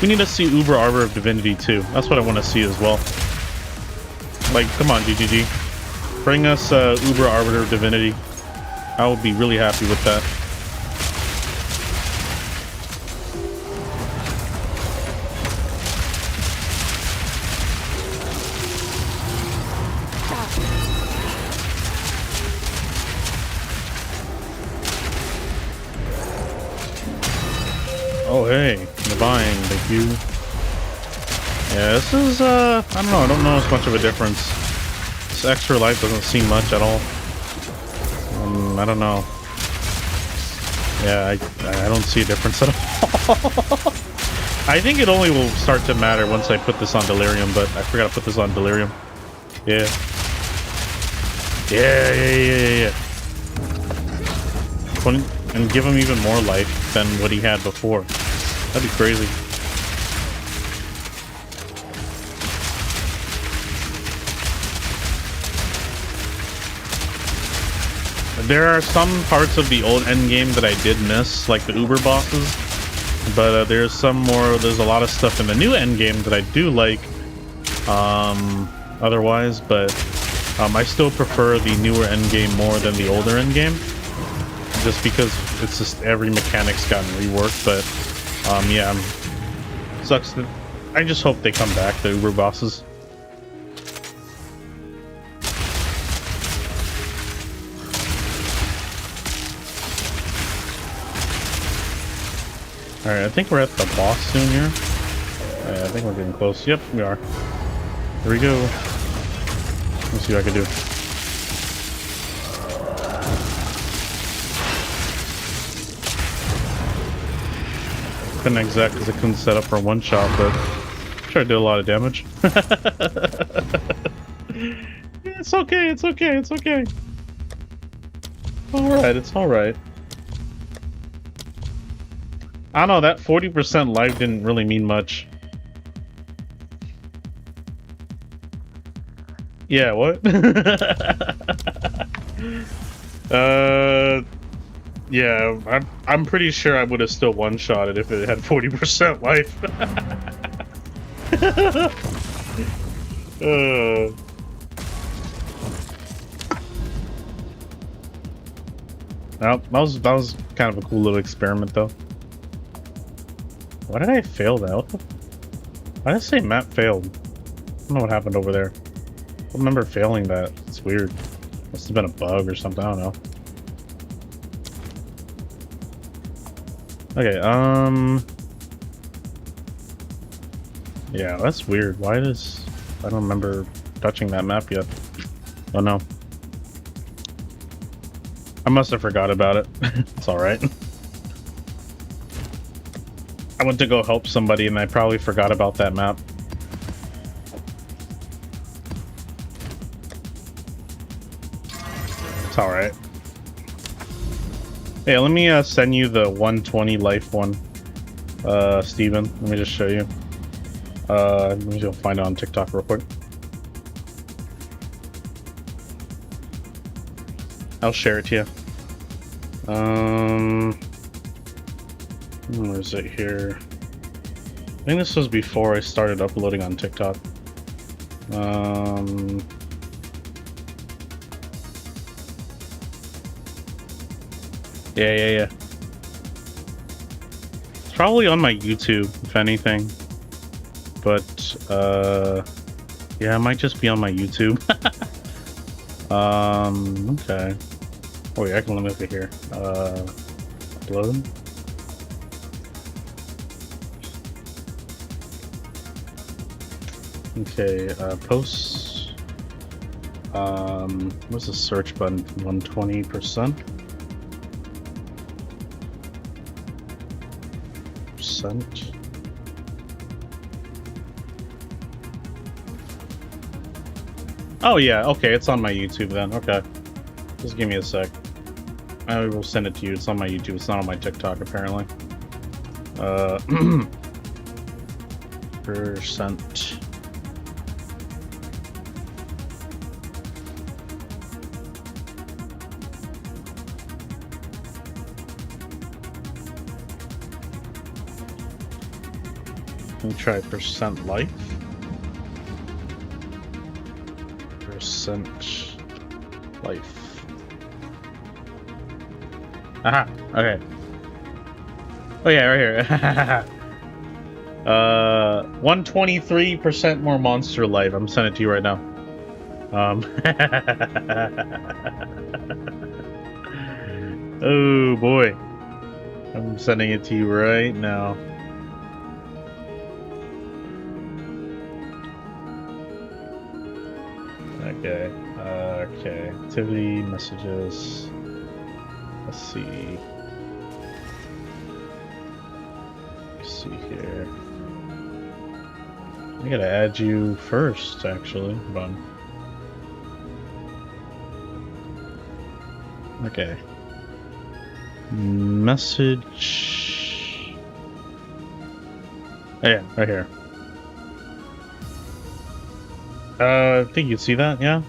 We need to see Uber Arbiter of Divinity too. That's what I want to see as well. Like, come on, GGG. Bring us Uber Arbiter of Divinity. I would be really happy with that. Oh, hey, the buying, thank you. Yeah, this is, I don't know as much of a difference. This extra life doesn't seem much at all. I don't know. Yeah, I don't see a difference at all. I think it only will start to matter once I put this on Delirium, but I forgot to put this on Delirium. Yeah. Yeah. And give him even more life than what he had before. That'd be crazy. There are some parts of the old endgame that I did miss, like the Uber bosses. But there's a lot of stuff in the new endgame that I do like. Otherwise, but I still prefer the newer endgame more than the older endgame. Just because it's just every mechanic's gotten reworked, but yeah, sucks that I just hope they come back, the Uber bosses. Alright, I think we're at the boss soon here. Yeah, I think we're getting close. Yep, we are. Here we go. Let's see what I can do. Couldn't exact because I couldn't set up for one shot, but I'm sure I did a lot of damage. It's okay, it's okay, it's okay. Alright, it's alright. I don't know, that 40% life didn't really mean much. Yeah, what? Yeah, I'm pretty sure I would have still one-shot it if it had 40% life. Well, that was kind of a cool little experiment, though. Why did I fail that? Why did I say map failed? I don't know what happened over there. I don't remember failing that. It's weird. Must have been a bug or something. I don't know. Okay, yeah, that's weird. Why does... I don't remember touching that map yet. Oh no. I must have forgot about it. It's alright. I went to go help somebody and I probably forgot about that map. It's alright. Hey, let me send you the 120 life one, Steven. Let me just show you. Let me go find it on TikTok real quick. I'll share it to you. Where is it here? I think this was before I started uploading on TikTok. Yeah. It's probably on my YouTube, if anything. But, yeah, it might just be on my YouTube. Okay. Oh, yeah, I can limit it here. Upload. Okay, posts. What's the search button? 120%. Oh yeah, okay, it's on my YouTube then. Okay, just give me a sec. I will send it to you. It's on my YouTube. It's not on my TikTok apparently. Percent. Let me try percent life. Percent life. Aha, okay. Oh yeah, right here. 123% more monster life. I'm sending it to you right now. Oh boy. I'm sending it to you right now. Okay, okay, activity, messages, let's see here, I gotta add you first, actually, hold on. Okay, message, oh yeah, right here. I think you can see that, yeah?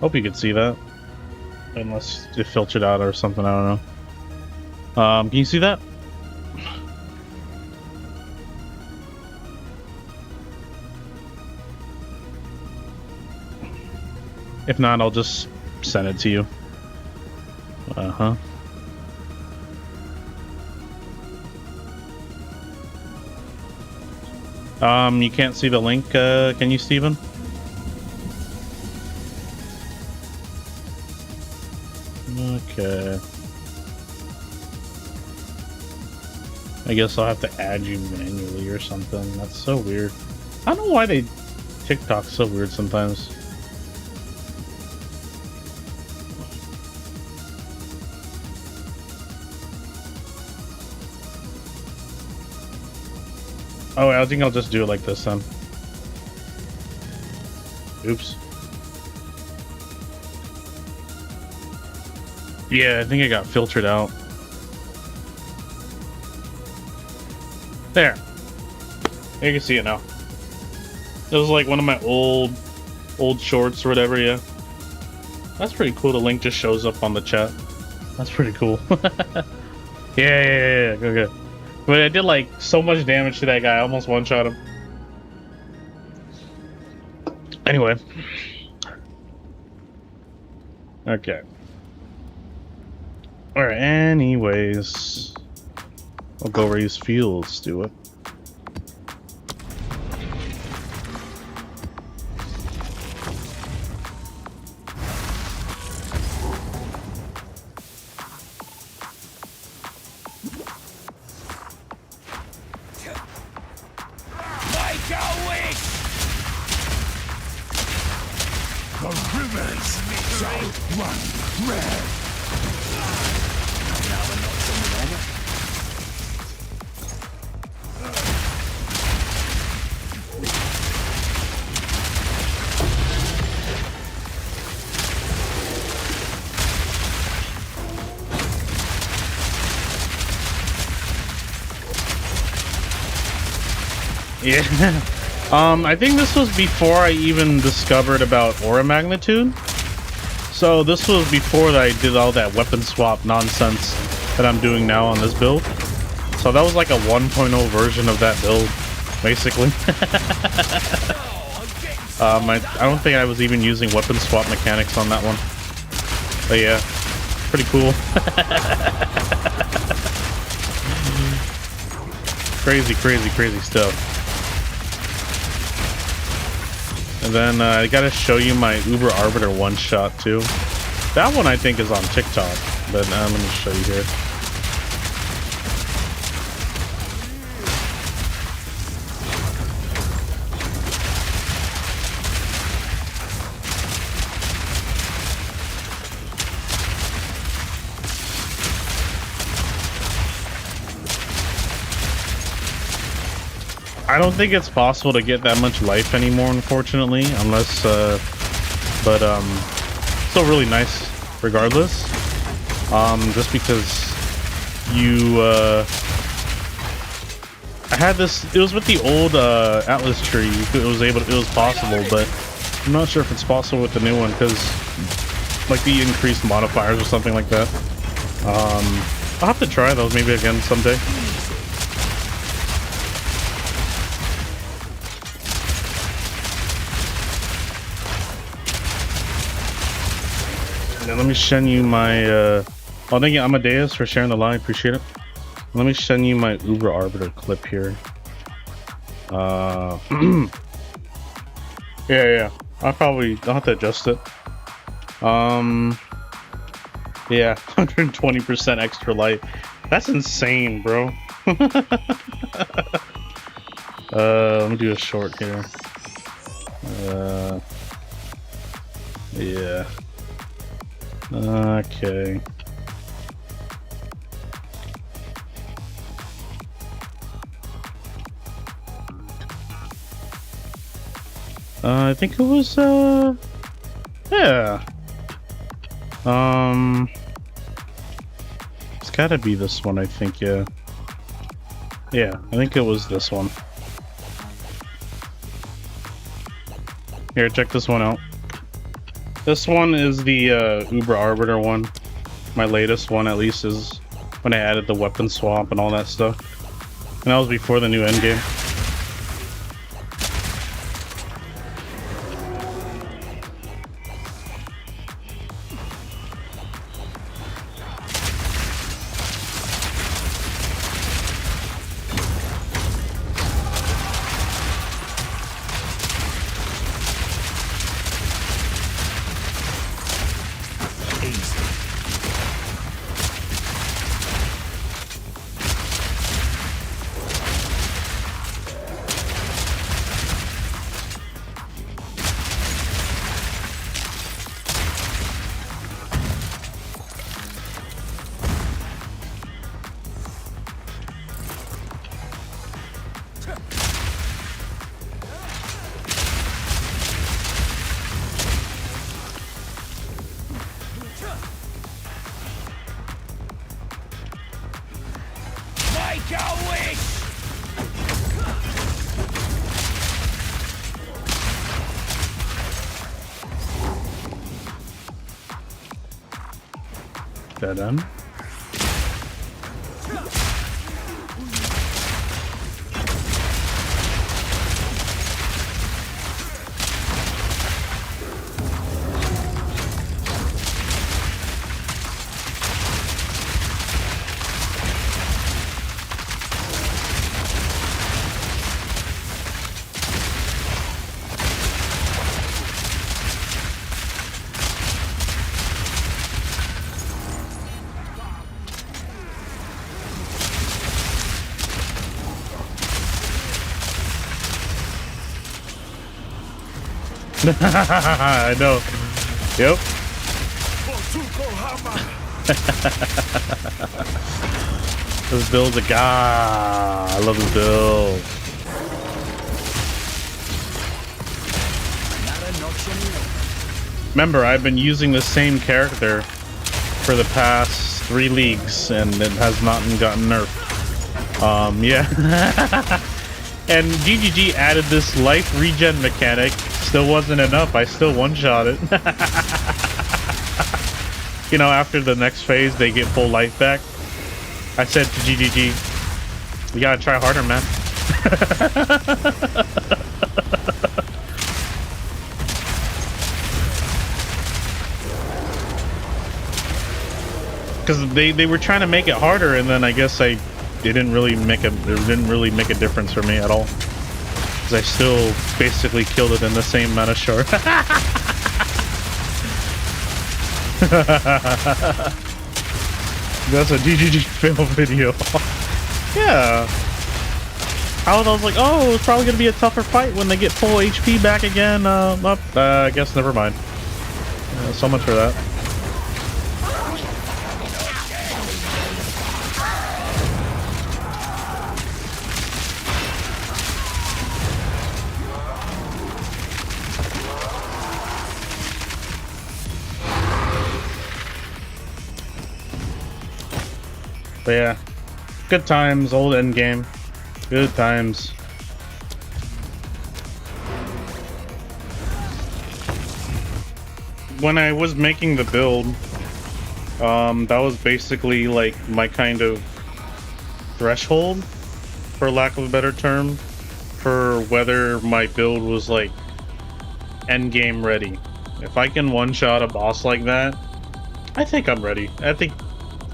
Hope you can see that. Unless it filtered out or something, I don't know. Can you see that? If not, I'll just send it to you. Uh-huh. You can't see the link, can you, Steven? Okay. I guess I'll have to add you manually or something. That's so weird. I don't know why TikTok's so weird sometimes. Oh, I think I'll just do it like this then. Oops. Yeah, I think it got filtered out. There. You can see it now. It was like one of my old shorts or whatever, yeah. That's pretty cool. The link just shows up on the chat. That's pretty cool. Yeah. Good. But I did like so much damage to that guy. I almost one-shot him. Anyway. Okay. Alright, anyways. I'll go raise fields, do it. The rivers shall run red. Yeah. I think this was before I even discovered about aura magnitude. So this was before that I did all that weapon swap nonsense that I'm doing now on this build. So that was like a 1.0 version of that build, basically. I don't think I was even using weapon swap mechanics on that one. But yeah, pretty cool. Crazy, crazy, crazy stuff. And then I gotta show you my Uber Arbiter one-shot too. That one I think is on TikTok, but let me show you here. I don't think it's possible to get that much life anymore, unfortunately, unless, still really nice regardless. Just because you, I had this, it was with the old, Atlas tree, it was possible, but I'm not sure if it's possible with the new one, because, like, the increased modifiers or something like that. I'll have to try those maybe again someday. Let me send you my, oh, thank you, Amadeus, for sharing the live. Appreciate it. Let me send you my Uber Arbiter clip here. Yeah. I'll have to adjust it. Yeah, 120% extra light. That's insane, bro. Let me do a short here. Yeah. Okay. I think it was, yeah. It's gotta be this one, I think, yeah. Yeah, I think it was this one. Here, check this one out. This one is the Uber Arbiter one. My latest one, at least, is when I added the weapon swap and all that stuff. And that was before the new endgame. Dead end. I know. Yep. This build's a god. I love this build. Remember, I've been using the same character for the past 3 leagues, and it has not gotten nerfed. Yeah. And GGG added this life regen mechanic. Still wasn't enough. I still one-shot it. You know, after the next phase, they get full life back. I said to GGG, you gotta try harder, man. Because they were trying to make it harder, and then I guess it didn't really make a difference for me at all. Because I still basically killed it in the same amount of short. That's a GGG fail video. Yeah. I was like, oh, it's probably gonna be a tougher fight when they get full HP back again. I guess never mind. So much for that. But yeah, good times, old endgame. Good times. When I was making the build, that was basically like my kind of threshold, for lack of a better term, for whether my build was like endgame ready. If I can one-shot a boss like that, I think I'm ready. I think,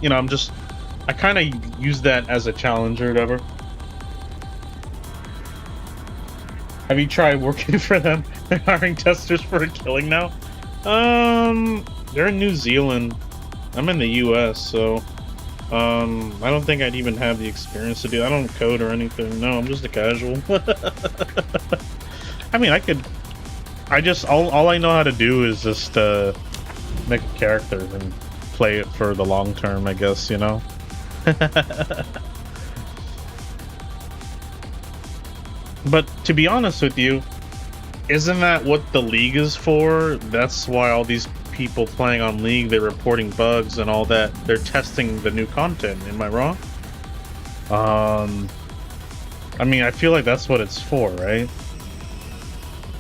you know, I kind of use that as a challenge or whatever. Have you tried working for them? They're hiring testers for a killing now? They're in New Zealand. I'm in the US, so I don't think I'd even have the experience to do. I don't code or anything. No, I'm just a casual. I mean, all I know how to do is just make a character and play it for the long term, I guess, you know. But to be honest with you, isn't that what the League is for? That's why all these people playing on League, they're reporting bugs and all that. They're testing the new content. Am I wrong? I mean, I feel like that's what it's for, right?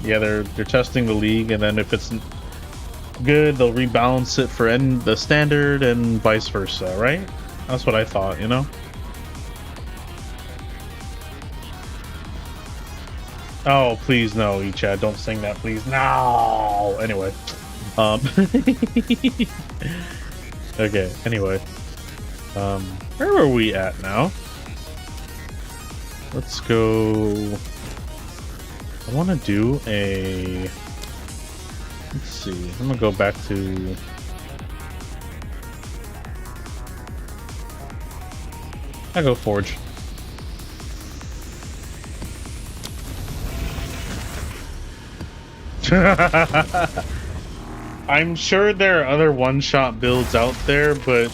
Yeah, they're testing the League, and then if it's good, they'll rebalance it for the standard and vice versa, right? That's what I thought, you know? Oh, please no, Echad, don't sing that, please. No! Anyway. Okay, anyway. Where are we at now? Let's go... I want to do a... Let's see, I'm gonna go back to... I go Forge. I'm sure there are other one-shot builds out there, but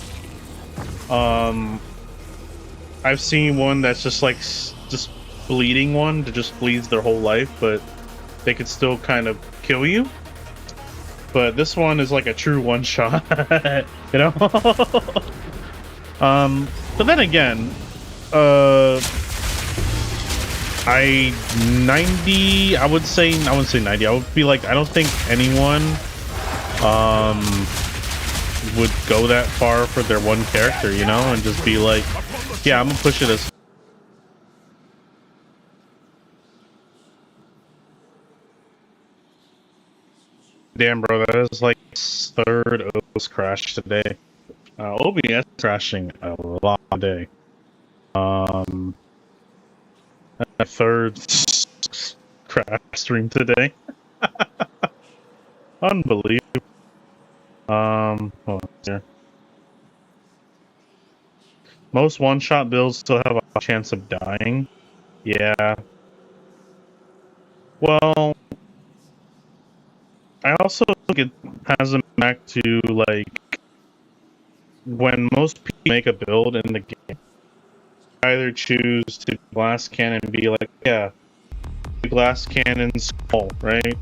I've seen one that's just like just bleeding one that just bleeds their whole life, but they could still kind of kill you. But this one is like a true one-shot, you know. But then again, I would say 90. I would be like, I don't think anyone would go that far for their one character, you know, and just be like, yeah, I'm gonna push it as damn, bro, that is like 3rd OBS crash today. OBS crashing a lot today. A 3rd crash stream today. Unbelievable. Hold on here. Most one-shot builds still have a chance of dying. Yeah. Well, I also think it has a back to like when most people make a build in the game, either choose to glass cannon and be like, yeah, glass cannon skull, right?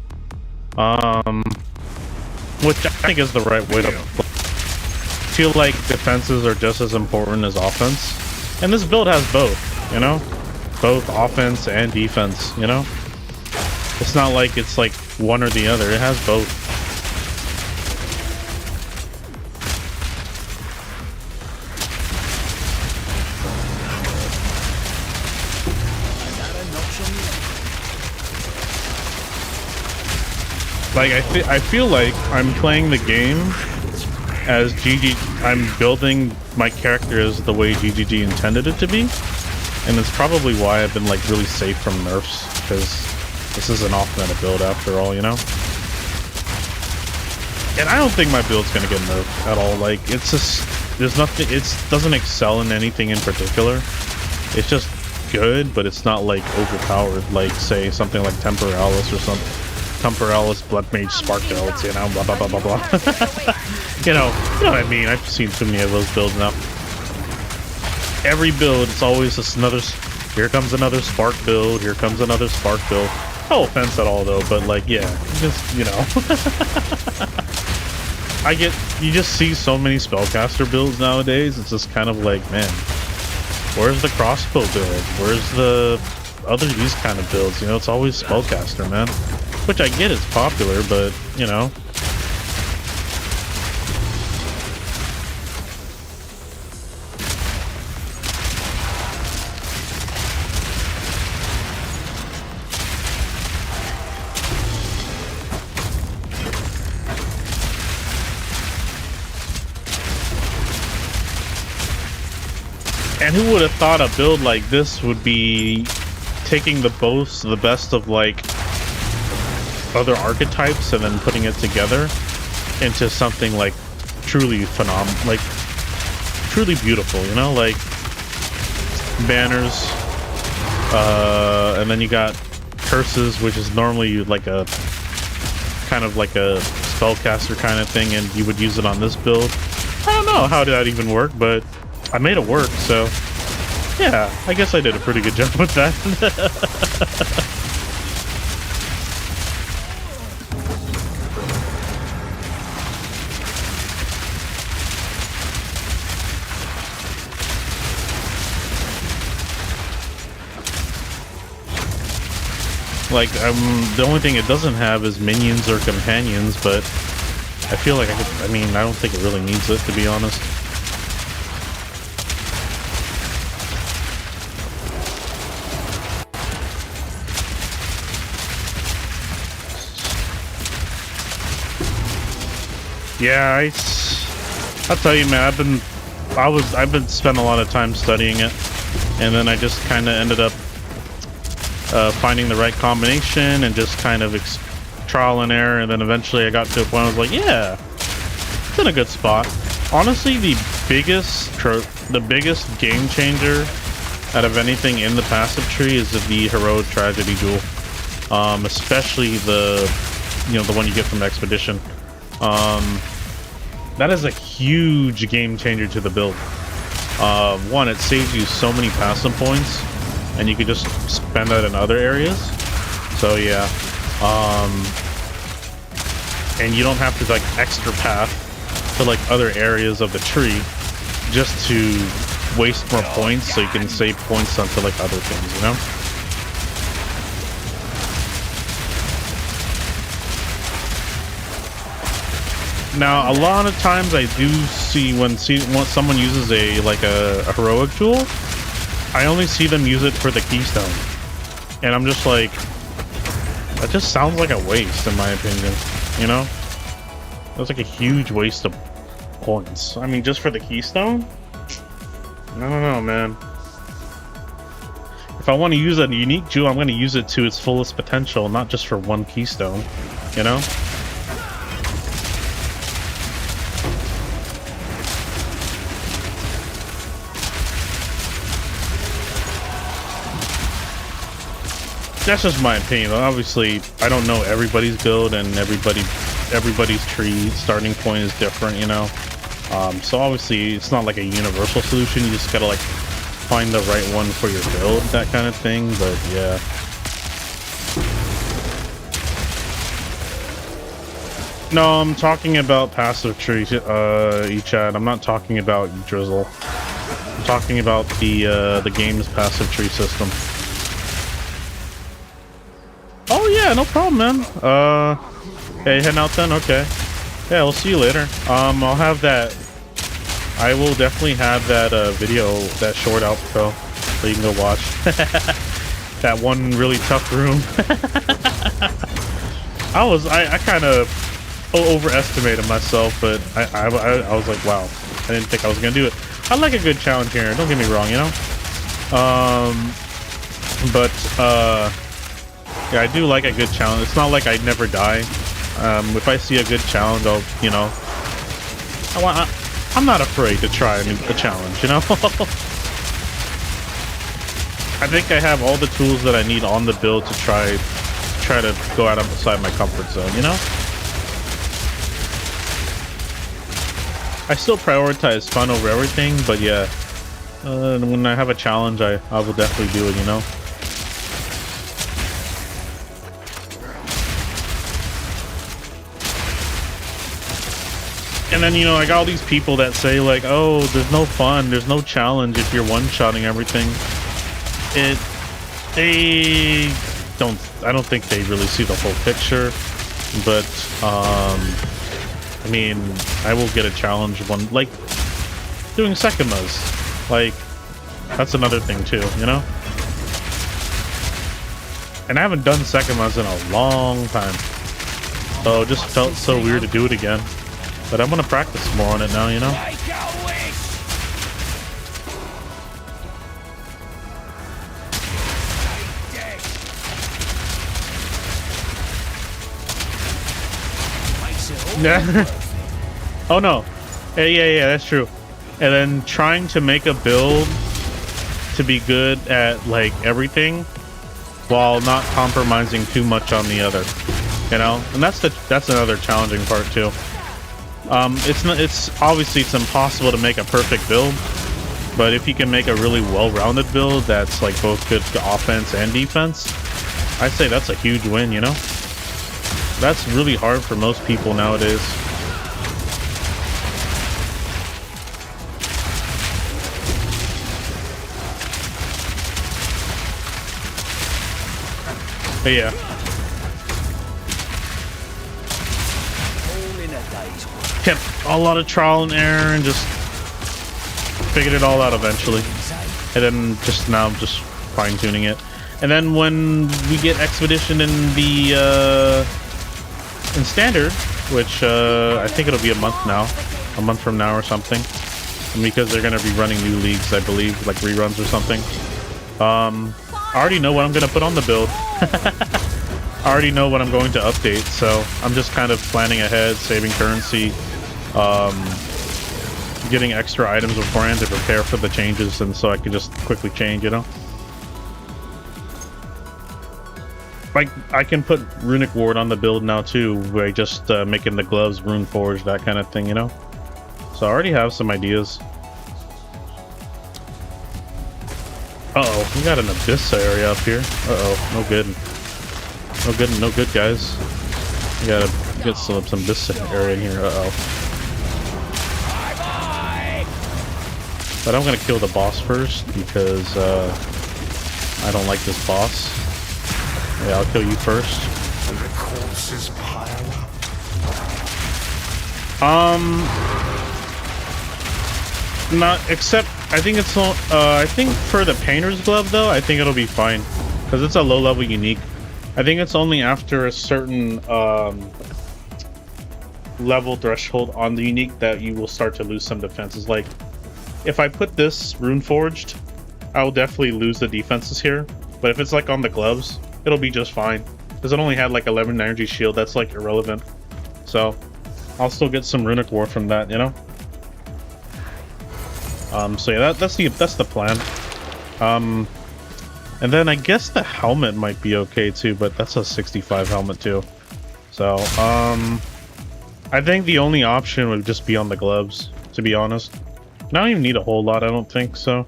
Which I think is the right way to play. I feel like defenses are just as important as offense, and this build has both, you know, both offense and defense, you know. It's not like it's like one or the other. It has both. Like I feel like I'm playing the game as GG. I'm building my character as the way GGG intended it to be, and it's probably why I've been like really safe from nerfs, because this is an off-meta build after all, you know? And I don't think my build's gonna get nerfed at all. Like, it's just, there's nothing, it doesn't excel in anything in particular. It's just good, but it's not like overpowered, like say something like Temporalis or something. Temporalis, Blood Mage, Spark builds, you know, blah blah blah blah blah. you know what I mean? I've seen too many of those builds now. Every build, it's always just another, here comes another Spark build, here comes another Spark build. No offense at all though, but like, yeah, just, you know. You just see so many spellcaster builds nowadays, it's just kind of like, man, where's the crossbow build? Where's the other, these kind of builds? You know, it's always spellcaster, man. Which I get it's popular, but, you know. And who would have thought a build like this would be taking the best of like other archetypes and then putting it together into something like truly phenomenal, like truly beautiful, you know, like banners, and then you got curses, which is normally like a kind of like a spellcaster kind of thing, and you would use it on this build. I don't know how did that even work, but I made it work, so yeah, I guess I did a pretty good job with that. Like, the only thing it doesn't have is minions or companions, but I feel like I don't think it really needs it, to be honest. Yeah, I'll tell you, man, I've been spending a lot of time studying it, and then I just kind of ended up finding the right combination and just kind of trial and error, and then eventually I got to a point where I was like, yeah, it's in a good spot. Honestly, the biggest game changer out of anything in the passive tree is the Heroic Tragedy Jewel, especially the one you get from Expedition. That is a huge game changer to the build. One, it saves you so many passive points, and you could just spend that in other areas. So yeah, and you don't have to like extra path to like other areas of the tree just to waste more points, so you can save points onto like other things, you know? Now, a lot of times I do see when someone uses a heroic tool, I only see them use it for the keystone, and I'm just like, that just sounds like a waste, in my opinion. You know, that's like a huge waste of points. I mean, just for the keystone? I don't know, man. If I want to use a unique jewel, I'm going to use it to its fullest potential, not just for one keystone. You know? that's just my opinion. Obviously, I don't know everybody's build, and everybody's tree starting point is different, you know. So obviously, it's not like a universal solution. You just gotta like find the right one for your build, that kind of thing. But yeah. No, I'm talking about passive tree, Chad. I'm not talking about Drizzle. I'm talking about the game's passive tree system. Oh yeah, no problem, man. Hey, heading out then? Okay. Yeah, we'll see you later. I'll have that. I will definitely have that video, that short outro, so you can go watch. That one really tough room. I kind of overestimated myself, but I was like, wow, I didn't think I was gonna do it. I like a good challenge here, don't get me wrong, you know. Yeah, I do like a good challenge. It's not like I never die. If I see a good challenge, I'll, you know, I'm not afraid to try a challenge, you know. I think I have all the tools that I need on the build to try to go outside my comfort zone, you know. I still prioritize fun over everything, but yeah, when I have a challenge, I will definitely do it, you know. And then, you know, I got all these people that say like, oh, there's no fun, there's no challenge if you're one-shotting everything. I don't think they really see the whole picture, but I mean, I will get a challenge one, like doing Sekimas, like that's another thing too, you know. And I haven't done Sekimas in a long time, so it just felt so weird to do it again. But I'm gonna practice more on it now, you know. Yeah. Oh no. Yeah, that's true. And then trying to make a build to be good at like everything while not compromising too much on the other, you know. And that's another challenging part too. It's obviously it's impossible to make a perfect build, but if you can make a really well-rounded build that's like both good offense and defense, I'd say that's a huge win, you know. That's really hard for most people nowadays. But yeah. Kept a lot of trial and error and just figured it all out eventually. And then just now I'm just fine-tuning it. And then when we get Expedition in the in Standard, which I think it'll be a month from now or something, and because they're gonna be running new leagues, I believe, like reruns or something. I already know what I'm gonna put on the build. I already know what I'm going to update, so I'm just kind of planning ahead, saving currency, getting extra items beforehand to prepare for the changes, and so I can just quickly change, you know. Like, I can put Runic Ward on the build now too, by just making the gloves Rune Forge, that kind of thing, you know? So I already have some ideas. Uh-oh, we got an Abyss area up here. Uh-oh, no good. No good, guys. We gotta get some Abyss area in here, uh-oh. But I'm gonna kill the boss first, because I don't like this boss. Yeah, I'll kill you first. And the corpses pile up. Not except I think it's I think for the painter's glove though, I think it'll be fine because it's a low level unique. I think it's only after a certain level threshold on the unique that you will start to lose some defenses. Like if I put this Rune Forged, I will definitely lose the defenses here. But if it's like on the gloves, it'll be just fine because it only had like 11 energy shield. That's like irrelevant. So I'll still get some Runic War from that, you know. So yeah, that's the plan. And then I guess the helmet might be okay too, but that's a 65 helmet too. So, I think the only option would just be on the gloves, to be honest. I don't even need a whole lot, I don't think, so.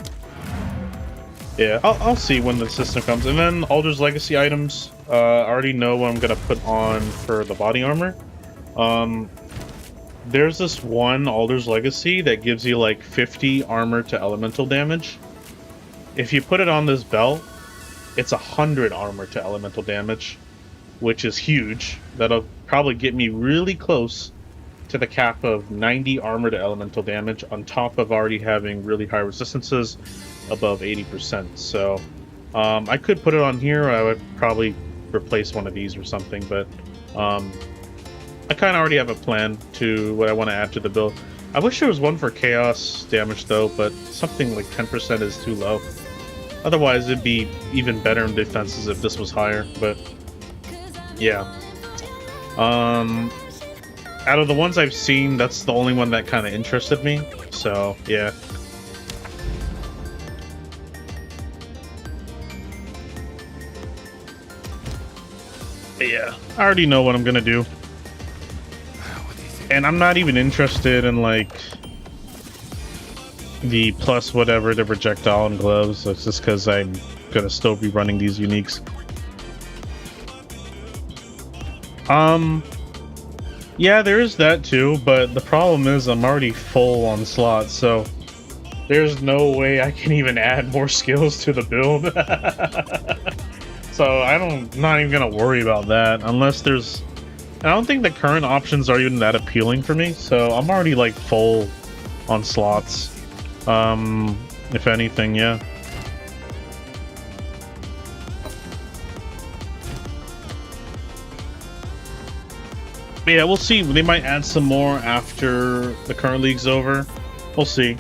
Yeah, I'll see when the system comes. And then Alder's Legacy items. I already know what I'm gonna put on for the body armor. There's this one Alder's Legacy that gives you like 50 armor to elemental damage. If you put it on this belt, it's 100 armor to elemental damage, which is huge. That'll probably get me really close to the cap of 90 armor to elemental damage, on top of already having really high resistances above 80%. So I could put it on here. I would probably replace one of these or something, but I kind of already have a plan to what I want to add to the build. I wish there was one for chaos damage though, but something like 10% is too low. Otherwise it'd be even better in defenses if this was higher, but yeah. Out of the ones I've seen, that's the only one that kind of interested me, so yeah. But yeah, I already know what I'm gonna do. And I'm not even interested in like the plus whatever the projectile and gloves. It's just because I'm gonna still be running these uniques. Yeah, there is that too, but the problem is I'm already full on slots, so there's no way I can even add more skills to the build. So I'm not even gonna worry about that unless there's. I don't think the current options are even that appealing for me, so I'm already like full on slots. If anything, yeah. But yeah, we'll see. They might add some more after the current league's over. We'll see.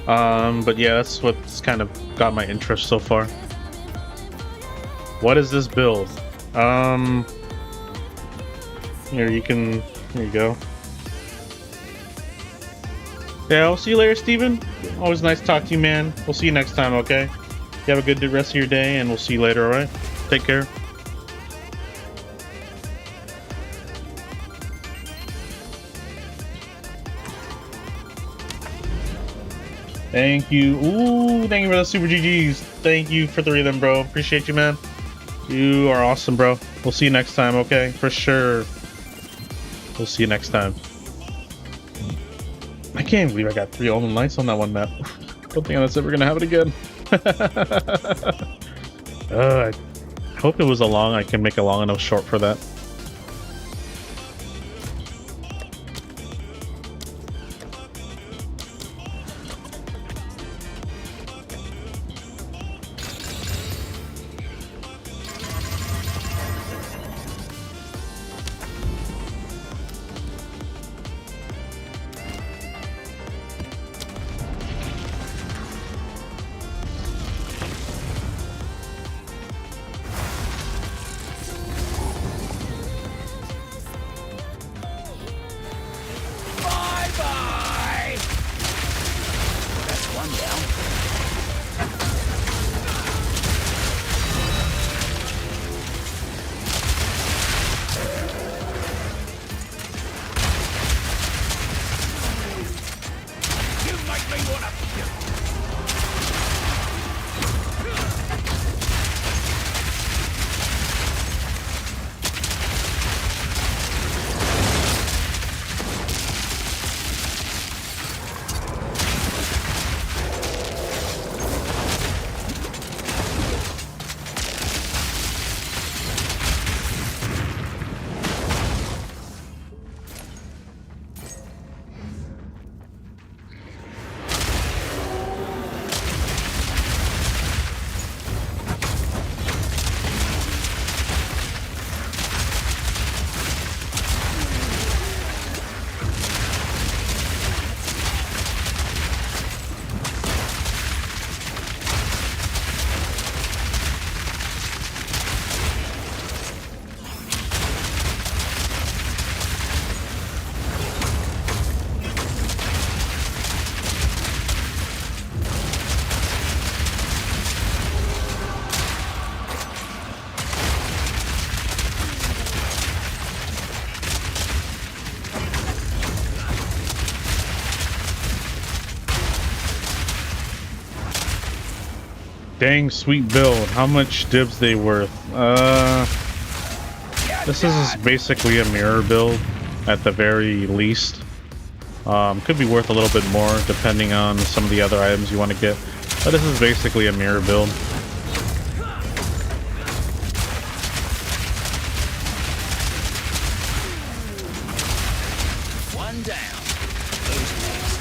But yeah, that's what's kind of got my interest so far. What is this build? Here you go. Yeah, I'll see you later, Steven. Always nice to talk to you, man. We'll see you next time, okay? You have a good rest of your day, and we'll see you later, alright? Take care. Thank you. Ooh, thank you for the super GGs. Thank you for 3 of them, bro. Appreciate you, man. You are awesome, bro. We'll see you next time, okay? For sure. We'll see you next time. I can't believe I got 3 Omen Lights on that one map. Don't think that's ever gonna happen again. I hope it was a long. I can make a long enough short for that. Bye-bye! That's one down. You make me wanna... Dang, sweet build. How much dibs they worth? This is basically a mirror build at the very least. Could be worth a little bit more depending on some of the other items you want to get. But this is basically a mirror build. One down. Who's next?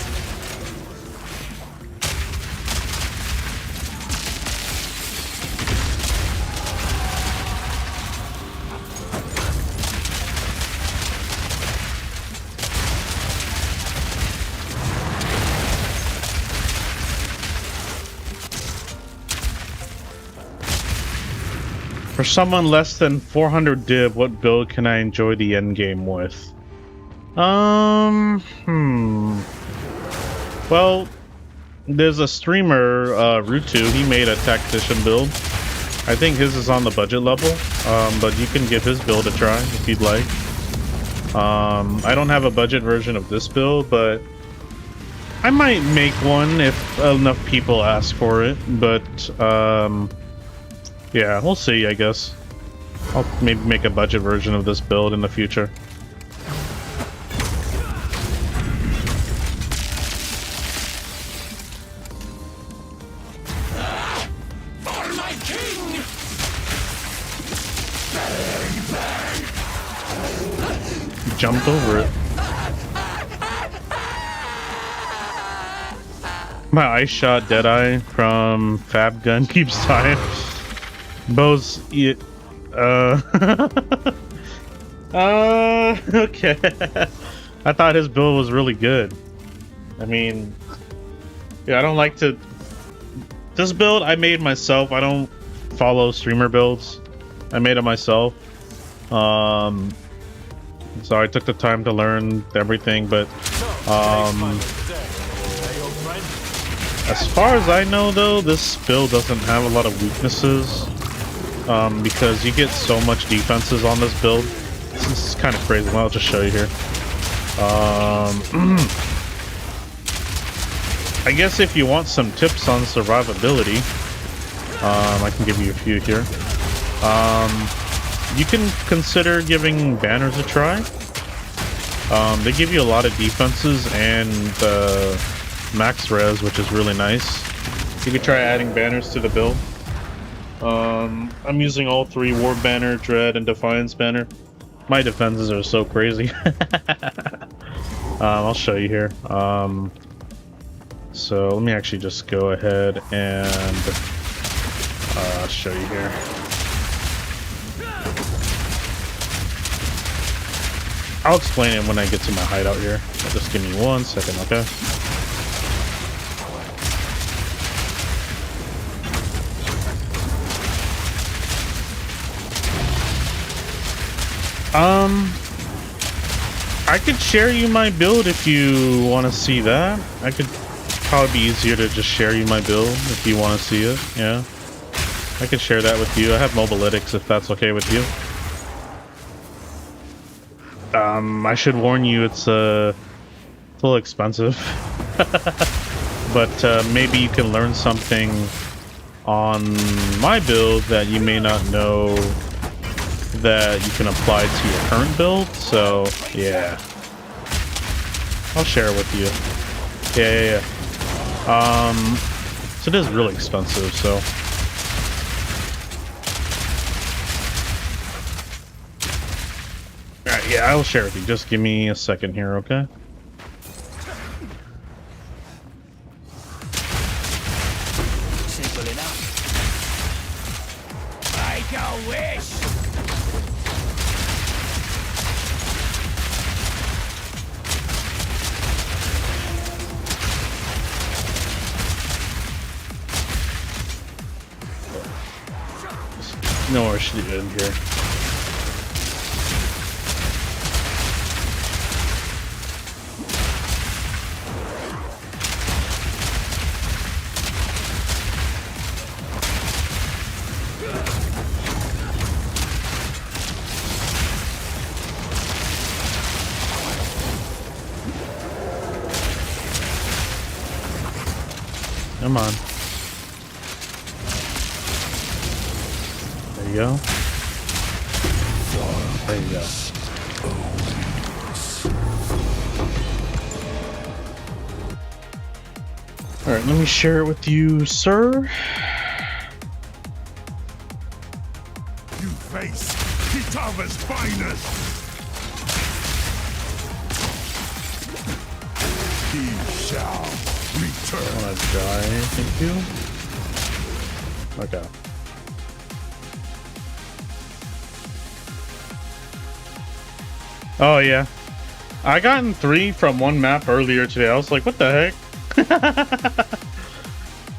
For someone less than 400 dib, what build can I enjoy the end game with? Well, there's a streamer, ROG2, he made a tactician build. I think his is on the budget level, but you can give his build a try if you'd like. I don't have a budget version of this build, but I might make one if enough people ask for it, but, yeah, we'll see, I guess. I'll maybe make a budget version of this build in the future. For my king! Jumped over it. My ice shot Deadeye from Fab Gun keeps dying. Bo's okay. I thought his build was really good. I mean, yeah, I don't like to. This build I made myself. I don't follow streamer builds. I made it myself. So I took the time to learn everything, but as far as I know, though, this build doesn't have a lot of weaknesses. Because you get so much defenses on this build. This is kind of crazy. Well, I'll just show you here. I guess if you want some tips on survivability, I can give you a few here. You can consider giving banners a try. They give you a lot of defenses and max res, which is really nice. You could try adding banners to the build. I'm using all three: War Banner, Dread, and Defiance Banner. My defenses are so crazy. I'll show you here. So let me actually just go ahead and show you here. I'll explain it when I get to my hideout here. Just give me 1 second, okay? I could share you my build if you want to see that. I could probably be easier to just share you my build if you want to see it. Yeah, I could share that with you. I have mobilytics if that's okay with you. I should warn you, it's a little expensive, but maybe you can learn something on my build that you may not know that you can apply to your current build. So yeah, I'll share it with you. Yeah. So it is really expensive, so alright, yeah, I'll share it with you. Just give me a second here, okay? Simple enough. Make a wish. Nowhere should it end here. Come on. you go. There you go. Alright, let me share it with you, sir. You face Kitava's finest. He shall return. I wanna die, thank you. Okay. Oh yeah. I gotten 3 from one map earlier today. I was like, what the heck?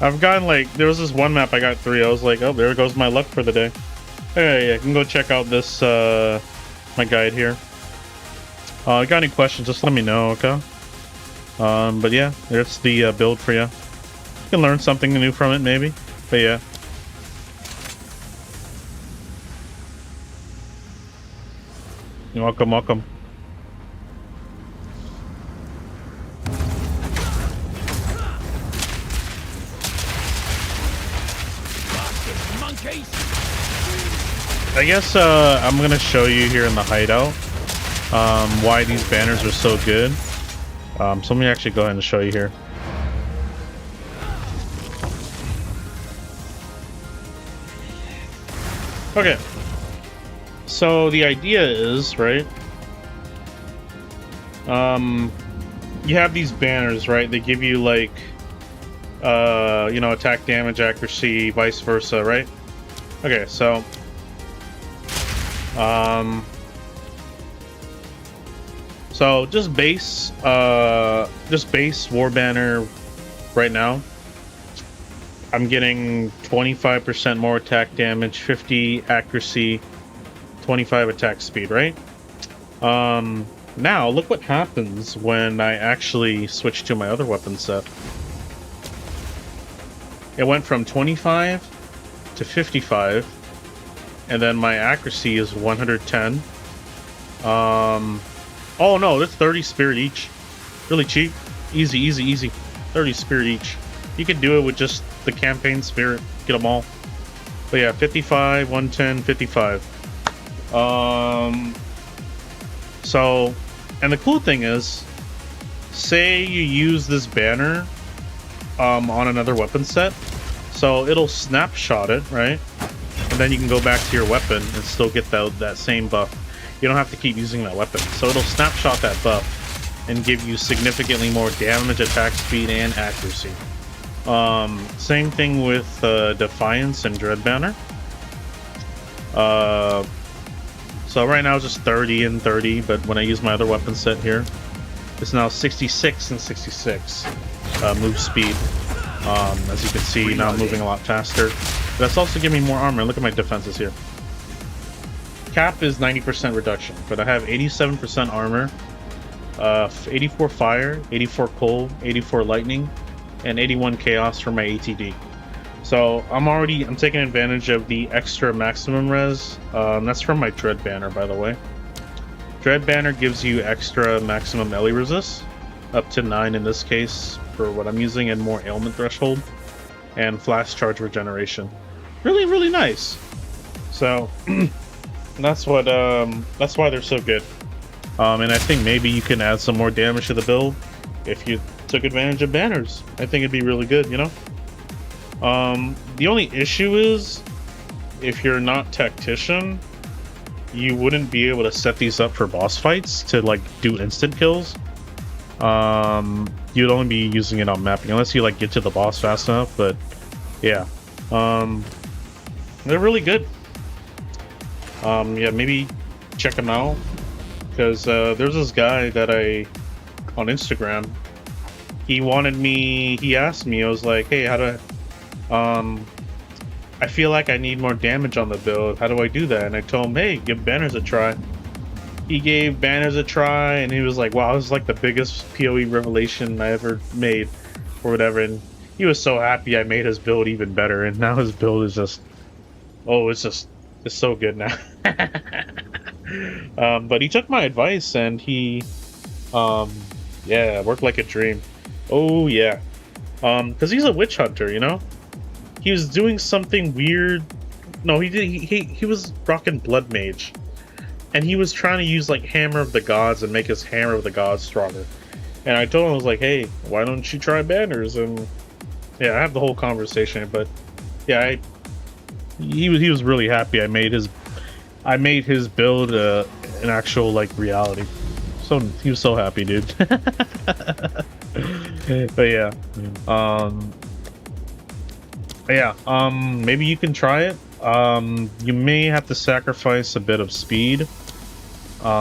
I've gotten like, there was this one map I got 3. I was like, oh, there goes my luck for the day. Hey, I can go check out this, my guide here. Got any questions, just let me know, okay? But yeah, there's the build for you. You can learn something new from it, maybe. But yeah. You're welcome, welcome. I guess I'm gonna show you here in the hideout why these banners are so good. So let me actually go ahead and show you here. Okay. So the idea is, right? You have these banners, right? They give you like, you know, attack damage, accuracy, vice versa, right? Okay, so just base war banner right now. I'm getting 25% more attack damage, 50 accuracy, 25 attack speed, right? Now look what happens when I actually switch to my other weapon set. It went from 25 to 55, and then my accuracy is 110. Oh no, that's 30 spirit each. Really cheap. Easy, easy, easy. 30 spirit each. You can do it with just the campaign spirit. Get them all. But yeah, 55, 110, 55. So, and the cool thing is, say you use this banner on another weapon set, so it'll snapshot it, right? And then you can go back to your weapon and still get that same buff. You don't have to keep using that weapon. So it'll snapshot that buff and give you significantly more damage, attack speed, and accuracy. Same thing with Defiance and Dread Banner. So right now it's just 30 and 30, but when I use my other weapon set here, it's now 66 and 66 move speed. As you can see, now I'm moving a lot faster. But that's also giving me more armor. Look at my defenses here. Cap is 90% reduction, but I have 87% armor, 84 fire, 84 cold, 84 lightning, and 81 chaos for my ATD. So I'm taking advantage of the extra maximum res. That's from my Dread Banner, by the way. Dread Banner gives you extra maximum melee resist, up to 9 in this case for what I'm using, and more ailment threshold, and flash charge regeneration. Really, really nice. So that's why they're so good. And I think maybe you can add some more damage to the build if you took advantage of banners. I think it'd be really good, you know? The only issue is, if you're not tactician, you wouldn't be able to set these up for boss fights to like do instant kills. You'd only be using it on mapping unless you like get to the boss fast enough, but yeah. They're really good. Yeah, maybe check them out, because there's this guy that on Instagram, he asked me, I was like, hey, how do I feel like I need more damage on the build, how do I do that? And I told him, hey, give banners a try. He gave banners a try, and he was like, wow, this is like the biggest PoE revelation I ever made, or whatever, and he was so happy I made his build even better, and now his build is just, oh, it's so good now. But he took my advice, and he, yeah, worked like a dream. Oh, yeah. Because he's a witch hunter, you know? He was doing something weird No, he did. He was rocking Blood Mage, and he was trying to use like Hammer of the Gods and make his Hammer of the Gods stronger. And I told him, I was like, hey, why don't you try banners? And yeah, I have the whole conversation. But yeah, he was really happy. I made his build an actual like reality. So he was so happy, dude. But yeah, maybe you can try it. You may have to sacrifice a bit of speed.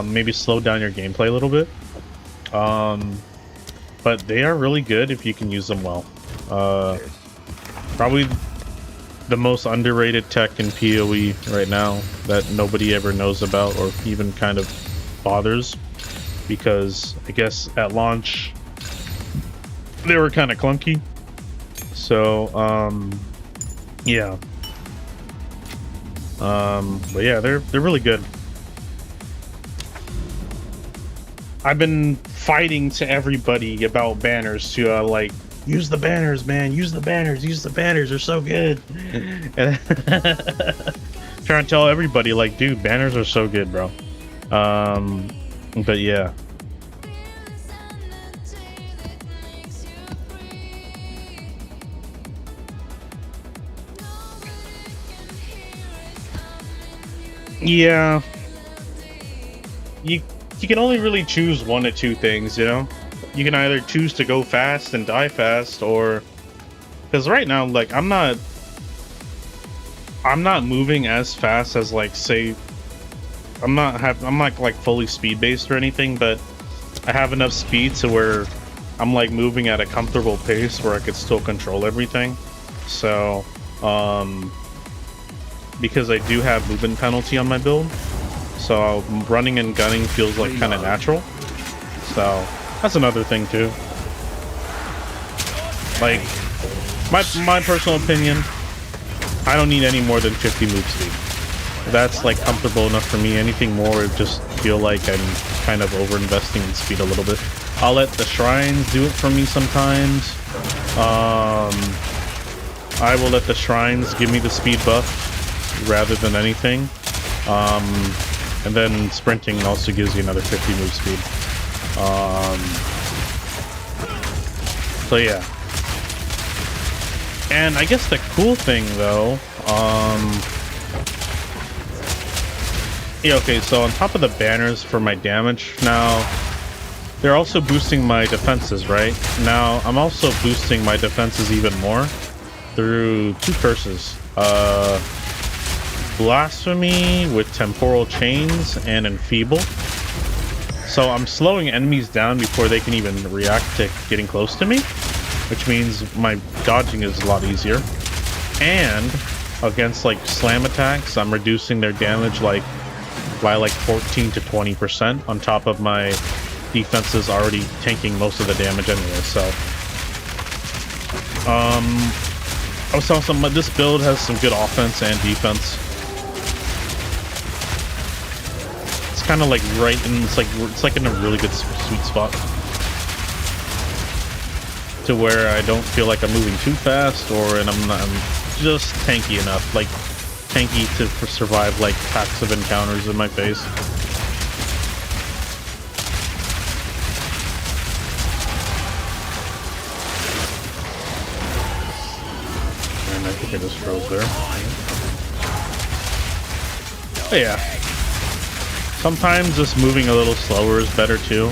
Maybe slow down your gameplay a little bit. But they are really good if you can use them well. Probably the most underrated tech in PoE right now that nobody ever knows about or even kind of bothers, because I guess at launch they were kind of clunky. So yeah. But yeah, they're really good. I've been fighting to everybody about banners to like, use the banners, man, use the banners, they're so good. And trying to tell everybody like, dude, banners are so good, bro. But yeah. Yeah. You can only really choose one or two things, you know? You can either choose to go fast and die fast, or because right now, like, I'm not moving as fast as, like, say, I'm not like fully speed based or anything, but I have enough speed to where I'm like moving at a comfortable pace where I could still control everything. So because I do have movement penalty on my build, so running and gunning feels like kind of natural. So that's another thing too. Like, my personal opinion, I don't need any more than 50 move speed. That's like comfortable enough for me. Anything more, it just feel like I'm kind of over investing in speed a little bit. I'll let the shrines do it for me sometimes. I will let the shrines give me the speed buff rather than anything. And then sprinting also gives you another 50 move speed. So yeah. And I guess the cool thing though, yeah, okay, so on top of the banners for my damage now, they're also boosting my defenses, right? Now, I'm also boosting my defenses even more through two curses. Blasphemy with Temporal Chains and Enfeeble. So I'm slowing enemies down before they can even react to getting close to me, which means my dodging is a lot easier. And against like slam attacks, I'm reducing their damage like by like 14 to 20% on top of my defenses already tanking most of the damage anyway. So I was telling someone this build has some good offense and defense. It's kind of like right in, it's like in a really good sweet spot to where I don't feel like I'm moving too fast, and I'm just tanky enough, like tanky to survive like packs of encounters in my face. And I think I just froze there. But yeah, sometimes just moving a little slower is better too.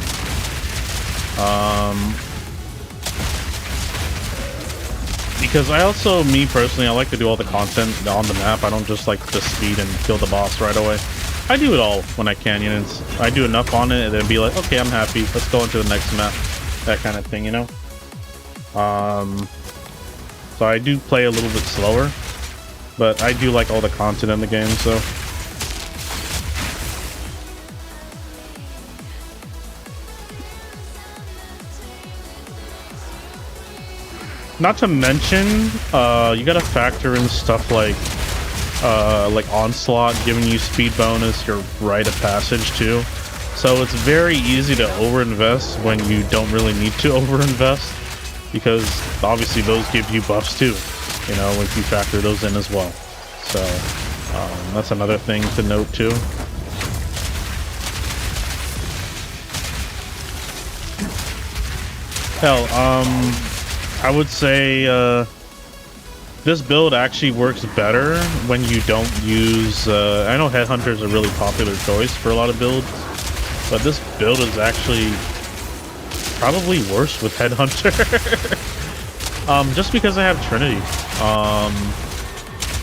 Because I also, me personally, I like to do all the content on the map. I don't just like to speed and kill the boss right away. I do it all when I can, you know. I do enough on it and then be like, okay, I'm happy. Let's go into the next map. That kind of thing, you know. So I do play a little bit slower, but I do like all the content in the game, so. Not to mention, you gotta factor in stuff like Onslaught giving you speed bonus, your Rite of Passage too. So it's very easy to overinvest when you don't really need to overinvest, because obviously those give you buffs too, you know, if you factor those in as well. So That's another thing to note too. Hell, I would say this build actually works better when you don't use... I know Headhunter is a really popular choice for a lot of builds, but this build is actually probably worse with Headhunter. Just because I have Trinity.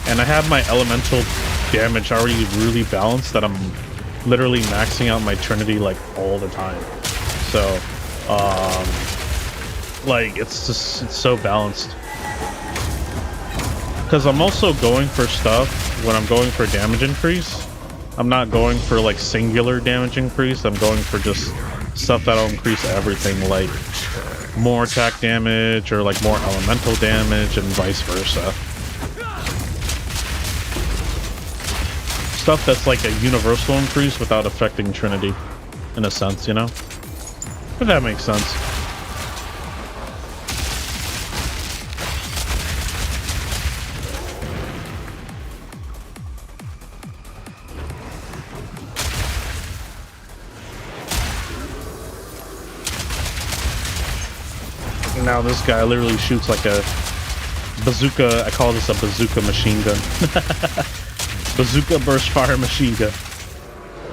And I have my elemental damage already really balanced that I'm literally maxing out my Trinity like all the time. So, like, it's so balanced. Because I'm also going for stuff when I'm going for damage increase. I'm not going for like singular damage increase. I'm going for just stuff that'll increase everything, like more attack damage or like more elemental damage and vice versa. Stuff that's like a universal increase without affecting Trinity, in a sense, you know? If that makes sense. Now this guy literally shoots like a bazooka. I call this a bazooka machine gun. Bazooka burst fire machine gun.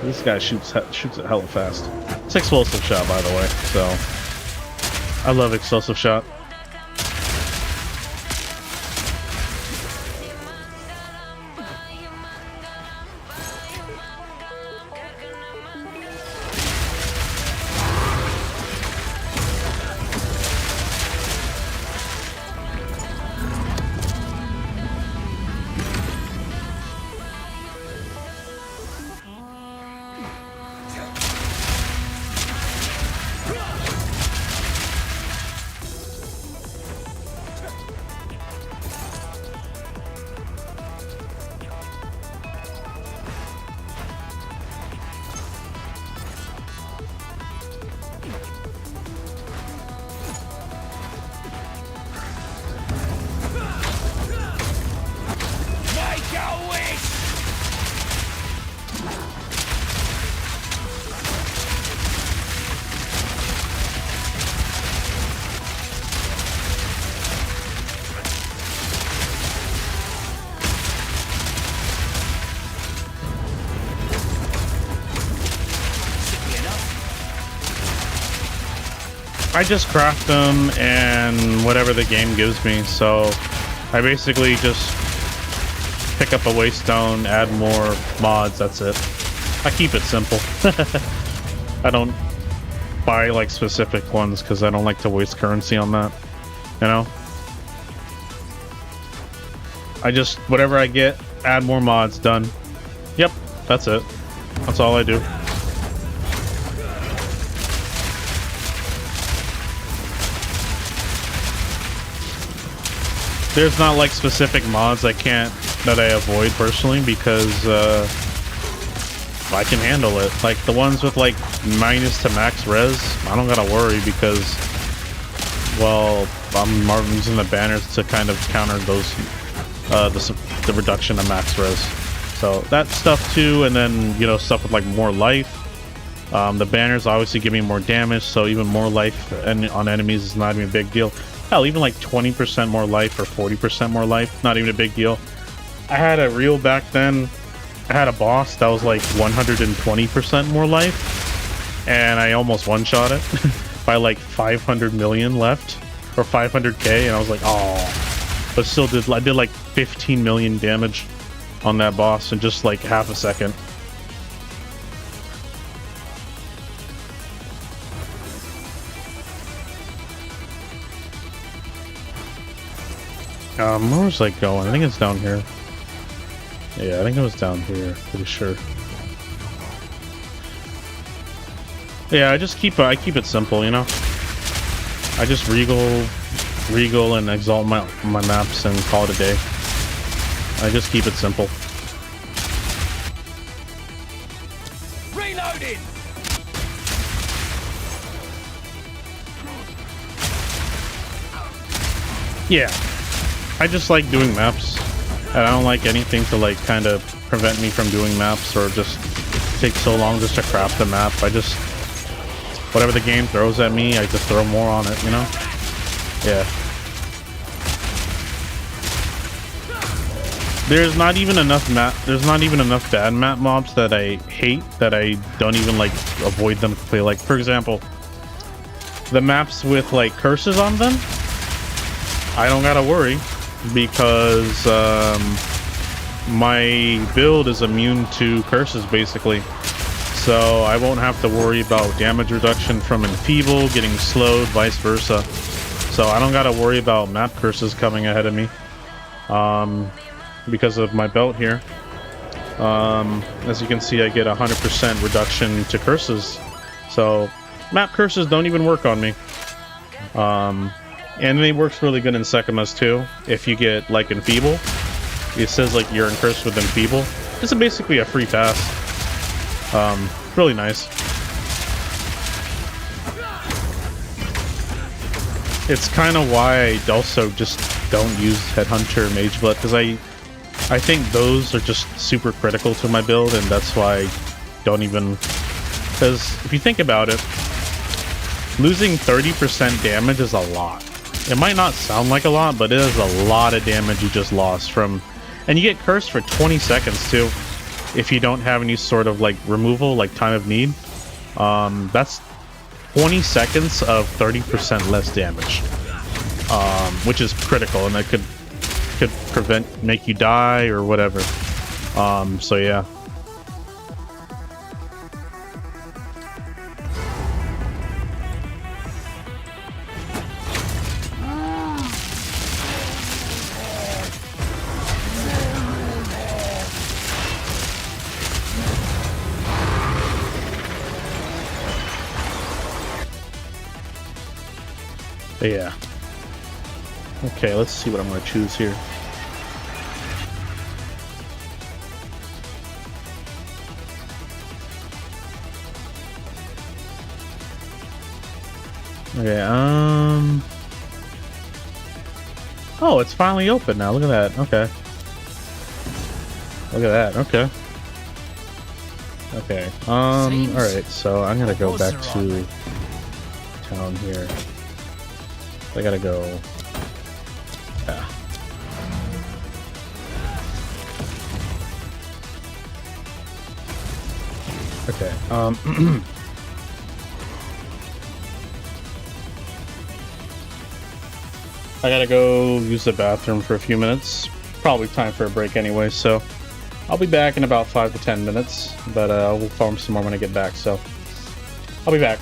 This guy shoots it hella fast. It's explosive shot, by the way. So I love explosive shot. I just craft them and whatever the game gives me. So I basically just pick up a waste stone, add more mods, that's it. I keep it simple. I don't buy like specific ones because I don't like to waste currency on that, you know? I just, whatever I get, add more mods, done. Yep, that's it. That's all I do. There's not like specific mods that I avoid personally because I can handle it. Like the ones with like minus to max res, I don't gotta worry because, well, I'm using the banners to kind of counter those the reduction of max res. So that stuff too, and then you know stuff with like more life. The banners obviously give me more damage, so even more life on enemies is not even a big deal. Hell, even like 20% more life or 40% more life, not even a big deal. I had a reel back then. I had a boss that was like 120% more life, and I almost one-shot it by like 500 million left, or 500k, and I was like, oh. But still I did like 15 million damage on that boss in just like half a second. Where was I going? I think it's down here. Yeah, I think it was down here. Pretty sure. Yeah, I keep it simple, you know. I just regal and exalt my maps and call it a day. I just keep it simple. Reloading. Yeah. I just like doing maps. And I don't like anything to like kind of prevent me from doing maps or just take so long just to craft the map. I just, whatever the game throws at me, I just throw more on it, you know? Yeah. There's not even enough bad map mobs that I hate that I don't even like avoid them completely. Like, for example, the maps with like curses on them, I don't gotta worry because my build is immune to curses basically. So I won't have to worry about damage reduction from enfeeble, getting slowed, vice versa. So I don't gotta worry about map curses coming ahead of me. Because of my belt here. As you can see, I get 100% reduction to curses. So map curses don't even work on me. And it works really good in Sekimas too. If you get like enfeeble, it says like you're in curse with enfeeble. It's basically a free pass. Really nice. It's kind of why I also just don't use Headhunter Mage Blood, because I think those are just super critical to my build, and that's why I don't even... Because if you think about it, losing 30% damage is a lot. It might not sound like a lot, but it is a lot of damage you just lost from... And you get cursed for 20 seconds too, if you don't have any sort of like removal, like time of need. That's 20 seconds of 30% less damage, which is critical, and that could make you die or whatever. So yeah. But yeah. Okay, let's see what I'm going to choose here. Okay, oh, it's finally open now. Look at that. Okay. Look at that. Okay. Okay. Alright, so I'm gonna go back to town here. I gotta go. Yeah. Okay. I gotta go use the bathroom for a few minutes. Probably time for a break anyway, so I'll be back in about 5 to 10 minutes, but we'll farm some more when I get back, so I'll be back.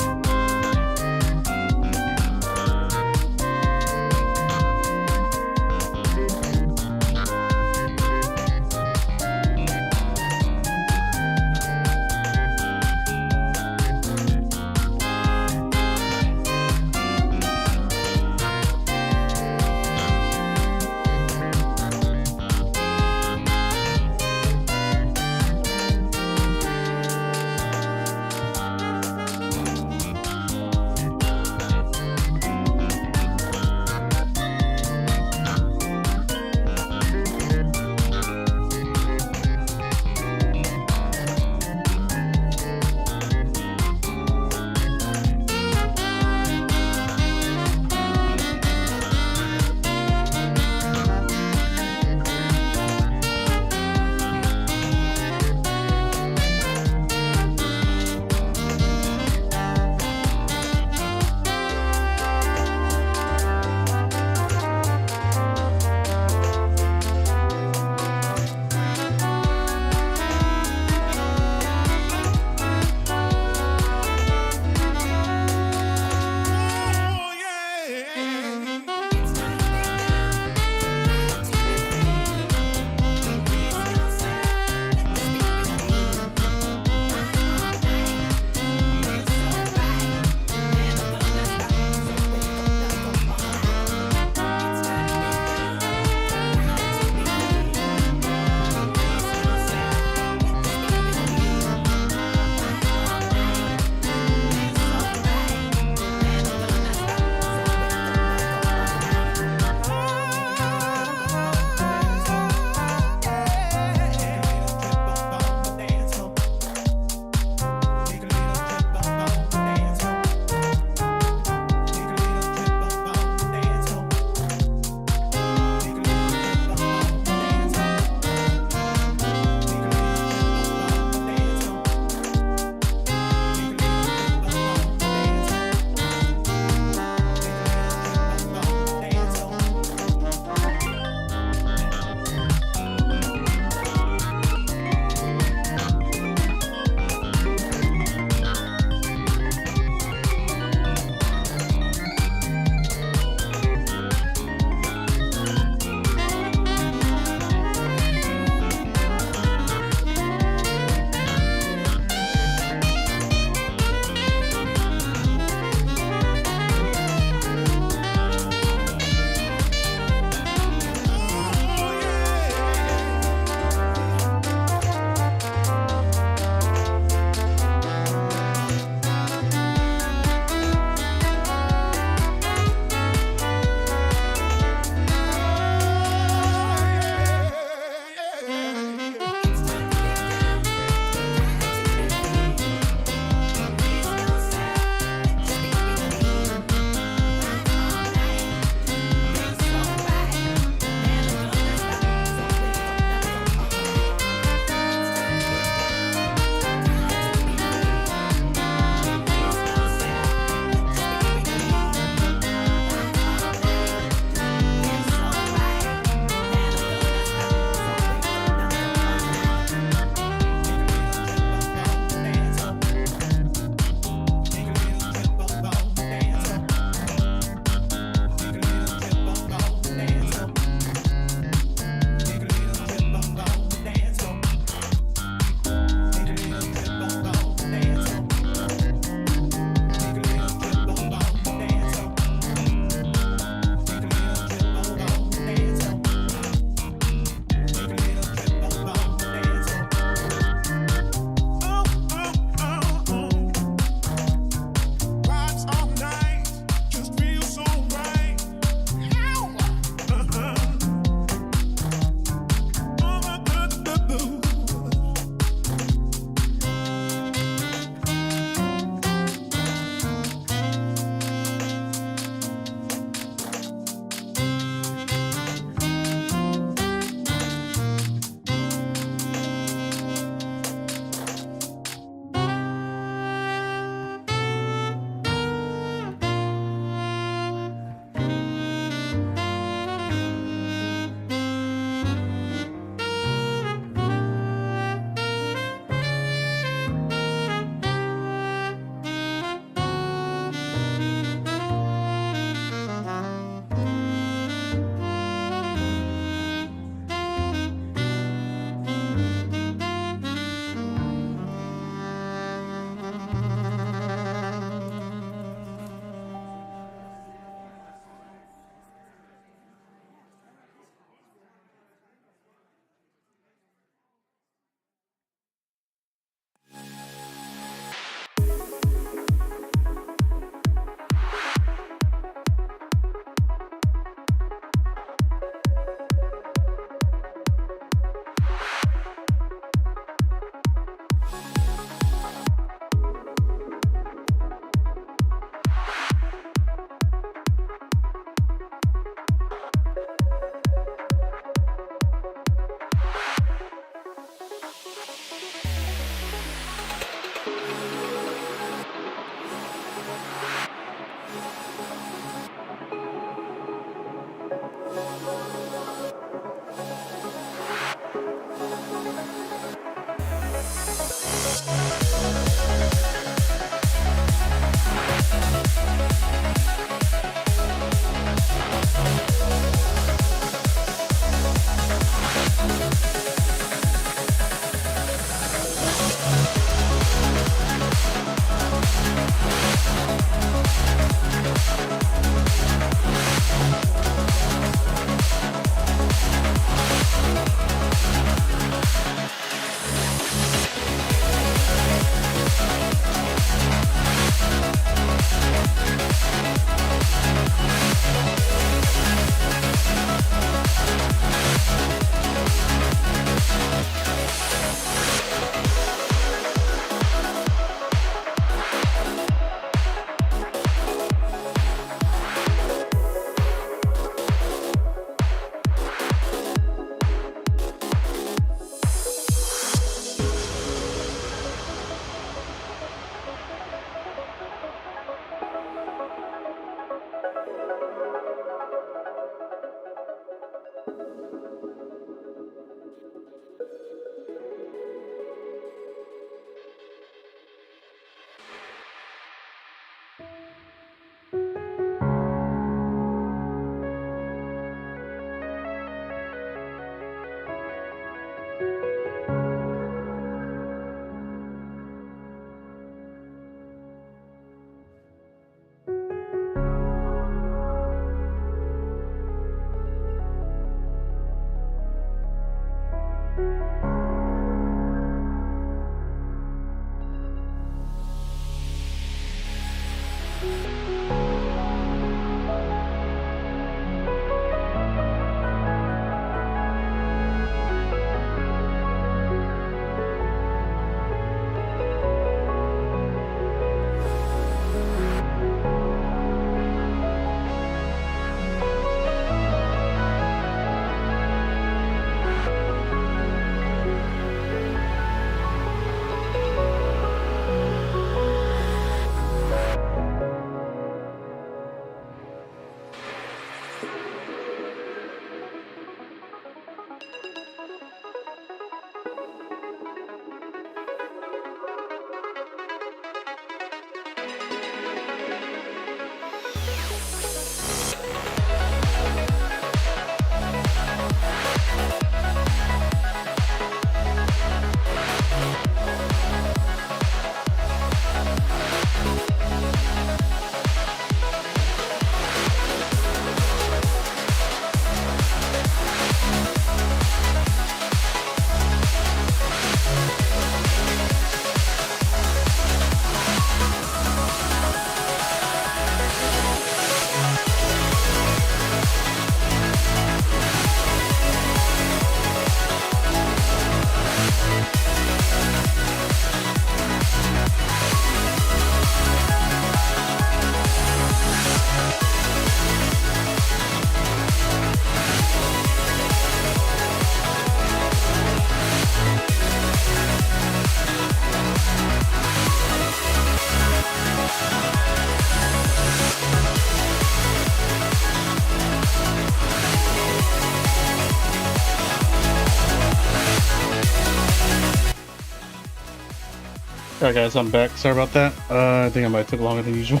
Alright guys, I'm back. Sorry about that. I think I might have took longer than usual.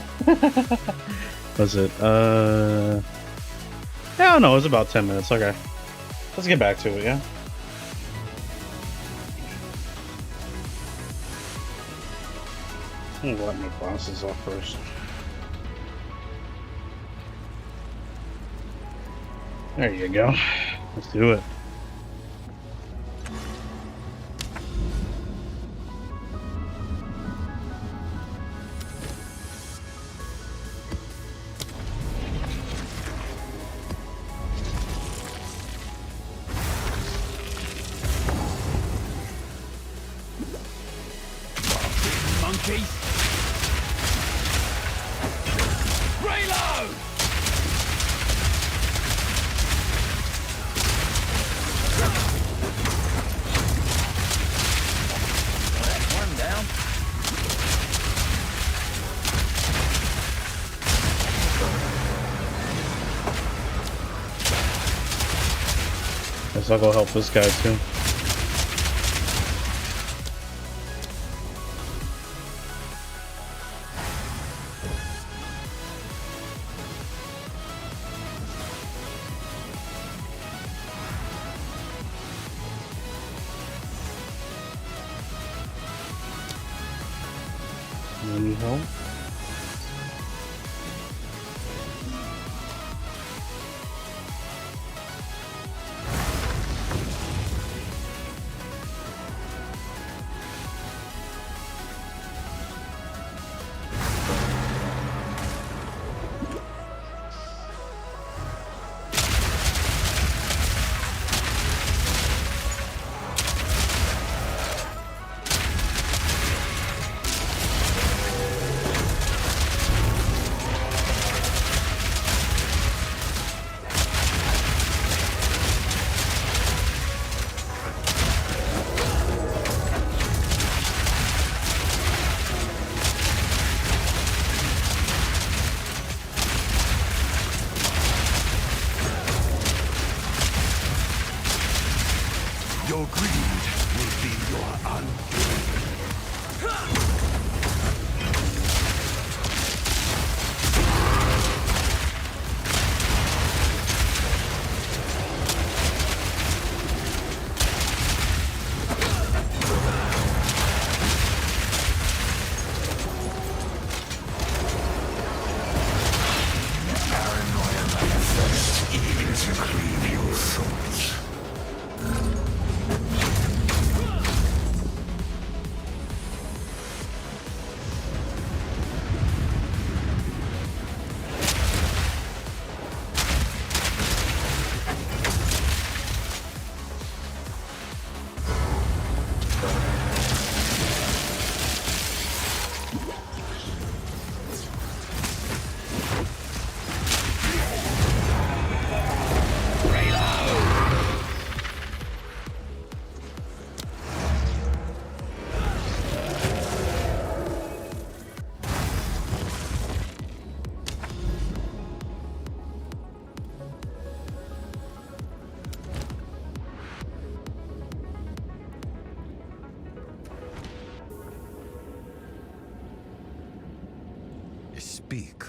Was it? Yeah, no, it was about 10 minutes. Okay. Let's get back to it, yeah? I'm gonna wipe my glasses off first. There you go. Let's do it. Monkey! Reload! That's one down. Guess I'll go help this guy too. Any help? Your greed will be your undoing. Paranoia manifests even to cleave your thoughts. Speak.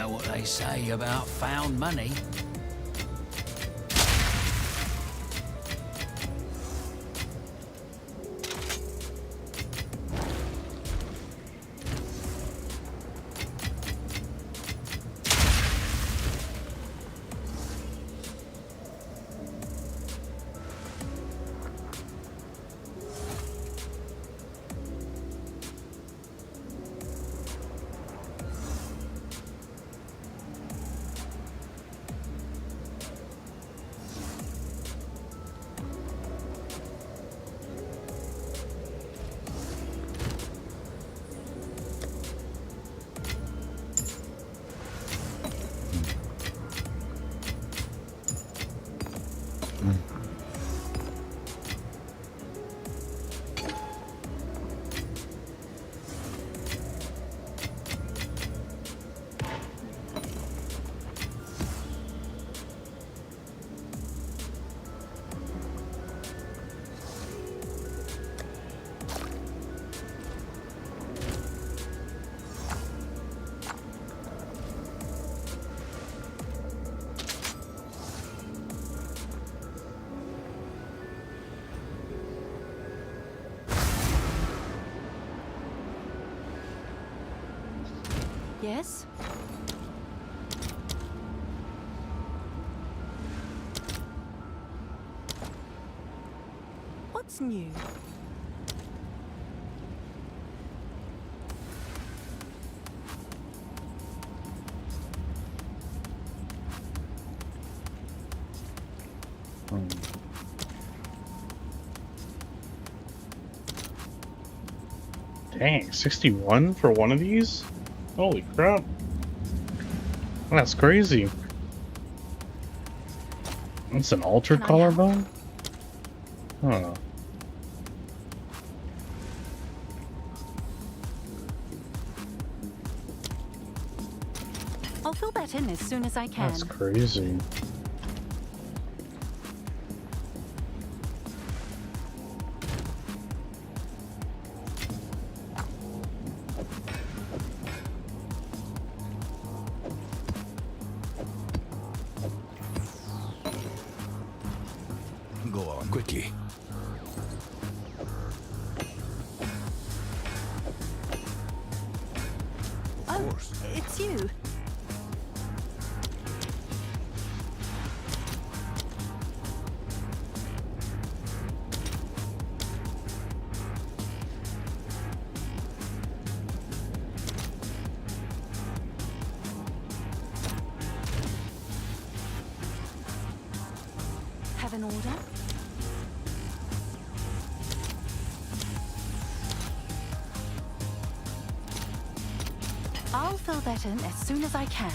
know what they say about found money. Yes? What's new? Dang, 61 for one of these? Holy crap. That's crazy. That's an altered Can I collarbone? Huh. I'll fill that in as soon as I can. That's crazy. Go on, quickly. Oh, it's you. Have an order? I'll fill that in as soon as I can.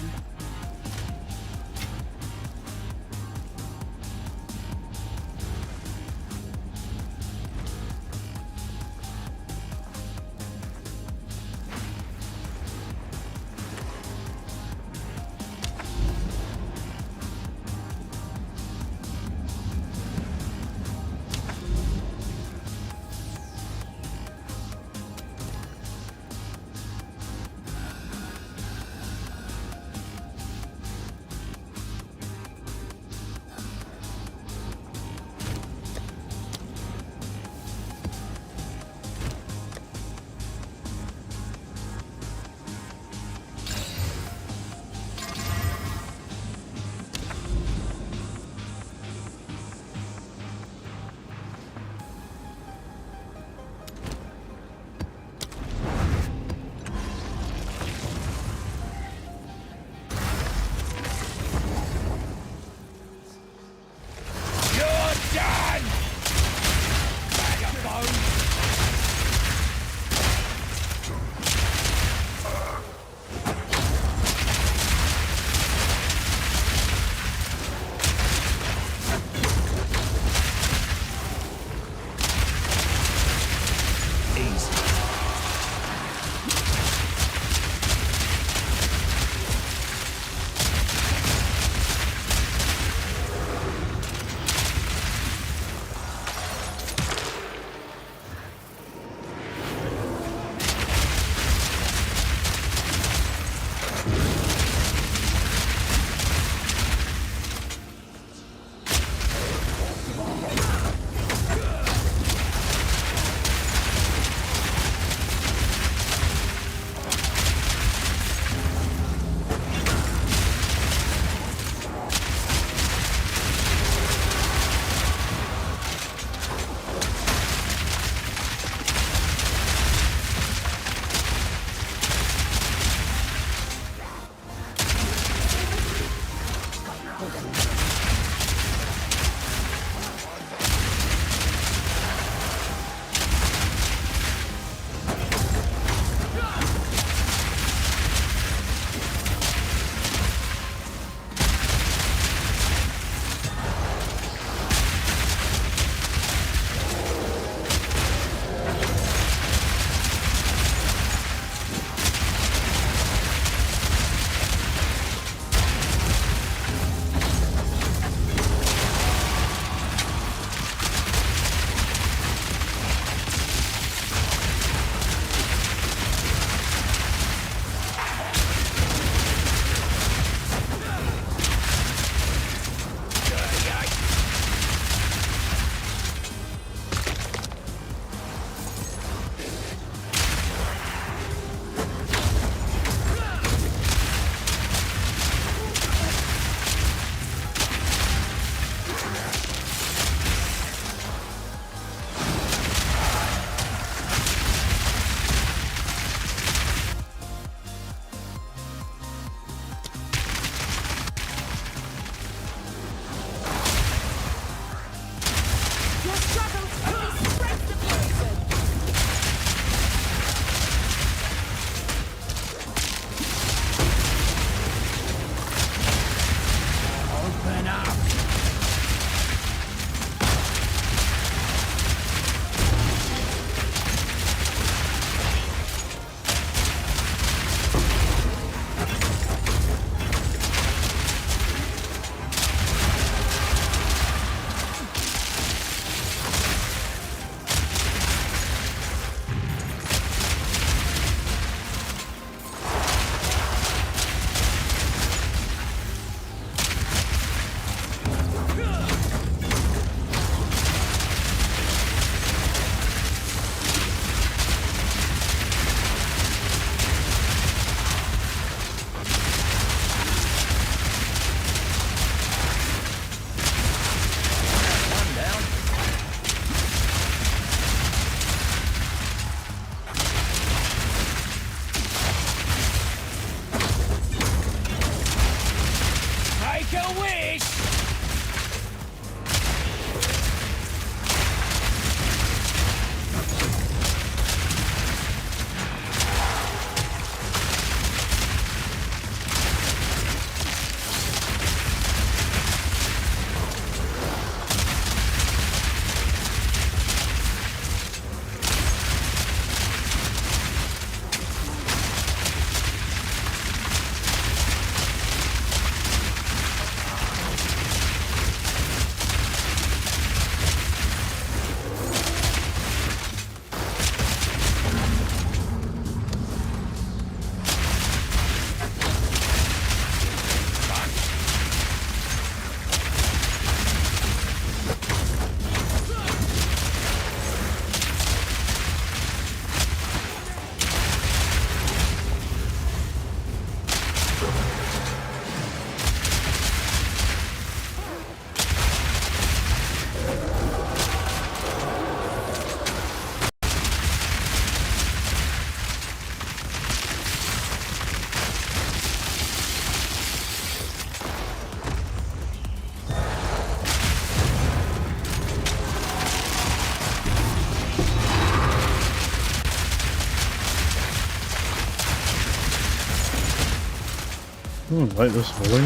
Light this away.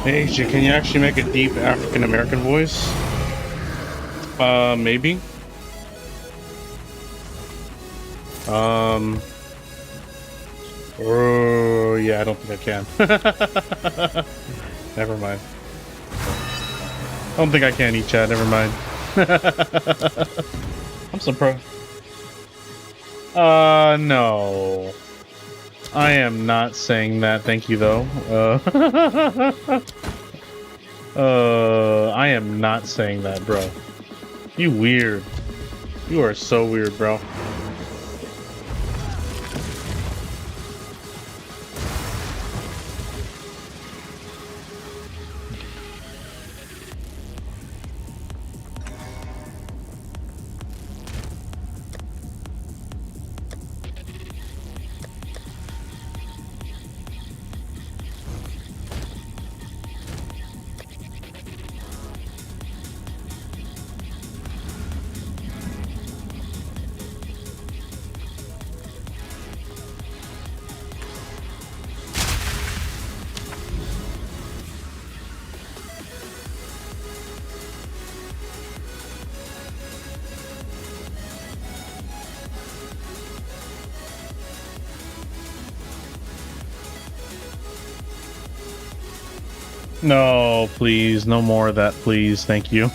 Hey, can you actually make a deep African American voice? Maybe. Oh, yeah, I don't think I can. Never mind. I don't think I can eat chat, never mind. I'm surprised. No. I am not saying that, thank you though. I am not saying that, bro. You weird. You are so weird, bro. No, please, no more of that, please. Thank you.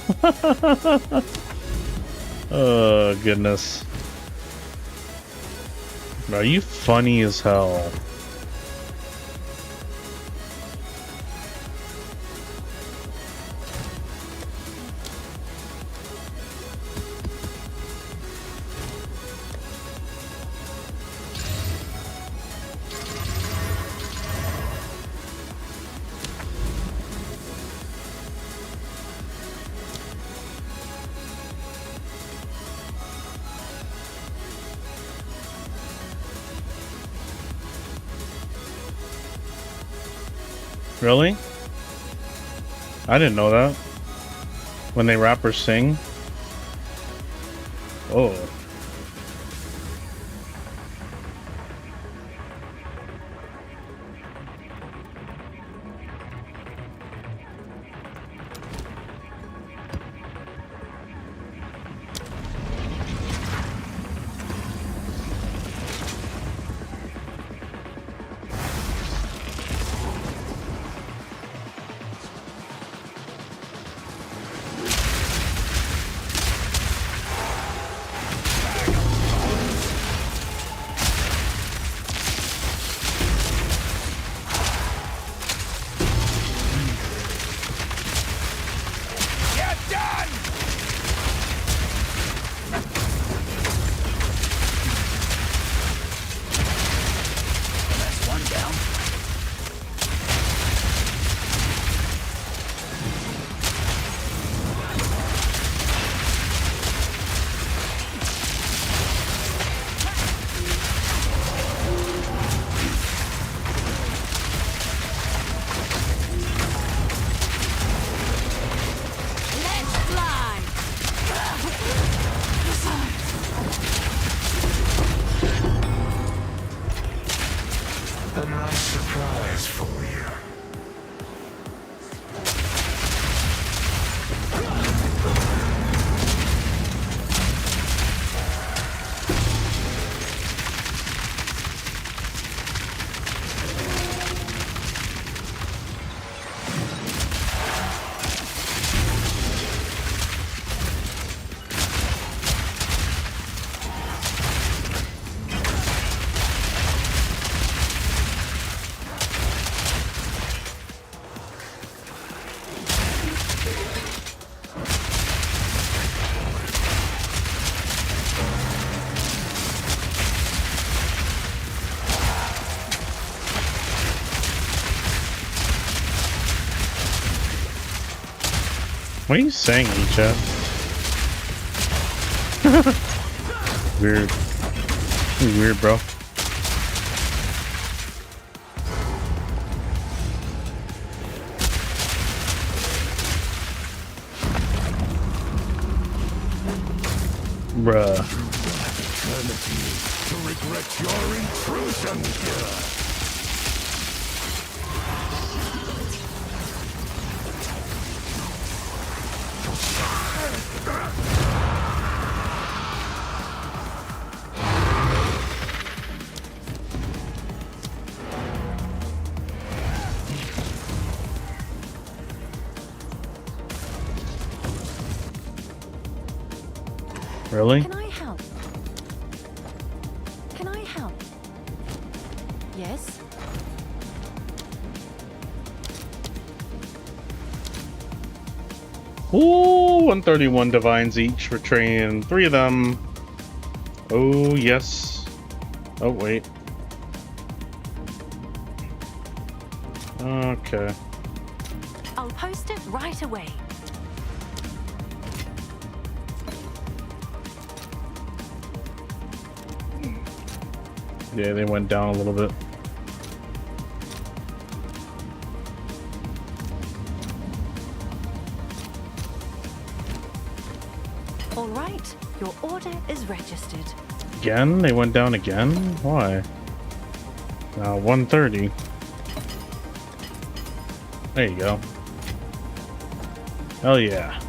Oh, goodness. Bro, you funny as hell. Really? I didn't know that. When they rap or sing? Oh. What are you saying, chat? Weird. Weird, bro. Bruh. Eternity to regret your intrusion here. Really? Can I help? Can I help? Yes? Ooh, 131 divines each for training 3 of them. Oh, yes. Oh, wait. Okay. I'll post it right away. Yeah, they went down a little bit. All right, your order is registered. Again? They went down again? Why? 130. There you go. Hell yeah.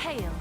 Hail.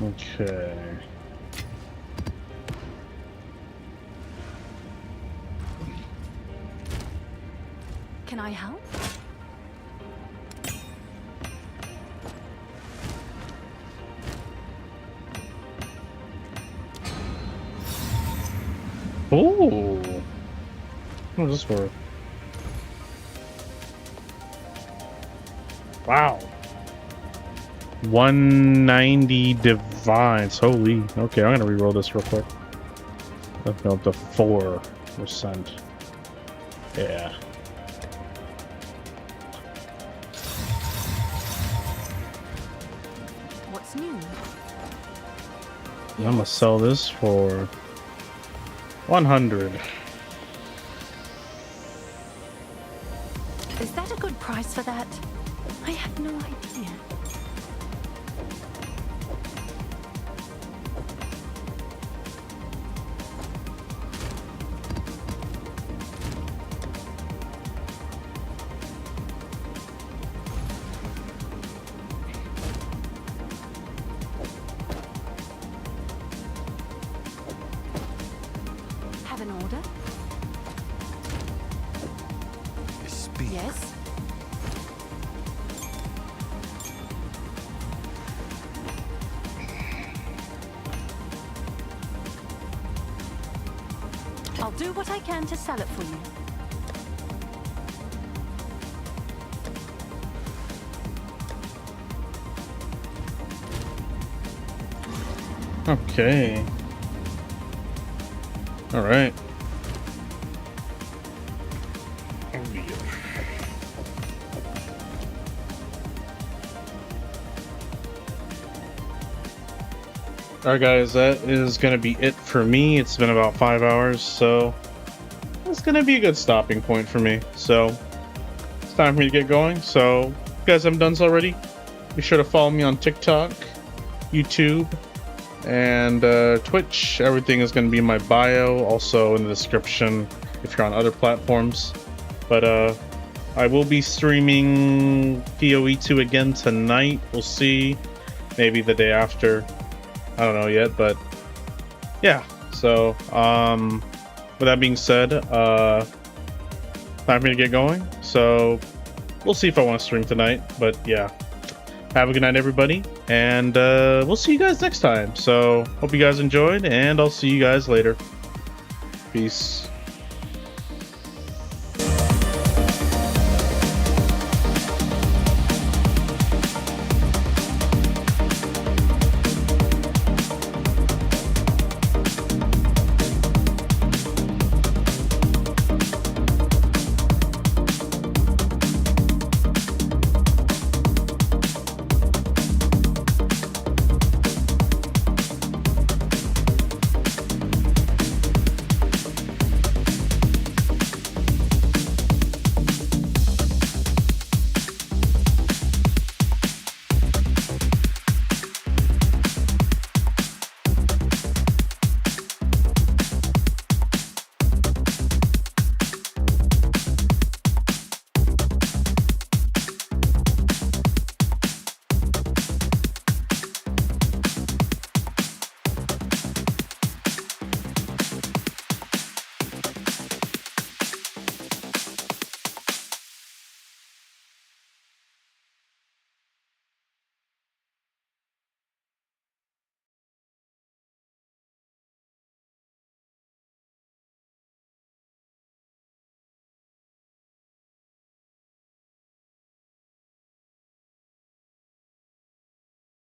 Okay. Can I help? Ooh. What is this for? Wow. 190 divines. Holy. Okay, I'm gonna reroll this real quick. Let's go up to 4%. Yeah. What's new? I'm gonna sell this for 100. Is that a good price for that? I have no idea. Have an order? Speak. Yes? I'll do what I can to sell it for you. Okay. All right. Alright guys, that is going to be it for me. It's been about 5 hours, so it's going to be a good stopping point for me. So it's time for me to get going. So if you guys haven't done so already, be sure to follow me on TikTok, YouTube, and Twitch. Everything is going to be in my bio, also in the description if you're on other platforms. But I will be streaming PoE2 again tonight. We'll see. Maybe the day after. I don't know yet, but yeah. So, with that being said, time for me to get going. So, we'll see if I want to stream tonight. But yeah, have a good night, everybody, and we'll see you guys next time. So, hope you guys enjoyed, and I'll see you guys later. Peace.